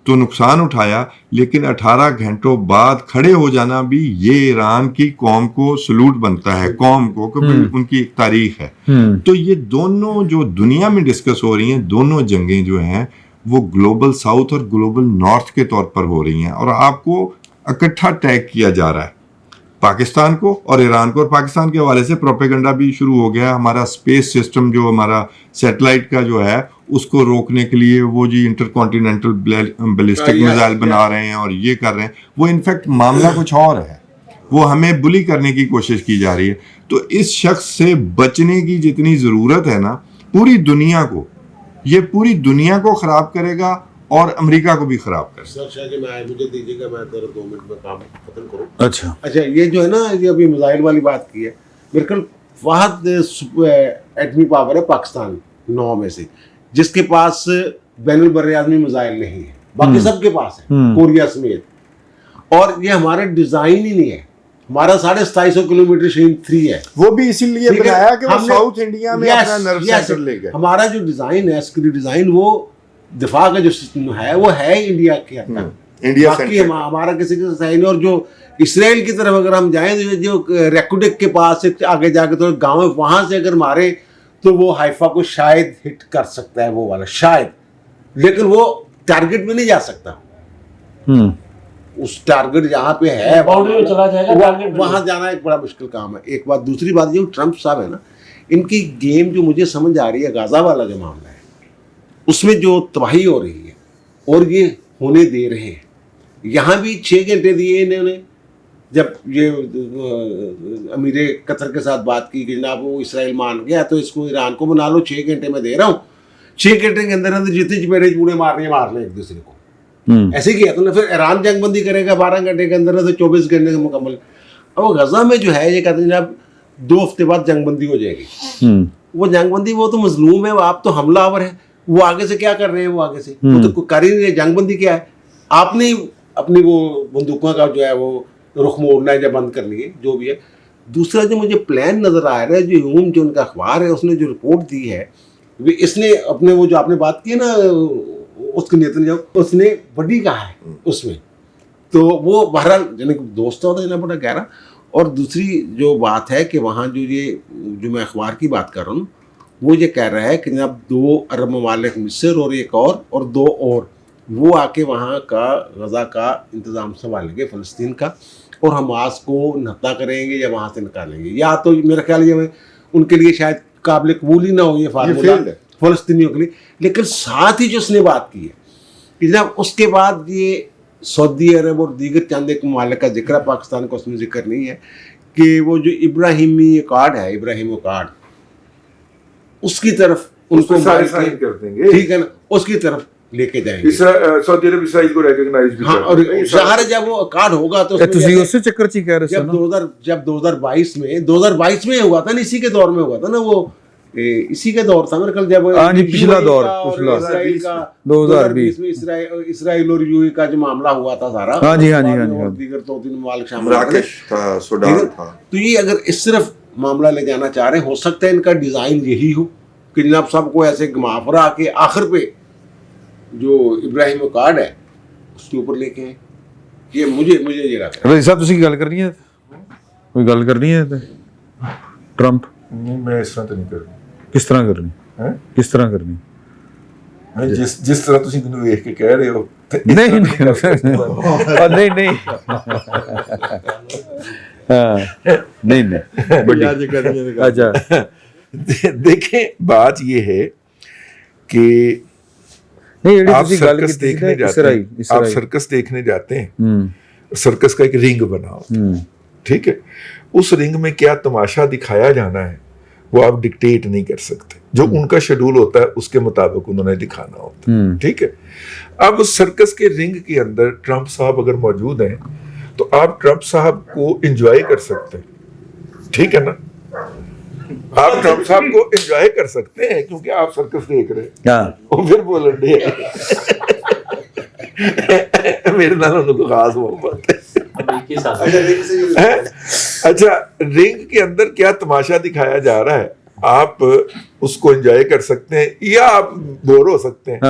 تو نقصان اٹھایا, لیکن 18 گھنٹوں بعد کھڑے ہو جانا بھی یہ ایران کی قوم کو سلوٹ بنتا ہے, قوم کو, کیونکہ ان کی ایک تاریخ ہے. تو یہ دونوں جو دنیا میں ڈسکس ہو رہی ہیں, دونوں جنگیں جو ہیں وہ گلوبل ساؤتھ اور گلوبل نارتھ کے طور پر ہو رہی ہیں, اور آپ کو اکٹھا ٹیگ کیا جا رہا ہے پاکستان کو اور ایران کو. اور پاکستان کے حوالے سے پروپیگنڈا بھی شروع ہو گیا. ہمارا اسپیس سسٹم جو ہمارا سیٹلائٹ کا جو ہے اس کو روکنے کے لیے وہ جی انٹر کانٹیننٹل بیلسٹک میزائل بنا رہے ہیں اور یہ کر رہے ہیں. وہ انفیکٹ معاملہ کچھ اور ہے, وہ ہمیں بلی کرنے کی کوشش کی جا رہی ہے. تو اس شخص سے بچنے کی جتنی ضرورت ہے نا, پوری دنیا کو, یہ پوری دنیا کو خراب کرے گا اور امریکہ کو بھی خراب کرے گا. سر شاہ جی مجھے دیجیے گا, میں ذرا 2 منٹ میں کام ختم کروں. اچھا یہ جو ہے نا, یہ ابھی میزائل والی بات کی ہے, میرے خیال واحد ایٹمی پاور ہے پاکستان 9 میں سے جس کے پاس بین البراعظمی میزائل نہیں ہے, باقی سب کے پاس ہے کوریا سمیت. اور یہ ہمارا ڈیزائن ہی نہیں ہے, ہمارا 2750 کلومیٹر شہین 3 ہے. وہ بھی اسی لیے بنایا کہ وہ ساؤتھ انڈیا میں اپنا نرو سینٹر لے گئے. ہمارا جو ڈیزائن ہے, عسکری ڈیزائن, وہ دفاع کا جو سسٹم ہے وہ ہے انڈیا کے اندر, انڈیا باقی ہمارا کسی کے ساتھ نہیں. اور جو اسرائیل کی طرف اگر ہم جائیں تو جو ریکوڈک کے پاس سے آگے جا کے تو گاؤں ہے, وہاں سے اگر مارے تو وہ حیفا کو شاید ہٹ کر سکتا ہے, وہ والا شاید, لیکن وہ ٹارگٹ میں نہیں جا سکتا. اس ٹارگٹ جہاں پہ ہے وہاں جانا ایک بڑا مشکل کام ہے. ایک بات. دوسری بات یہ, ٹرمپ صاحب ہے نا, ان کی گیم جو مجھے سمجھ آ رہی ہے, غازہ والا جو معاملہ ہے اس میں جو تباہی ہو رہی ہے اور یہ ہونے دے رہے ہیں. یہاں بھی 6 گھنٹے دیے انہوں نے, جب یہ امیر قطر کے ساتھ بات کی کہ جناب وہ اسرائیل مان گیا تو اس کو ایران کو بنا لو, 6 گھنٹے میں دے رہا ہوں, 6 گھنٹے کے اندر اندر جتنے چپیڑے چوڑے مار لیں ایک دوسرے کو. ایسے کیا تو پھر ایران جنگ بندی کرے گا 12 گھنٹے کے اندر, تو 24 گھنٹے کے مکمل. اب غزہ میں جو ہے یہ کہتے ہیں جناب 2 ہفتے بعد جنگ بندی ہو جائے گی. وہ جنگ بندی, وہ تو مظلوم ہے, آپ تو حملہ آور ہے, وہ آگے سے کیا کر رہے ہیں, وہ آگے سے وہ تو کر ہی نہیں رہے. جنگ بندی کیا ہے, آپ نے اپنی وہ بندوقوں کا جو ہے وہ رخ موڑنا ہے, جب بند کر لیے جو بھی ہے. دوسرا جو مجھے پلان نظر آ رہا ہے, جو یوم جو ان کا اخبار ہے اس نے جو رپورٹ دی ہے, اس نے اپنے وہ جو آپ نے بات کی ہے نا اس کی نیتن جو اس نے بڑی کہا ہے اس میں, تو وہ بہرحال یعنی دوست ہوتا ہے نا بڑا گہرا. اور دوسری جو بات ہے کہ وہاں جو میں اخبار کی بات کر رہا ہوں, وہ یہ کہہ رہا ہے کہ جناب 2 عرب ممالک مصر اور ایک اور 2 اور وہ آ کے وہاں کا غزہ کا انتظام سنبھالیں گے, فلسطین کا, اور حماس کو نہتا کریں گے یا وہاں سے نکالیں گے. یا تو میرا خیال یہ ان کے لیے شاید قابل قبول ہی نہ ہو یہ فارمولہ فلسطینیوں کے لیے. لیکن ساتھ ہی جو اس نے بات کی ہے کہ جناب اس کے بعد یہ سعودی عرب اور دیگر چند ایک ممالک کا ذکر ہے, پاکستان کا اس میں ذکر نہیں ہے, کہ وہ جو ابراہیمی کارڈ ہے, ابراہیم کارڈ, اس کی طرف ان کو سائن کر دیں گے, ٹھیک ہے نا, اس کی طرف لے کے جائیں گے. سعودی عرب اسرائیل کو ریکگنائز بھی ہاں, اور ظاہر ہے جب وہ کارڈ ہوگا تو اسی چکر چ کہہ رہے جب 2022 میں ہوا تھا نا, اسی کے دور میں ہوا تھا نا, وہ اسی کا دور تھا میرے خیال, جب پچھلا دور اسرائیل کا 2020 میں اسرائیل اور یو کا جو معاملہ ہوا تھا سارا, ہاں جی دیگر 2-3 ممالک شامل تھا, سوڈان تھا. تو یہ اگر اس طرف معاملہ لے جانا چاہ رہے ہیں, ہو سکتا ہے ان کا ڈیزائن یہی ہو کہ جناب سب کو ایسے گھما پھرا کے آخر پہ جو ابراہیم کارڈ ہے اس کے اوپر لے کے ہیں. یہ مجھے یہ لگتا ہے. صاحب تسی گل کرنی ہے, کوئی گل کرنی ہے ٹرمپ؟ نہیں, میں اس طرح تو نہیں کروں. کس طرح کرنی, کس طرح کرنی؟ جس طرح تسی ਮੈਨੂੰ ਵੇਖ ਕੇ ਕਹਿ ਰਹੇ ਹੋ. نہیں اچھا دیکھیں بات یہ ہے کہ آپ سرکس دیکھنے جاتے ہیں, آپ سرکس دیکھنے جاتے ہیں, سرکس کا ایک رنگ بناؤ, ٹھیک ہے, اس رنگ میں کیا تماشا دکھایا جانا ہے وہ آپ ڈکٹیٹ نہیں کر سکتے, جو ان کا شیڈول ہوتا ہے اس کے مطابق انہوں نے دکھانا ہوتا ہے, ٹھیک ہے. اب اس سرکس کے رنگ کے اندر ٹرمپ صاحب اگر موجود ہیں تو آپ ٹرمپ صاحب کو انجوائے کر سکتے ہیں, ٹھیک ہے نا, آپ ٹرمپ صاحب کو انجوائے کر سکتے ہیں کیونکہ آپ سرکس دیکھ رہے ہیں. وہ پھر بولن ڈے میرے نال ان کو خاص محبت ہے. اچھا, رنگ کے اندر کیا تماشا دکھایا جا رہا ہے آپ اس کو انجوائے کر سکتے ہیں یا آپ بور ہو سکتے ہیں,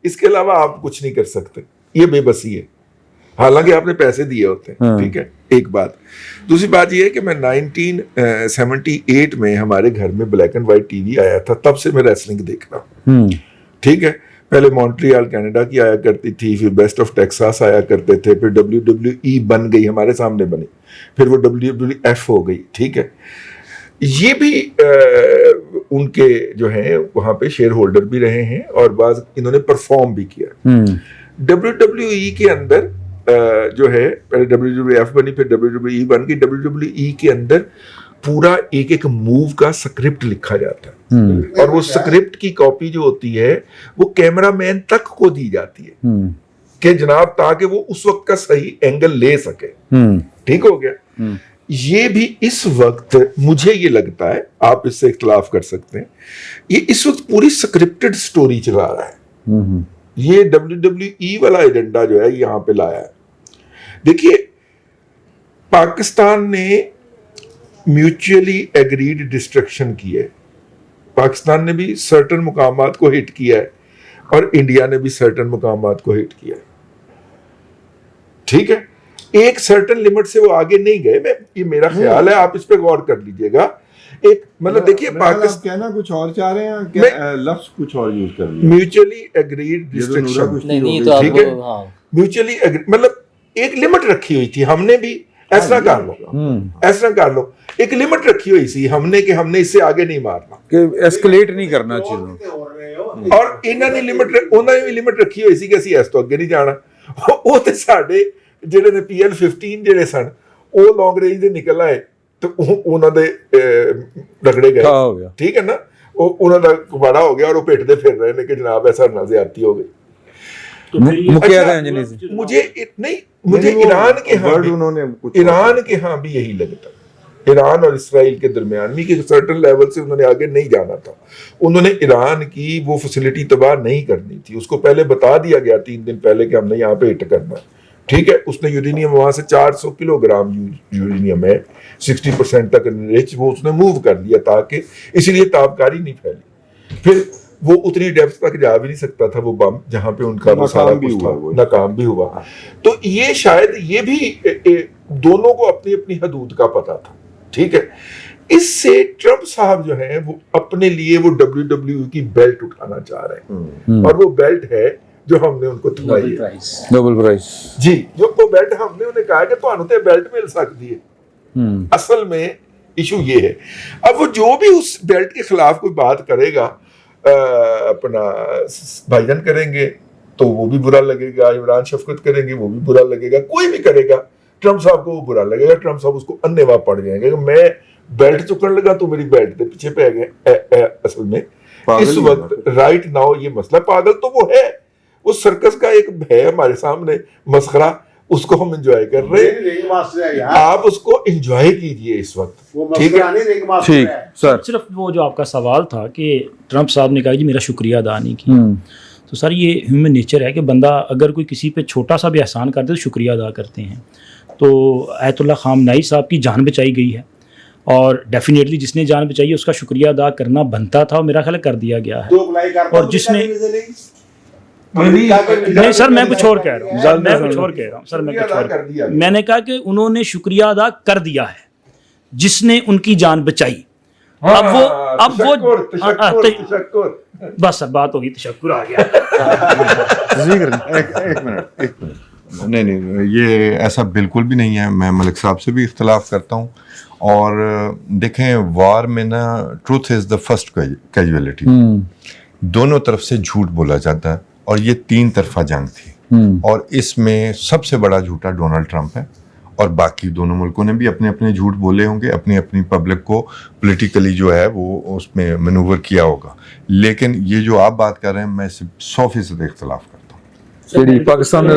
اس کے علاوہ آپ کچھ نہیں کر سکتے. یہ بے بسی ہے, حالانکہ آپ نے پیسے دیے ہوتے ہیں, ٹھیک ہے, ایک بات. دوسری بات یہ ہے کہ میں 1978 میں ہمارے گھر میں black and white T V آیا تھا, تب سے میں ریسلنگ دیکھ رہا ہوں, ٹھیک ہے. پہلے مونٹریال کینیڈا کی آیا کرتی تھی, پھر بیسٹ آف ٹیکساس آیا کرتے تھے, پھر WWE بن گئی, ہمارے سامنے بنی, پھر وہ WWF ہو گئی, ٹھیک ہے. یہ بھی ان کے جو ہیں وہاں پہ شیئر ہولڈر بھی رہے ہیں اور بعض انہوں نے پرفارم بھی کیا. WWE کے اندر जो है पहले WWF बनी, फिर WWE बन गई। WWE के अंदर पूरा एक एक मूव का स्क्रिप्ट लिखा जाता है, और वो स्क्रिप्ट की कॉपी जो होती है वो कैमरामैन तक को दी जाती है कि जनाब, ताकि वो उस वक्त का सही एंगल ले सके। ठीक हो गया। ये भी इस वक्त मुझे ये लगता है, आप इससे इख्तलाफ कर सकते हैं, ये इस वक्त पूरी स्क्रिप्टेड स्टोरी चला रहा है। ये WWE वाला एजेंडा जो है यहाँ पे लाया है। देखिए, पाकिस्तान ने म्यूचुअली एग्रीड डिस्ट्रक्शन की है। पाकिस्तान ने भी सर्टन मुकामात को हिट किया है और इंडिया ने भी सर्टन मुकामात को हिट किया है। ठीक है, एक सर्टन लिमिट से वो आगे नहीं गए। ये मेरा ख्याल है, आप इस पे गौर कर लीजिएगा। एक मतलब देखिए, पाकिस्तान कहना कुछ और चाह रहे हैं, क्या लफ्ज कुछ और यूज कर लिया। म्यूचुअली एग्रीड डिस्ट्रक्शन, नहीं तो ठीक है, म्यूचुअली मतलब एक लिमिट रखी हुई थी, हमने भी ऐसा कर लो, ऐसा कर लो, एक लिमिट रखी हुई थी हमने कि हमने इससे आगे नहीं मारना, कि एस्केलेट नहीं करना चीज़ों। और इन्होंने लिमिट रखी हुई सी कि ਅਸੀਂ ਇਸ ਤੋਂ ਅੱਗੇ ਨਹੀਂ ਜਾਣਾ। ਉਹ ਤੇ ਸਾਡੇ ਜਿਹੜੇ ਨੇ PL-15 ਜਿਹੜੇ ਸਨ, ਉਹ ਲੌਂਗ ਰੇਂਜ ਦੇ ਨਿਕਲ ਆਏ ਤੇ ਉਹਨਾਂ ਦੇ ਰਗੜੇ ਗਏ। ਹੋ ਗਿਆ, ਠੀਕ ਹੈ ਨਾ, ਉਹ ਉਹਨਾਂ ਦਾ ਕੁਬਾੜਾ ਹੋ ਗਿਆ, ਔਰ ਉਹ ਪਿੱਟਦੇ ਫਿਰ ਰਹੇ ਨੇ ਕਿ ਜਨਾਬ ਐਸਾ ਨਾਲ ਜ਼ਿਆਦਤੀ ਹੋ गई। मुखिया था अंजनी से। मुझे ईरान के हाँ भी यही लगता है। ईरान और इसराइल के दरमियान भी कि सर्टन लेवल से उन्होंने आगे नहीं जाना था। उन्होंने ईरान की वो फैसिलिटी तबाह नहीं करनी थी। उसको पहले बता दिया गया 3 दिन पहले कि हमने यहाँ पे हिट करना है। ठीक है, उसने यूरेनियम वहां से 400 किलोग्राम यूरेनियम है, 60% तक रिच, वो उसने मूव कर दिया ताकि, इसीलिए ताबकारी नहीं फैली। फिर वो उतनी डेप्थ तक जा भी नहीं सकता था वो बम, जहां पे उनका वो सारा कुछ था, नाकाम भी हुआ। तो ये शायद ये भी दोनों को अपनी अपनी हदूद का पता था। ठीक है, इससे ट्रंप साहब जो है वो अपने लिए वो WWE की बेल्ट उठाना चाह रहे हैं, और वो बेल्ट है जो हमने उनको थमाई है, डबल प्राइस जी। जो वो बेल्ट हमने उन्हें कहा कि ਤੁਹਾਨੂੰ ਤੇ बेल्ट मिल सकती है। असल में इशू ये है। अब वो जो भी उस बेल्ट के खिलाफ कोई बात करेगा, अपना भाईजान करेंगे तो वो भी बुरा लगेगा, इमरान शफकत करेंगे वो भी बुरा लगेगा, कोई भी करेगा ट्रंप साहब को वो बुरा लगेगा। ट्रंप साहब उसको अन्नेवा पड़ जाएंगे कि मैं बेल्ट चुकने लगा तो मेरी बेल्ट के पीछे पे गए। असल में इस वक्त राइट नाउ ये मसला, पागल तो वो है, वो सर्कस का एक है हमारे सामने मस्खरा, उसको हम एंजॉय कर रहे हैं। आप उसको एंजॉय कीजिए इस वक्त। ठीक है, ठीक सर। सिर्फ वो जो आपका सवाल था कि ट्रंप साहब ने कहा कि मेरा शुक्रिया अदा नहीं किया, तो सर ये ह्यूमन नेचर है कि बंदा अगर कोई किसी पे छोटा सा भी एहसान करते तो शुक्रिया अदा करते हैं। तो आयतुल्लाह खामनाई साहब की जान बचाई गई है, और डेफिनेटली जिसने जान बचाई है उसका शुक्रिया अदा करना बनता था, और मेरा ख्याल कर दिया गया है। और जिसने नहीं सर, मैं कुछ और कह रहा हूँ, मैंने कहा कि उन्होंने शुक्रिया अदा कर दिया है जिसने उनकी जान बचाई। अब वो बस सर बात होगी, तशक्कुर आ गया। एक मिनट नहीं, ये ऐसा बिल्कुल भी नहीं है। मैं मलिक साहब से भी इख्तलाफ करता हूँ। और देखें, वार में ना truth is the first casualty. दोनों तरफ से झूठ बोला जाता है, और ये 3 तरफा जंग थी, और इसमें सबसे बड़ा झूठा डोनाल्ड ट्रंप है। और बाकी दोनों मुल्कों ने भी अपने अपने झूठ बोले होंगे, अपनी अपनी पब्लिक को पॉलिटिकली जो है वो उसमें मैनूवर किया होगा। लेकिन ये जो आप बात कर रहे हैं, मैं 100% इख्तलाफ करता हूँ। पाकिस्तान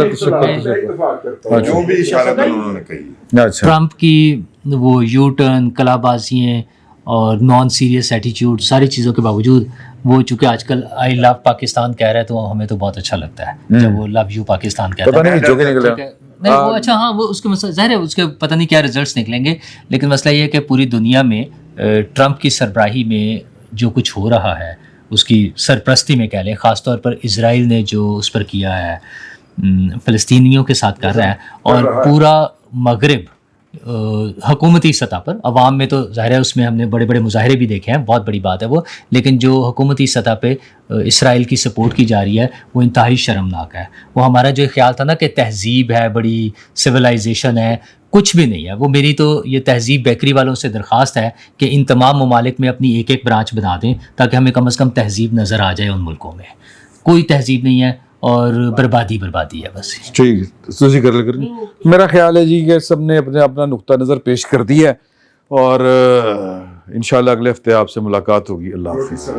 जो भी इशारा उन्होंने कही। अच्छा, ट्रंप की वो यू टर्न, कलाबाजियाँ और नॉन सीरियस एटीट्यूड, सारी चीज़ों के बावजूद वो चूंकि आजकल आई लव पाकिस्तान कह रहा है, तो हमें तो बहुत अच्छा लगता है जब वो लव यू पाकिस्तान कहता है। पता नहीं जो निकला नहीं वो अच्छा, हाँ वो उसके ज़ाहिर है उसके पता नहीं क्या रिजल्ट्स निकलेंगे, लेकिन मसला ये है कि पूरी दुनिया में ट्रंप की सरबराही में जो कुछ हो रहा है, उसकी सरपरस्ती में कह लें, ख़ासतौर पर इजराइल ने जो उस पर किया है, फ़लस्तीनियों के साथ कर रहा है, और पूरा मगरिब हुकूमती सतह पर, अवाम में तो ज़ाहिर है उसमें हमने बड़े बड़े मुजाहरे भी देखे हैं, बहुत बड़ी बात है वो, लेकिन जो हुकूमती सतह पे इसराइल की सपोर्ट की जा रही है वो इंतहाई शर्मनाक है। वो हमारा जो ख्याल था ना कि तहज़ीब है, बड़ी सिविलाइजेशन है, कुछ भी नहीं है वो। मेरी तो ये तहज़ीब बेकरी वालों से दरख्वास्त है कि इन तमाम ममालिक में अपनी एक एक ब्रांच बना दें ताकि हमें कम से कम तहज़ीब नज़र आ जाए उन मुल्कों में। कोई तहज़ीब नहीं है, اور بربادی بربادی ہے بس. ٹھیک ہے تسی کر لے کریں. میرا خیال ہے جی کہ سب نے اپنے اپنا نقطہ نظر پیش کر دیا ہے اور انشاءاللہ اگلے ہفتے آپ سے ملاقات ہوگی. اللہ حافظ.